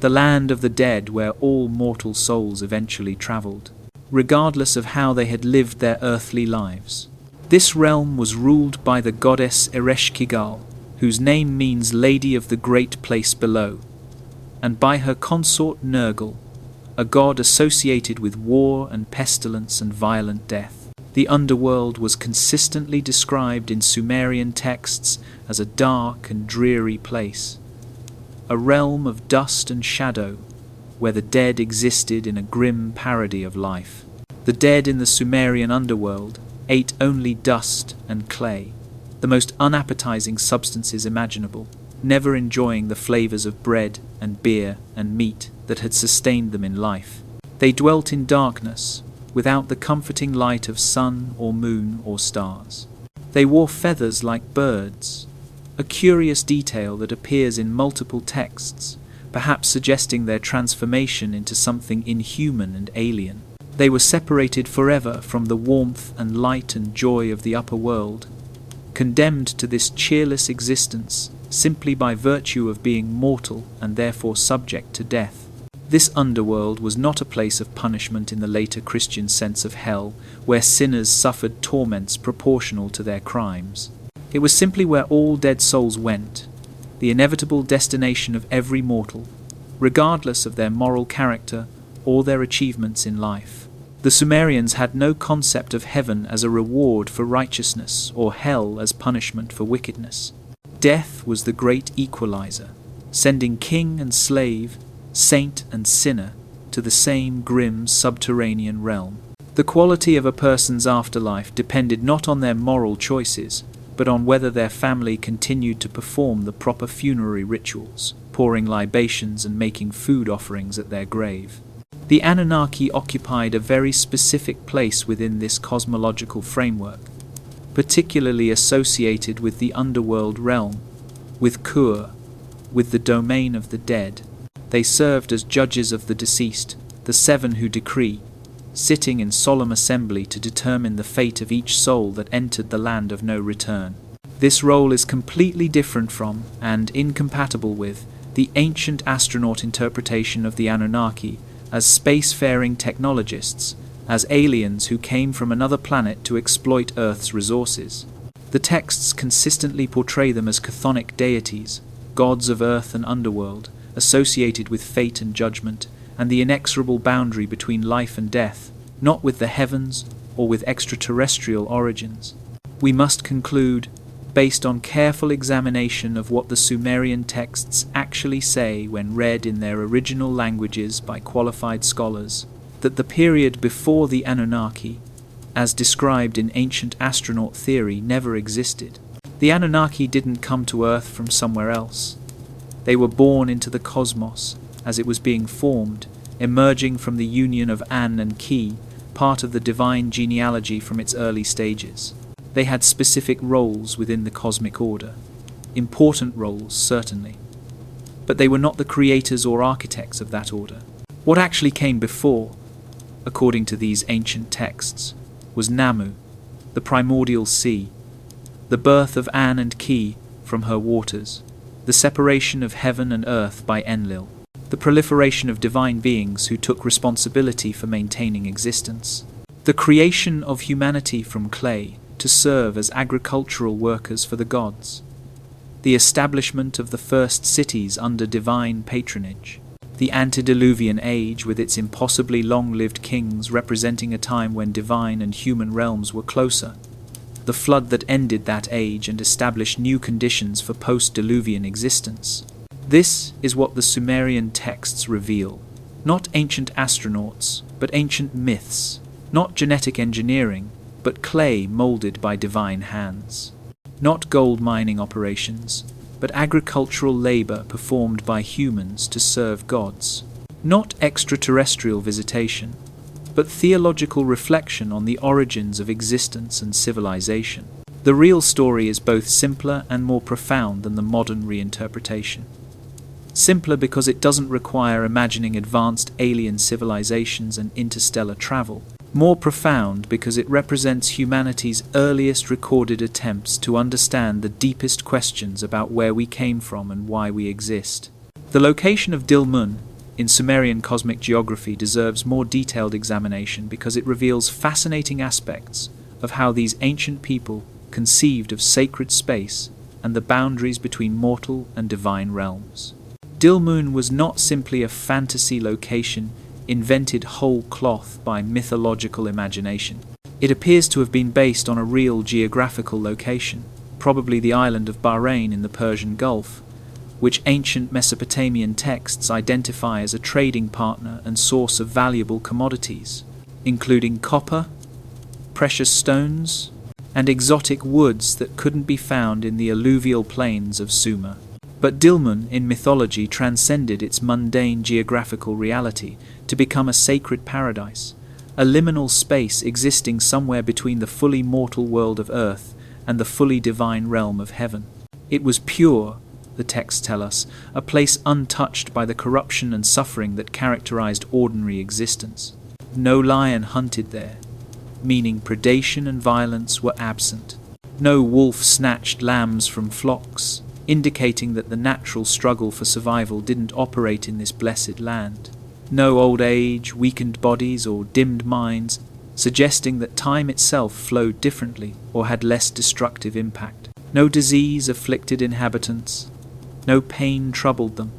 the land of the dead where all mortal souls eventually travelled, regardless of how they had lived their earthly lives. This realm was ruled by the goddess Ereshkigal, whose name means Lady of the Great Place Below, and by her consort Nergal, a god associated with war and pestilence and violent death. The underworld was consistently described in Sumerian texts as a dark and dreary place, a realm of dust and shadow, where the dead existed in a grim parody of life. The dead in the Sumerian underworld ate only dust and clay, the most unappetizing substances imaginable, never enjoying the flavors of bread and beer and meat that had sustained them in life. They dwelt in darkness, without the comforting light of sun or moon or stars. They wore feathers like birds, a curious detail that appears in multiple texts, perhaps suggesting their transformation into something inhuman and alien. They were separated forever from the warmth and light and joy of the upper world, condemned to this cheerless existence simply by virtue of being mortal and therefore subject to death. This underworld was not a place of punishment in the later Christian sense of hell, where sinners suffered torments proportional to their crimes. It was simply where all dead souls went, the inevitable destination of every mortal, regardless of their moral character or their achievements in life. The Sumerians had no concept of heaven as a reward for righteousness or hell as punishment for wickedness. Death was the great equalizer, sending king and slave, saint and sinner to the same grim subterranean realm. The quality of a person's afterlife depended not on their moral choices, but on whether their family continued to perform the proper funerary rituals, pouring libations and making food offerings at their grave. The Anunnaki occupied a very specific place within this cosmological framework, particularly associated with the underworld realm, with Kur, with the domain of the dead. They served as judges of the deceased, the seven who decree, sitting in solemn assembly to determine the fate of each soul that entered the land of no return. This role is completely different from, and incompatible with, the ancient astronaut interpretation of the Anunnaki as spacefaring technologists, as aliens who came from another planet to exploit Earth's resources. The texts consistently portray them as chthonic deities, gods of Earth and underworld, associated with fate and judgment, and the inexorable boundary between life and death, not with the heavens or with extraterrestrial origins. We must conclude, based on careful examination of what the Sumerian texts actually say when read in their original languages by qualified scholars, that the period before the Anunnaki, as described in ancient astronaut theory, never existed. The Anunnaki didn't come to Earth from somewhere else. They were born into the cosmos as it was being formed, emerging from the union of An and Ki, part of the divine genealogy from its early stages. They had specific roles within the cosmic order, important roles certainly, but they were not the creators or architects of that order. What actually came before, according to these ancient texts, was Namu, the primordial sea, the birth of An and Ki from her waters, the separation of heaven and earth by Enlil, the proliferation of divine beings who took responsibility for maintaining existence, the creation of humanity from clay to serve as agricultural workers for the gods, the establishment of the first cities under divine patronage, the antediluvian age with its impossibly long-lived kings representing a time when divine and human realms were closer, the flood that ended that age and established new conditions for post-diluvian existence. This is what the Sumerian texts reveal. Not ancient astronauts, but ancient myths. Not genetic engineering, but clay molded by divine hands. Not gold mining operations, but agricultural labor performed by humans to serve gods. Not extraterrestrial visitation, but theological reflection on the origins of existence and civilization. The real story is both simpler and more profound than the modern reinterpretation. Simpler because it doesn't require imagining advanced alien civilizations and interstellar travel. More profound because it represents humanity's earliest recorded attempts to understand the deepest questions about where we came from and why we exist. The location of Dilmun in Sumerian cosmic geography deserves more detailed examination because it reveals fascinating aspects of how these ancient people conceived of sacred space and the boundaries between mortal and divine realms. Dilmun was not simply a fantasy location invented whole cloth by mythological imagination. It appears to have been based on a real geographical location, probably the island of Bahrain in the Persian Gulf, which ancient Mesopotamian texts identify as a trading partner and source of valuable commodities, including copper, precious stones, and exotic woods that couldn't be found in the alluvial plains of Sumer. But Dilmun, in mythology, transcended its mundane geographical reality to become a sacred paradise, a liminal space existing somewhere between the fully mortal world of earth and the fully divine realm of heaven. It was pure, the texts tell us, a place untouched by the corruption and suffering that characterized ordinary existence. No lion hunted there, meaning predation and violence were absent. No wolf snatched lambs from flocks, indicating that the natural struggle for survival didn't operate in this blessed land. No old age, weakened bodies, or dimmed minds, suggesting that time itself flowed differently or had less destructive impact. No disease afflicted inhabitants. No pain troubled them.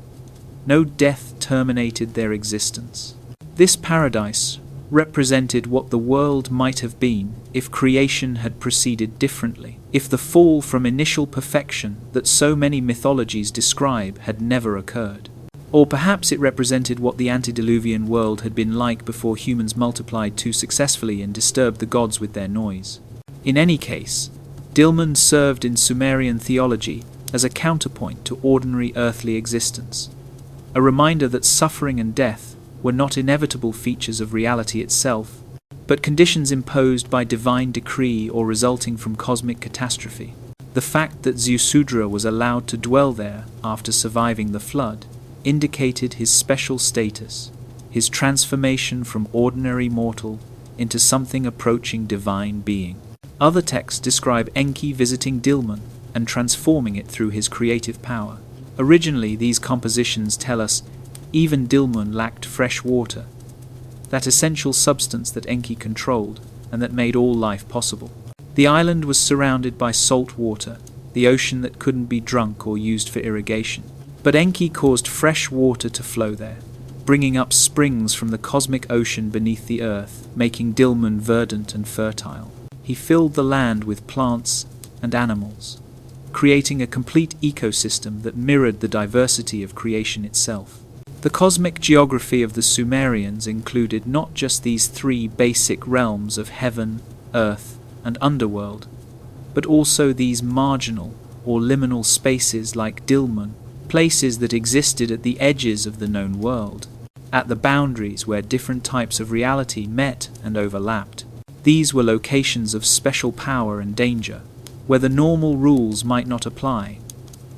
No death terminated their existence. This paradise represented what the world might have been if creation had proceeded differently, if the fall from initial perfection that so many mythologies describe had never occurred. Or perhaps it represented what the antediluvian world had been like before humans multiplied too successfully and disturbed the gods with their noise. In any case, Dilmun served in Sumerian theology as a counterpoint to ordinary earthly existence, a reminder that suffering and death were not inevitable features of reality itself, but conditions imposed by divine decree or resulting from cosmic catastrophe. The fact that Ziusudra was allowed to dwell there after surviving the flood indicated his special status, his transformation from ordinary mortal into something approaching divine being. Other texts describe Enki visiting Dilmun and transforming it through his creative power. Originally, these compositions tell us even Dilmun lacked fresh water, that essential substance that Enki controlled and that made all life possible. The island was surrounded by salt water, the ocean that couldn't be drunk or used for irrigation. But Enki caused fresh water to flow there, bringing up springs from the cosmic ocean beneath the earth, making Dilmun verdant and fertile. He filled the land with plants and animals, creating a complete ecosystem that mirrored the diversity of creation itself. The cosmic geography of the Sumerians included not just these three basic realms of heaven, earth, and underworld, but also these marginal or liminal spaces like Dilmun, places that existed at the edges of the known world, at the boundaries where different types of reality met and overlapped. These were locations of special power and danger, where the normal rules might not apply,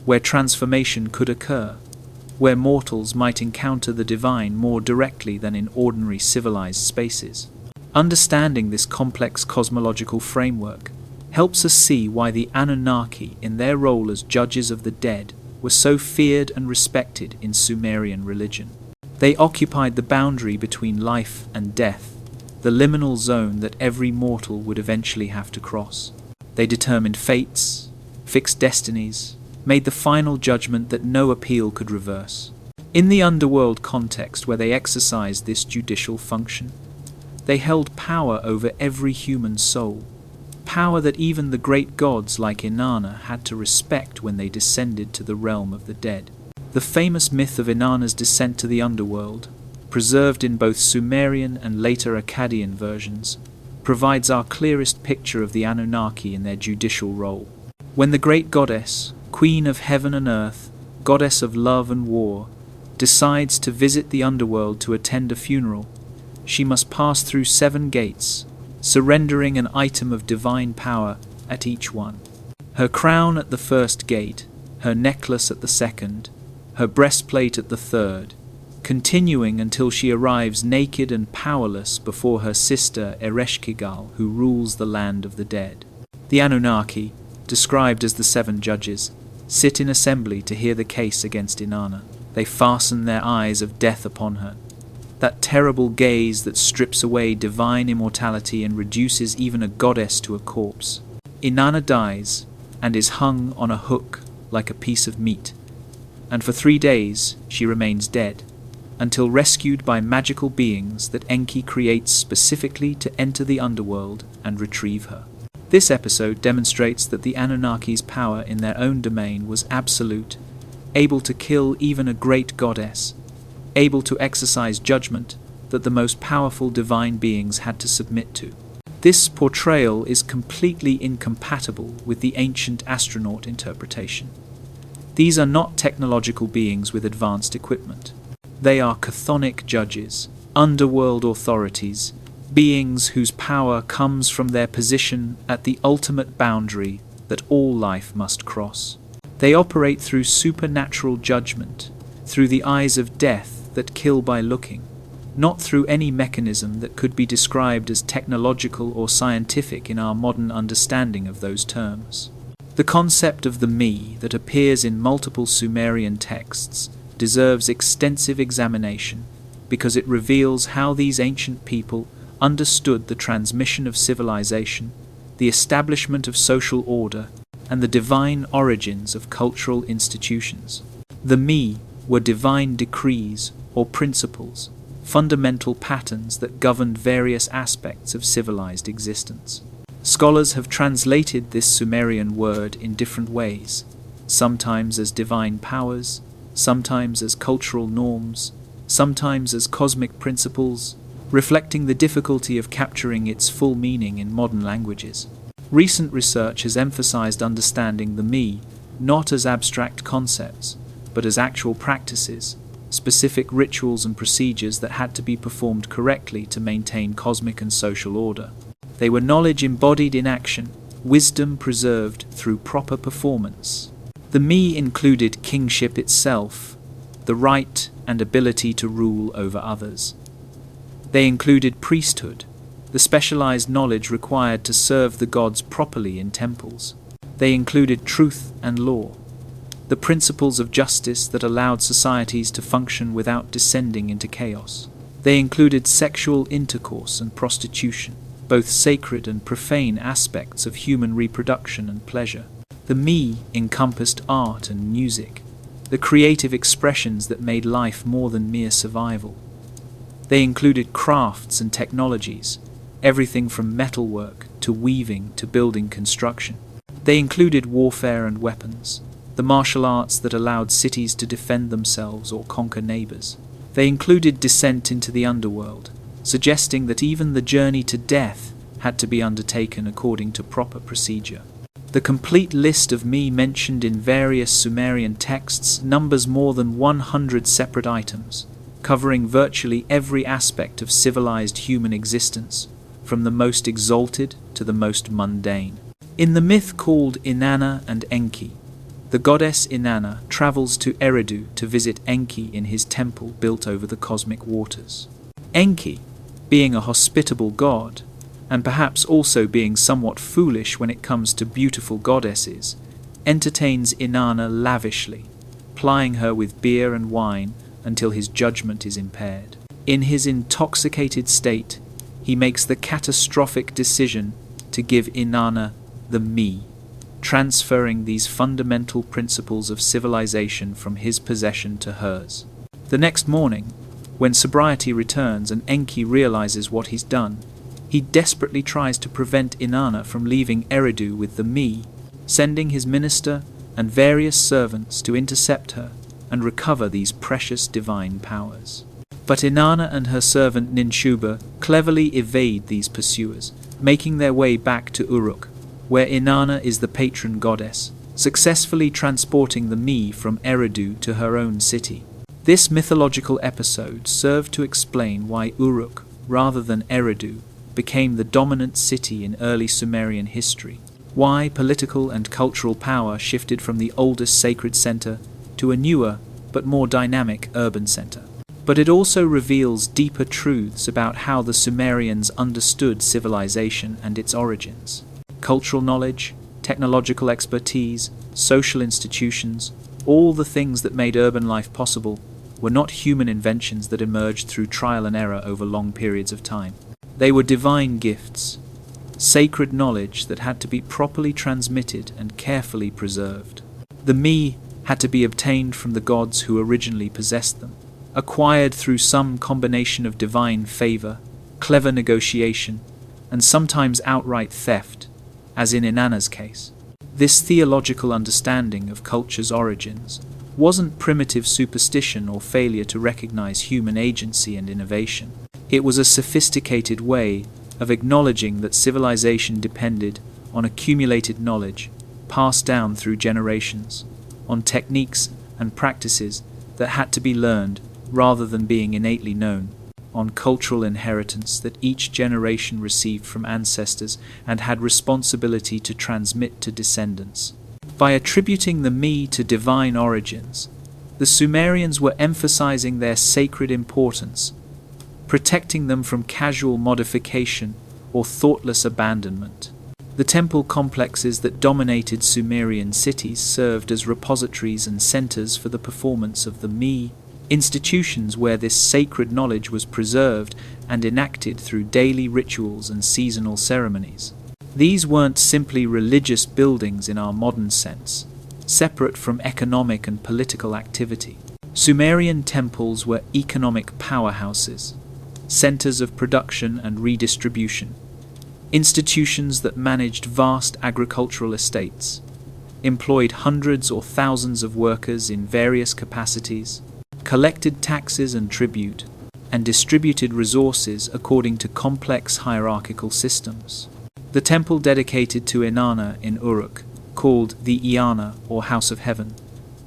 where transformation could occur, where mortals might encounter the divine more directly than in ordinary civilized spaces. Understanding this complex cosmological framework helps us see why the Anunnaki, in their role as judges of the dead, were so feared and respected in Sumerian religion. They occupied the boundary between life and death, the liminal zone that every mortal would eventually have to cross. They determined fates, fixed destinies, made the final judgment that no appeal could reverse. In the underworld context where they exercised this judicial function, they held power over every human soul, power that even the great gods like Inanna had to respect when they descended to the realm of the dead. The famous myth of Inanna's descent to the underworld, preserved in both Sumerian and later Akkadian versions, provides our clearest picture of the Anunnaki in their judicial role. When the great goddess, queen of heaven and earth, goddess of love and war, decides to visit the underworld to attend a funeral, she must pass through 7 gates, surrendering an item of divine power at each one. Her crown at the first gate, her necklace at the second, her breastplate at the third, continuing until she arrives naked and powerless before her sister Ereshkigal, who rules the land of the dead. The Anunnaki, described as the 7 judges, sit in assembly to hear the case against Inanna. They fasten their eyes of death upon her, that terrible gaze that strips away divine immortality and reduces even a goddess to a corpse. Inanna dies and is hung on a hook like a piece of meat, and for 3 days she remains dead, until rescued by magical beings that Enki creates specifically to enter the underworld and retrieve her. This episode demonstrates that the Anunnaki's power in their own domain was absolute, able to kill even a great goddess, able to exercise judgment that the most powerful divine beings had to submit to. This portrayal is completely incompatible with the ancient astronaut interpretation. These are not technological beings with advanced equipment. They are chthonic judges, underworld authorities, beings whose power comes from their position at the ultimate boundary that all life must cross. They operate through supernatural judgment, through the eyes of death that kill by looking, not through any mechanism that could be described as technological or scientific in our modern understanding of those terms. The concept of the me that appears in multiple Sumerian texts deserves extensive examination because it reveals how these ancient people understood the transmission of civilization, the establishment of social order, and the divine origins of cultural institutions. The me were divine decrees or principles, fundamental patterns that governed various aspects of civilized existence. Scholars have translated this Sumerian word in different ways, sometimes as divine powers, sometimes as cultural norms, sometimes as cosmic principles, reflecting the difficulty of capturing its full meaning in modern languages. Recent research has emphasized understanding the me not as abstract concepts, but as actual practices, specific rituals and procedures that had to be performed correctly to maintain cosmic and social order. They were knowledge embodied in action, wisdom preserved through proper performance. The me included kingship itself, the right and ability to rule over others. They included priesthood, the specialized knowledge required to serve the gods properly in temples. They included truth and law, the principles of justice that allowed societies to function without descending into chaos. They included sexual intercourse and prostitution, both sacred and profane aspects of human reproduction and pleasure. The me encompassed art and music, the creative expressions that made life more than mere survival. They included crafts and technologies, everything from metalwork to weaving to building construction. They included warfare and weapons, the martial arts that allowed cities to defend themselves or conquer neighbors. They included descent into the underworld, suggesting that even the journey to death had to be undertaken according to proper procedure. The complete list of me mentioned in various Sumerian texts numbers more than 100 separate items, covering virtually every aspect of civilized human existence, from the most exalted to the most mundane. In the myth called Inanna and Enki, the goddess Inanna travels to Eridu to visit Enki in his temple built over the cosmic waters. Enki, being a hospitable god, and perhaps also being somewhat foolish when it comes to beautiful goddesses, entertains Inanna lavishly, plying her with beer and wine until his judgment is impaired. In his intoxicated state, he makes the catastrophic decision to give Inanna the me, transferring these fundamental principles of civilization from his possession to hers. The next morning, when sobriety returns and Enki realizes what he's done, he desperately tries to prevent Inanna from leaving Eridu with the me, sending his minister and various servants to intercept her and recover these precious divine powers. But Inanna and her servant Ninshuba cleverly evade these pursuers, making their way back to Uruk, where Inanna is the patron goddess, successfully transporting the me from Eridu to her own city. This mythological episode served to explain why Uruk rather than Eridu, became the dominant city in early Sumerian history. Why political and cultural power shifted from the oldest sacred center to a newer but more dynamic urban center. But it also reveals deeper truths about how the Sumerians understood civilization and its origins. Cultural knowledge, technological expertise, social institutions, all the things that made urban life possible, were not human inventions that emerged through trial and error over long periods of time. They were divine gifts, sacred knowledge that had to be properly transmitted and carefully preserved. The me had to be obtained from the gods who originally possessed them, acquired through some combination of divine favor, clever negotiation, and sometimes outright theft, as in Inanna's case. This theological understanding of culture's origins wasn't primitive superstition or failure to recognize human agency and innovation. It was a sophisticated way of acknowledging that civilization depended on accumulated knowledge passed down through generations, on techniques and practices that had to be learned rather than being innately known, on cultural inheritance that each generation received from ancestors and had responsibility to transmit to descendants. By attributing the me to divine origins, the Sumerians were emphasizing their sacred importance, protecting them from casual modification or thoughtless abandonment. The temple complexes that dominated Sumerian cities served as repositories and centers for the performance of the me, institutions where this sacred knowledge was preserved and enacted through daily rituals and seasonal ceremonies. These weren't simply religious buildings in our modern sense, separate from economic and political activity. Sumerian temples were economic powerhouses, centers of production and redistribution, institutions that managed vast agricultural estates, employed hundreds or thousands of workers in various capacities, collected taxes and tribute, and distributed resources according to complex hierarchical systems. The temple dedicated to Inanna in Uruk, called the Iana or House of Heaven,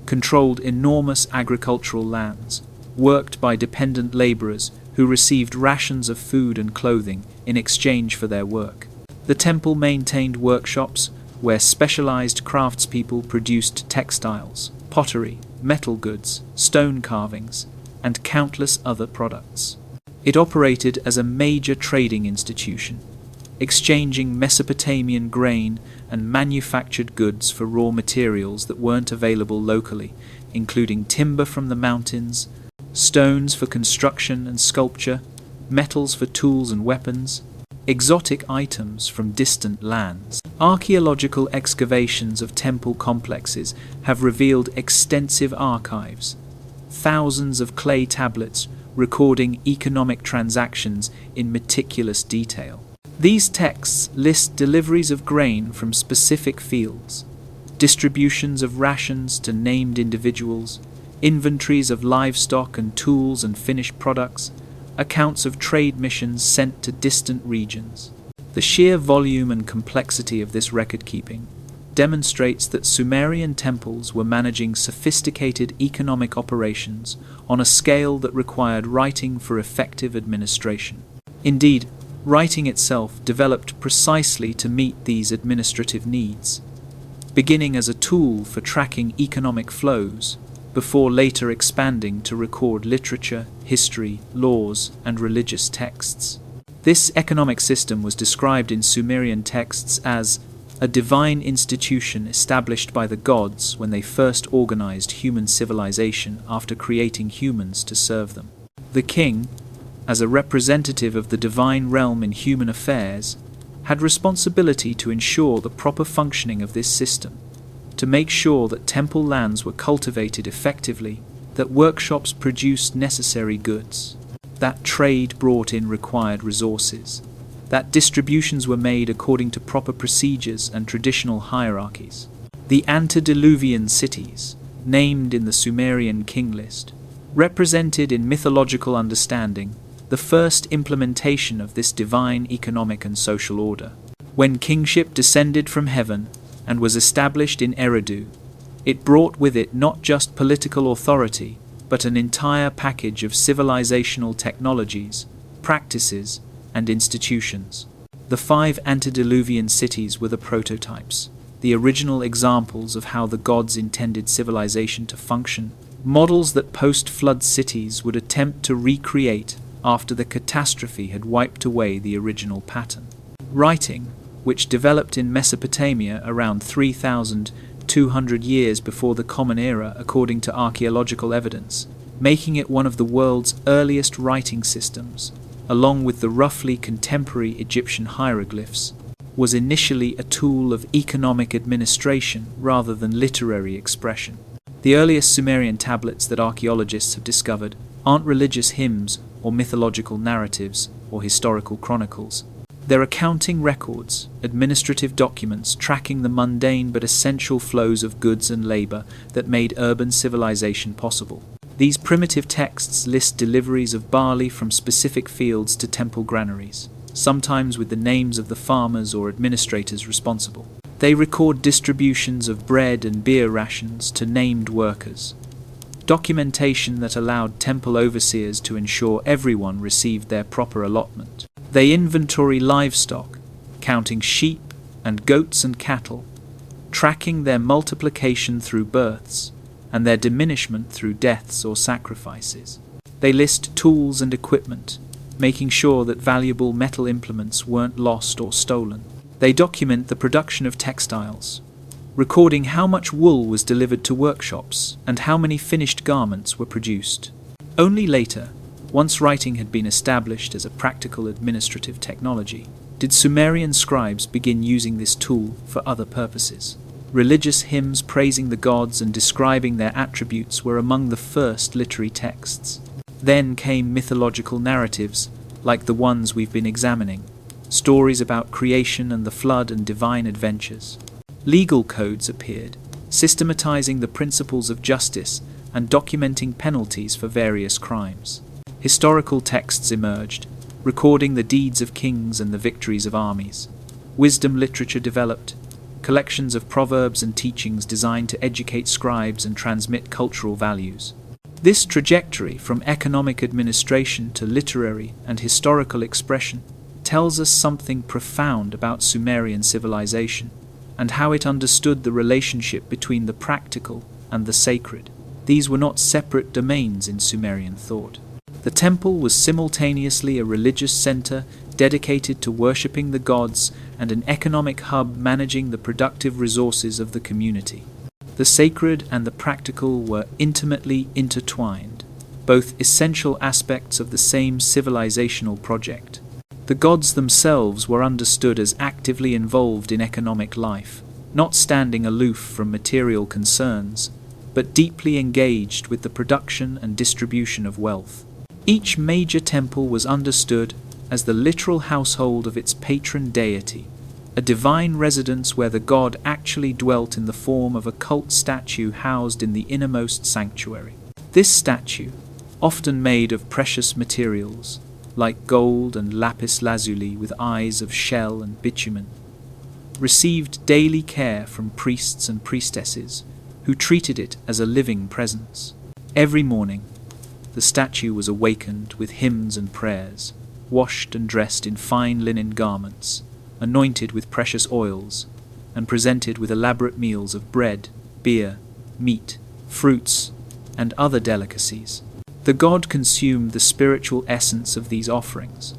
controlled enormous agricultural lands, worked by dependent laborers who received rations of food and clothing in exchange for their work. The temple maintained workshops where specialized craftspeople produced textiles, pottery, metal goods, stone carvings, and countless other products. It operated as a major trading institution, exchanging Mesopotamian grain and manufactured goods for raw materials that weren't available locally, including timber from the mountains, stones for construction and sculpture, metals for tools and weapons, exotic items from distant lands. Archaeological excavations of temple complexes have revealed extensive archives, thousands of clay tablets recording economic transactions in meticulous detail. These texts list deliveries of grain from specific fields, distributions of rations to named individuals, inventories of livestock and tools and finished products, accounts of trade missions sent to distant regions. The sheer volume and complexity of this record-keeping demonstrates that Sumerian temples were managing sophisticated economic operations on a scale that required writing for effective administration. Indeed, writing itself developed precisely to meet these administrative needs, beginning as a tool for tracking economic flows, before later expanding to record literature, history, laws, and religious texts. This economic system was described in Sumerian texts as a divine institution established by the gods when they first organized human civilization after creating humans to serve them. The king, as a representative of the divine realm in human affairs, had responsibility to ensure the proper functioning of this system, to make sure that temple lands were cultivated effectively, that workshops produced necessary goods, that trade brought in required resources, that distributions were made according to proper procedures and traditional hierarchies. The antediluvian cities, named in the Sumerian king list, represented in mythological understanding the first implementation of this divine economic and social order. When kingship descended from heaven and was established in Eridu, it brought with it not just political authority, but an entire package of civilizational technologies, practices, and institutions. The 5 antediluvian cities were the prototypes, the original examples of how the gods intended civilization to function, models that post-flood cities would attempt to recreate after the catastrophe had wiped away the original pattern. Writing, which developed in Mesopotamia around 3,200 years before the Common Era according to archaeological evidence, making it one of the world's earliest writing systems, along with the roughly contemporary Egyptian hieroglyphs, was initially a tool of economic administration rather than literary expression. The earliest Sumerian tablets that archaeologists have discovered aren't religious hymns or mythological narratives or historical chronicles. They're accounting records, administrative documents tracking the mundane but essential flows of goods and labor that made urban civilization possible. These primitive texts list deliveries of barley from specific fields to temple granaries, sometimes with the names of the farmers or administrators responsible. They record distributions of bread and beer rations to named workers, documentation that allowed temple overseers to ensure everyone received their proper allotment. They inventory livestock, counting sheep and goats and cattle, tracking their multiplication through births, and their diminishment through deaths or sacrifices. They list tools and equipment, making sure that valuable metal implements weren't lost or stolen. They document the production of textiles, recording how much wool was delivered to workshops and how many finished garments were produced. Only later, once writing had been established as a practical administrative technology, did Sumerian scribes begin using this tool for other purposes. Religious hymns praising the gods and describing their attributes were among the first literary texts. Then came mythological narratives, like the ones we've been examining, stories about creation and the flood and divine adventures. Legal codes appeared, systematizing the principles of justice and documenting penalties for various crimes. Historical texts emerged, recording the deeds of kings and the victories of armies. Wisdom literature developed, collections of proverbs and teachings designed to educate scribes and transmit cultural values. This trajectory from economic administration to literary and historical expression tells us something profound about Sumerian civilization and how it understood the relationship between the practical and the sacred. These were not separate domains in Sumerian thought. The temple was simultaneously a religious center dedicated to worshipping the gods and an economic hub managing the productive resources of the community. The sacred and the practical were intimately intertwined, both essential aspects of the same civilizational project. The gods themselves were understood as actively involved in economic life, not standing aloof from material concerns, but deeply engaged with the production and distribution of wealth. Each major temple was understood as the literal household of its patron deity, a divine residence where the god actually dwelt in the form of a cult statue housed in the innermost sanctuary. This statue, often made of precious materials, like gold and lapis lazuli with eyes of shell and bitumen, received daily care from priests and priestesses who treated it as a living presence. Every morning, the statue was awakened with hymns and prayers, washed and dressed in fine linen garments, anointed with precious oils, and presented with elaborate meals of bread, beer, meat, fruits, and other delicacies. The god consumed the spiritual essence of these offerings,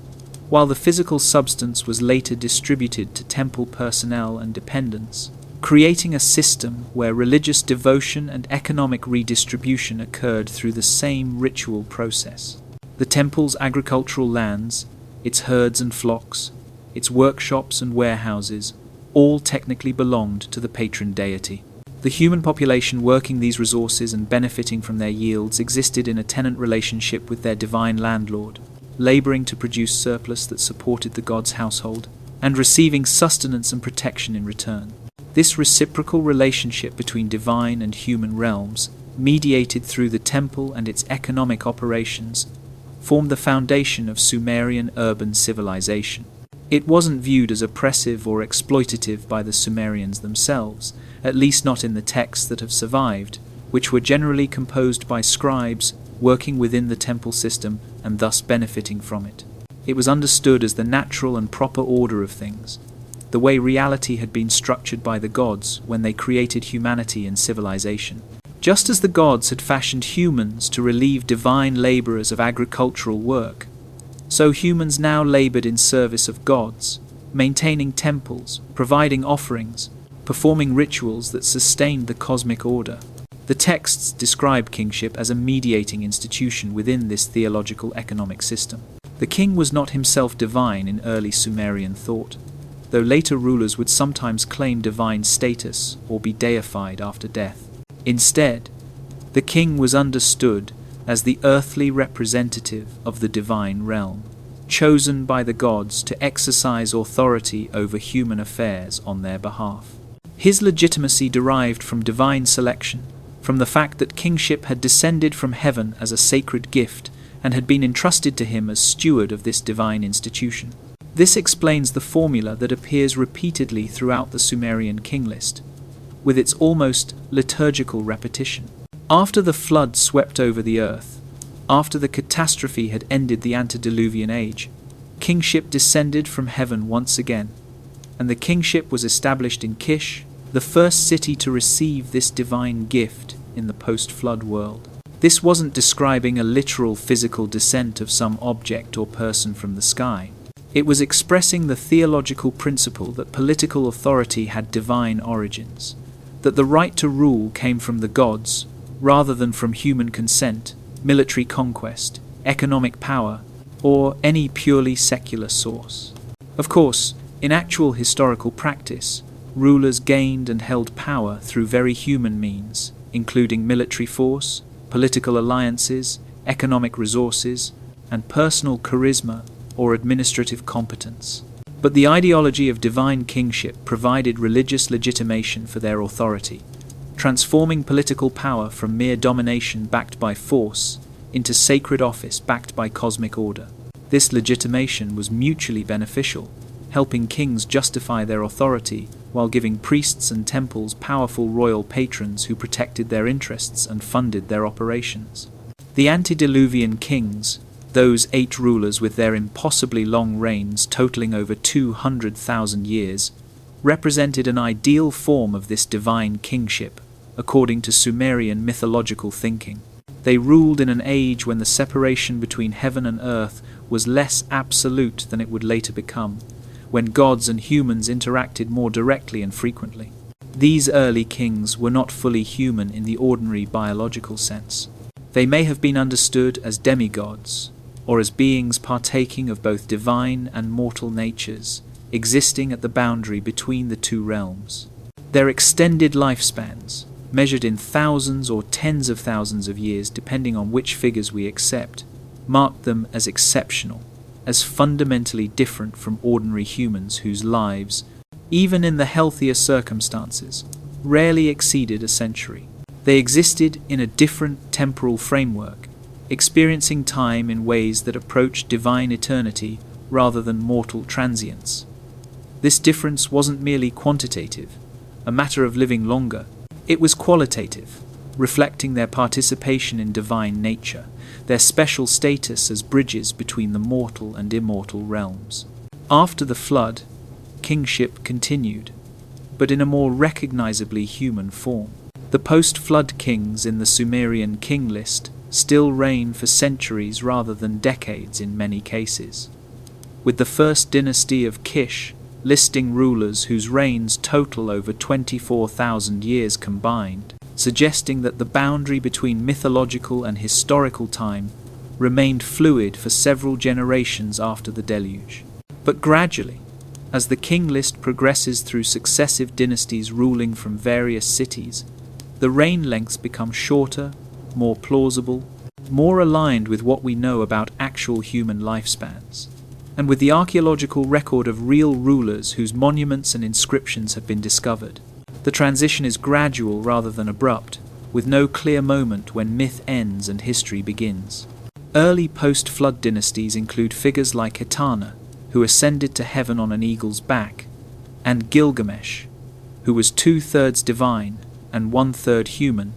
while the physical substance was later distributed to temple personnel and dependents, creating a system where religious devotion and economic redistribution occurred through the same ritual process. The temple's agricultural lands, its herds and flocks, its workshops and warehouses, all technically belonged to the patron deity. The human population working these resources and benefiting from their yields existed in a tenant relationship with their divine landlord, laboring to produce surplus that supported the god's household, and receiving sustenance and protection in return. This reciprocal relationship between divine and human realms, mediated through the temple and its economic operations, formed the foundation of Sumerian urban civilization. It wasn't viewed as oppressive or exploitative by the Sumerians themselves, at least not in the texts that have survived, which were generally composed by scribes working within the temple system and thus benefiting from it. It was understood as the natural and proper order of things, the way reality had been structured by the gods when they created humanity and civilization. Just as the gods had fashioned humans to relieve divine laborers of agricultural work, so humans now labored in service of gods, maintaining temples, providing offerings, performing rituals that sustained the cosmic order. The texts describe kingship as a mediating institution within this theological economic system. The king was not himself divine in early Sumerian thought, though later rulers would sometimes claim divine status or be deified after death. Instead, the king was understood as the earthly representative of the divine realm, chosen by the gods to exercise authority over human affairs on their behalf. His legitimacy derived from divine selection, from the fact that kingship had descended from heaven as a sacred gift and had been entrusted to him as steward of this divine institution. This explains the formula that appears repeatedly throughout the Sumerian king list, with its almost liturgical repetition. After the flood swept over the earth, after the catastrophe had ended the antediluvian age, kingship descended from heaven once again, and the kingship was established in Kish, the first city to receive this divine gift in the post-flood world. This wasn't describing a literal physical descent of some object or person from the sky. It was expressing the theological principle that political authority had divine origins, that the right to rule came from the gods, rather than from human consent, military conquest, economic power, or any purely secular source. Of course, in actual historical practice, rulers gained and held power through very human means, including military force, political alliances, economic resources, and personal charisma or administrative competence. But the ideology of divine kingship provided religious legitimation for their authority, transforming political power from mere domination backed by force into sacred office backed by cosmic order. This legitimation was mutually beneficial, helping kings justify their authority while giving priests and temples powerful royal patrons who protected their interests and funded their operations. The antediluvian kings, those 8 rulers with their impossibly long reigns totaling over 200,000 years, represented an ideal form of this divine kingship, according to Sumerian mythological thinking. They ruled in an age when the separation between heaven and earth was less absolute than it would later become, when gods and humans interacted more directly and frequently. These early kings were not fully human in the ordinary biological sense. They may have been understood as demigods, or as beings partaking of both divine and mortal natures, existing at the boundary between the two realms. Their extended lifespans, measured in thousands or tens of thousands of years depending on which figures we accept, marked them as exceptional, as fundamentally different from ordinary humans whose lives, even in the healthier circumstances, rarely exceeded a century. They existed in a different temporal framework, experiencing time in ways that approached divine eternity rather than mortal transience. This difference wasn't merely quantitative, a matter of living longer. It was qualitative, reflecting their participation in divine nature, their special status as bridges between the mortal and immortal realms. After the flood, kingship continued, but in a more recognizably human form. The post-flood kings in the Sumerian king list still reign for centuries rather than decades in many cases, with the first dynasty of Kish listing rulers whose reigns total over 24,000 years combined, suggesting that the boundary between mythological and historical time remained fluid for several generations after the deluge. But gradually, as the king list progresses through successive dynasties ruling from various cities, the reign lengths become shorter, more plausible, more aligned with what we know about actual human lifespans, and with the archaeological record of real rulers whose monuments and inscriptions have been discovered. The transition is gradual rather than abrupt, with no clear moment when myth ends and history begins. Early post-flood dynasties include figures like Etana, who ascended to heaven on an eagle's back, and Gilgamesh, who was 2/3 divine and 1/3 human,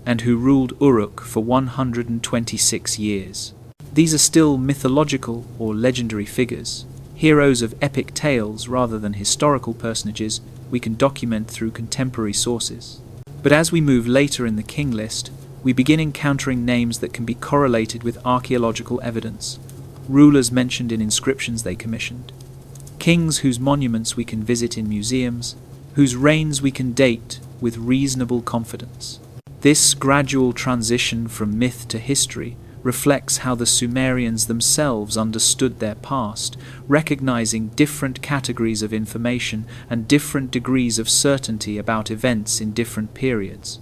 and who ruled Uruk for 126 years. These are still mythological or legendary figures, heroes of epic tales rather than historical personages we can document through contemporary sources. But as we move later in the king list, we begin encountering names that can be correlated with archaeological evidence, rulers mentioned in inscriptions they commissioned, kings whose monuments we can visit in museums, whose reigns we can date with reasonable confidence. This gradual transition from myth to history reflects how the Sumerians themselves understood their past, recognizing different categories of information and different degrees of certainty about events in different periods.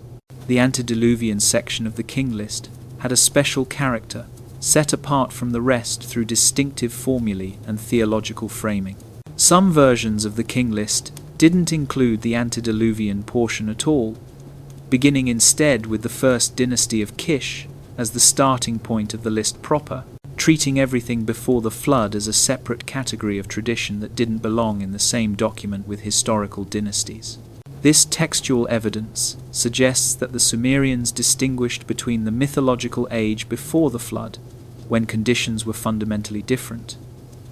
The antediluvian section of the king list had a special character, set apart from the rest through distinctive formulae and theological framing. Some versions of the king list didn't include the antediluvian portion at all, beginning instead with the first dynasty of Kish as the starting point of the list proper, treating everything before the flood as a separate category of tradition that didn't belong in the same document with historical dynasties. This textual evidence suggests that the Sumerians distinguished between the mythological age before the flood, when conditions were fundamentally different,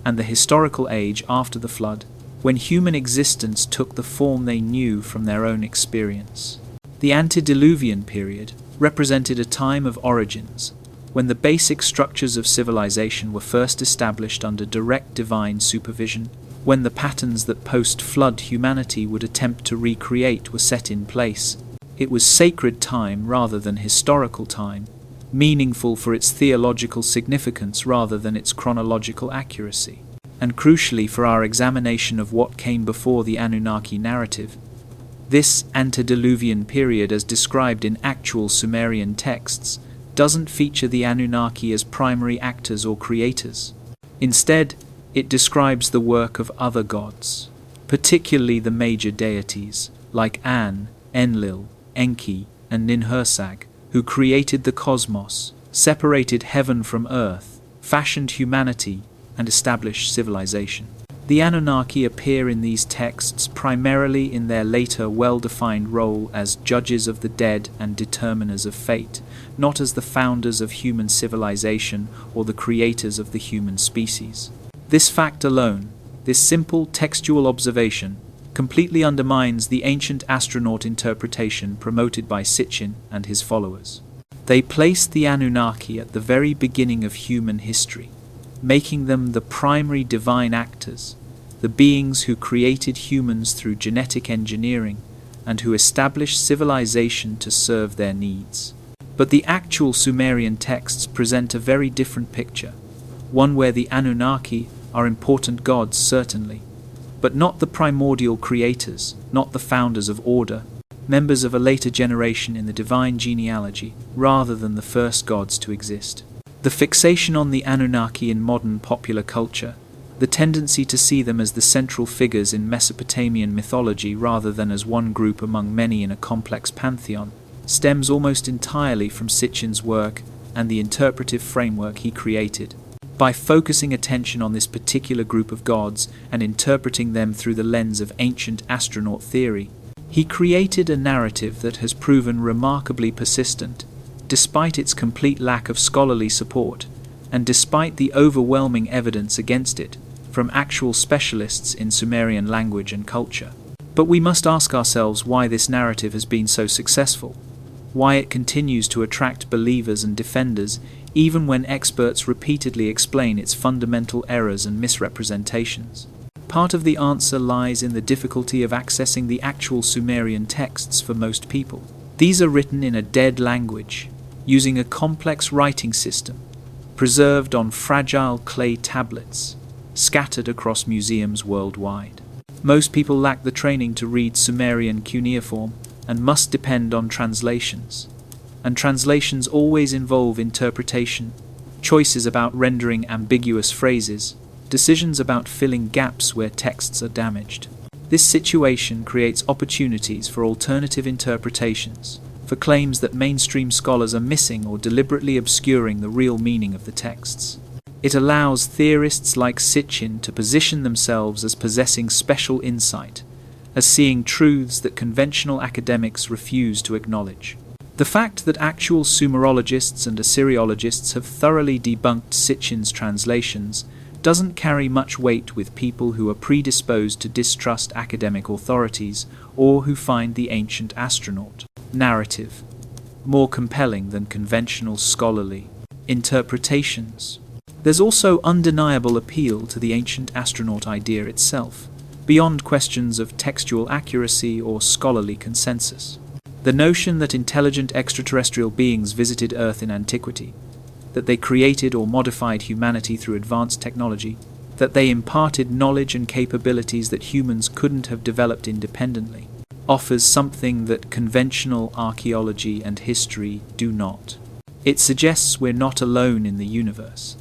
and the historical age after the flood, when human existence took the form they knew from their own experience. The antediluvian period represented a time of origins, when the basic structures of civilization were first established under direct divine supervision, when the patterns that post-flood humanity would attempt to recreate were set in place. It was sacred time rather than historical time, meaningful for its theological significance rather than its chronological accuracy. And crucially for our examination of what came before the Anunnaki narrative, this antediluvian period as described in actual Sumerian texts doesn't feature the Anunnaki as primary actors or creators. Instead, it describes the work of other gods, particularly the major deities like An, Enlil, Enki, and Ninhursag, who created the cosmos, separated heaven from earth, fashioned humanity, and established civilization. The Anunnaki appear in these texts primarily in their later well-defined role as judges of the dead and determiners of fate, not as the founders of human civilization or the creators of the human species. This fact alone, this simple textual observation, completely undermines the ancient astronaut interpretation promoted by Sitchin and his followers. They placed the Anunnaki at the very beginning of human history, making them the primary divine actors, the beings who created humans through genetic engineering and who established civilization to serve their needs. But the actual Sumerian texts present a very different picture, one where the Anunnaki are important gods certainly, but not the primordial creators, not the founders of order, members of a later generation in the divine genealogy, rather than the first gods to exist. The fixation on the Anunnaki in modern popular culture, the tendency to see them as the central figures in Mesopotamian mythology rather than as one group among many in a complex pantheon, stems almost entirely from Sitchin's work and the interpretive framework he created. By focusing attention on this particular group of gods and interpreting them through the lens of ancient astronaut theory, he created a narrative that has proven remarkably persistent, despite its complete lack of scholarly support, and despite the overwhelming evidence against it from actual specialists in Sumerian language and culture. But we must ask ourselves why this narrative has been so successful, why it continues to attract believers and defenders even when experts repeatedly explain its fundamental errors and misrepresentations. Part of the answer lies in the difficulty of accessing the actual Sumerian texts for most people. These are written in a dead language, using a complex writing system, preserved on fragile clay tablets, scattered across museums worldwide. Most people lack the training to read Sumerian cuneiform and must depend on translations. And translations always involve interpretation, choices about rendering ambiguous phrases, decisions about filling gaps where texts are damaged. This situation creates opportunities for alternative interpretations, for claims that mainstream scholars are missing or deliberately obscuring the real meaning of the texts. It allows theorists like Sitchin to position themselves as possessing special insight, as seeing truths that conventional academics refuse to acknowledge. The fact that actual Sumerologists and Assyriologists have thoroughly debunked Sitchin's translations doesn't carry much weight with people who are predisposed to distrust academic authorities or who find the ancient astronaut narrative more compelling than conventional scholarly interpretations. There's also undeniable appeal to the ancient astronaut idea itself, beyond questions of textual accuracy or scholarly consensus. The notion that intelligent extraterrestrial beings visited Earth in antiquity, that they created or modified humanity through advanced technology, that they imparted knowledge and capabilities that humans couldn't have developed independently, offers something that conventional archaeology and history do not. It suggests we're not alone in the universe,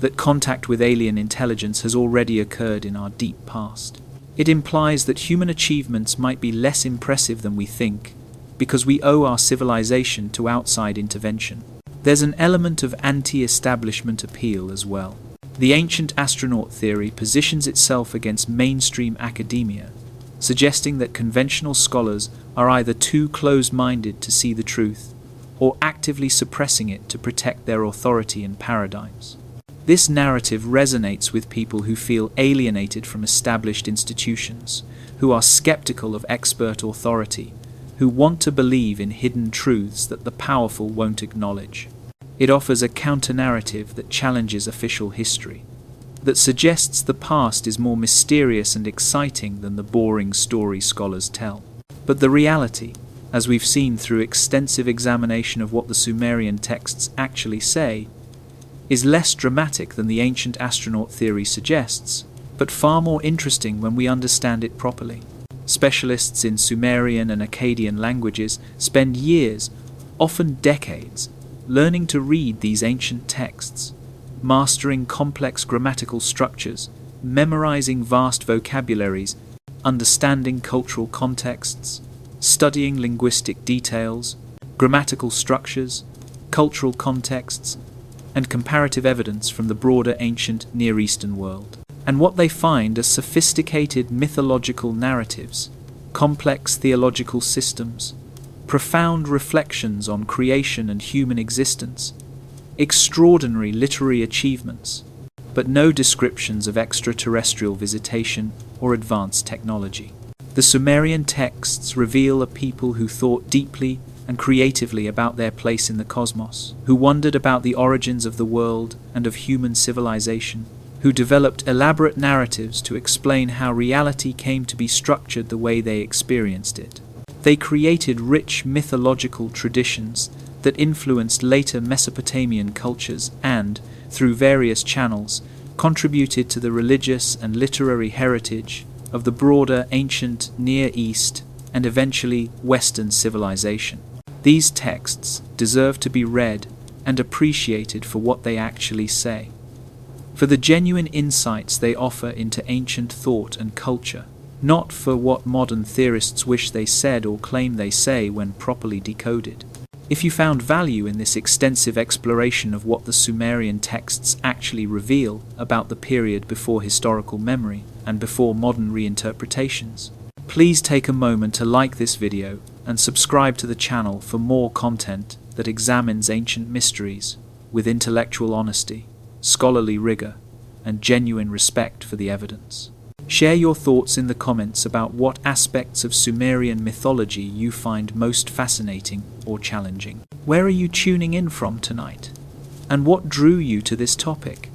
that contact with alien intelligence has already occurred in our deep past. It implies that human achievements might be less impressive than we think, because we owe our civilization to outside intervention. There's an element of anti-establishment appeal as well. The ancient astronaut theory positions itself against mainstream academia, suggesting that conventional scholars are either too closed-minded to see the truth, or actively suppressing it to protect their authority and paradigms. This narrative resonates with people who feel alienated from established institutions, who are skeptical of expert authority, who want to believe in hidden truths that the powerful won't acknowledge. It offers a counter-narrative that challenges official history, that suggests the past is more mysterious and exciting than the boring story scholars tell. But the reality, as we've seen through extensive examination of what the Sumerian texts actually say, is less dramatic than the ancient astronaut theory suggests, but far more interesting when we understand it properly. Specialists in Sumerian and Akkadian languages spend years, often decades, learning to read these ancient texts, mastering complex grammatical structures, memorizing vast vocabularies, understanding cultural contexts, studying linguistic details, grammatical structures, cultural contexts, and comparative evidence from the broader ancient Near Eastern world. And what they find are sophisticated mythological narratives, complex theological systems, profound reflections on creation and human existence, extraordinary literary achievements, but no descriptions of extraterrestrial visitation or advanced technology. The Sumerian texts reveal a people who thought deeply and creatively about their place in the cosmos, who wondered about the origins of the world and of human civilization, who developed elaborate narratives to explain how reality came to be structured the way they experienced it. They created rich mythological traditions that influenced later Mesopotamian cultures and, through various channels, contributed to the religious and literary heritage of the broader ancient Near East and eventually Western civilization. These texts deserve to be read and appreciated for what they actually say, for the genuine insights they offer into ancient thought and culture, not for what modern theorists wish they said or claim they say when properly decoded. If you found value in this extensive exploration of what the Sumerian texts actually reveal about the period before historical memory and before modern reinterpretations, please take a moment to like this video and subscribe to the channel for more content that examines ancient mysteries with intellectual honesty, scholarly rigor, and genuine respect for the evidence. Share your thoughts in the comments about what aspects of Sumerian mythology you find most fascinating or challenging. Where are you tuning in from tonight? And what drew you to this topic?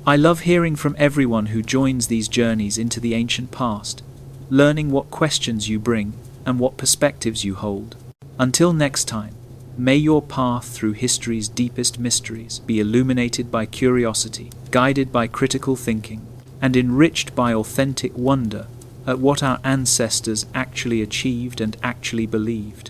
I love hearing from everyone who joins these journeys into the ancient past, learning what questions you bring and what perspectives you hold. Until next time, may your path through history's deepest mysteries be illuminated by curiosity, guided by critical thinking, and enriched by authentic wonder at what our ancestors actually achieved and actually believed.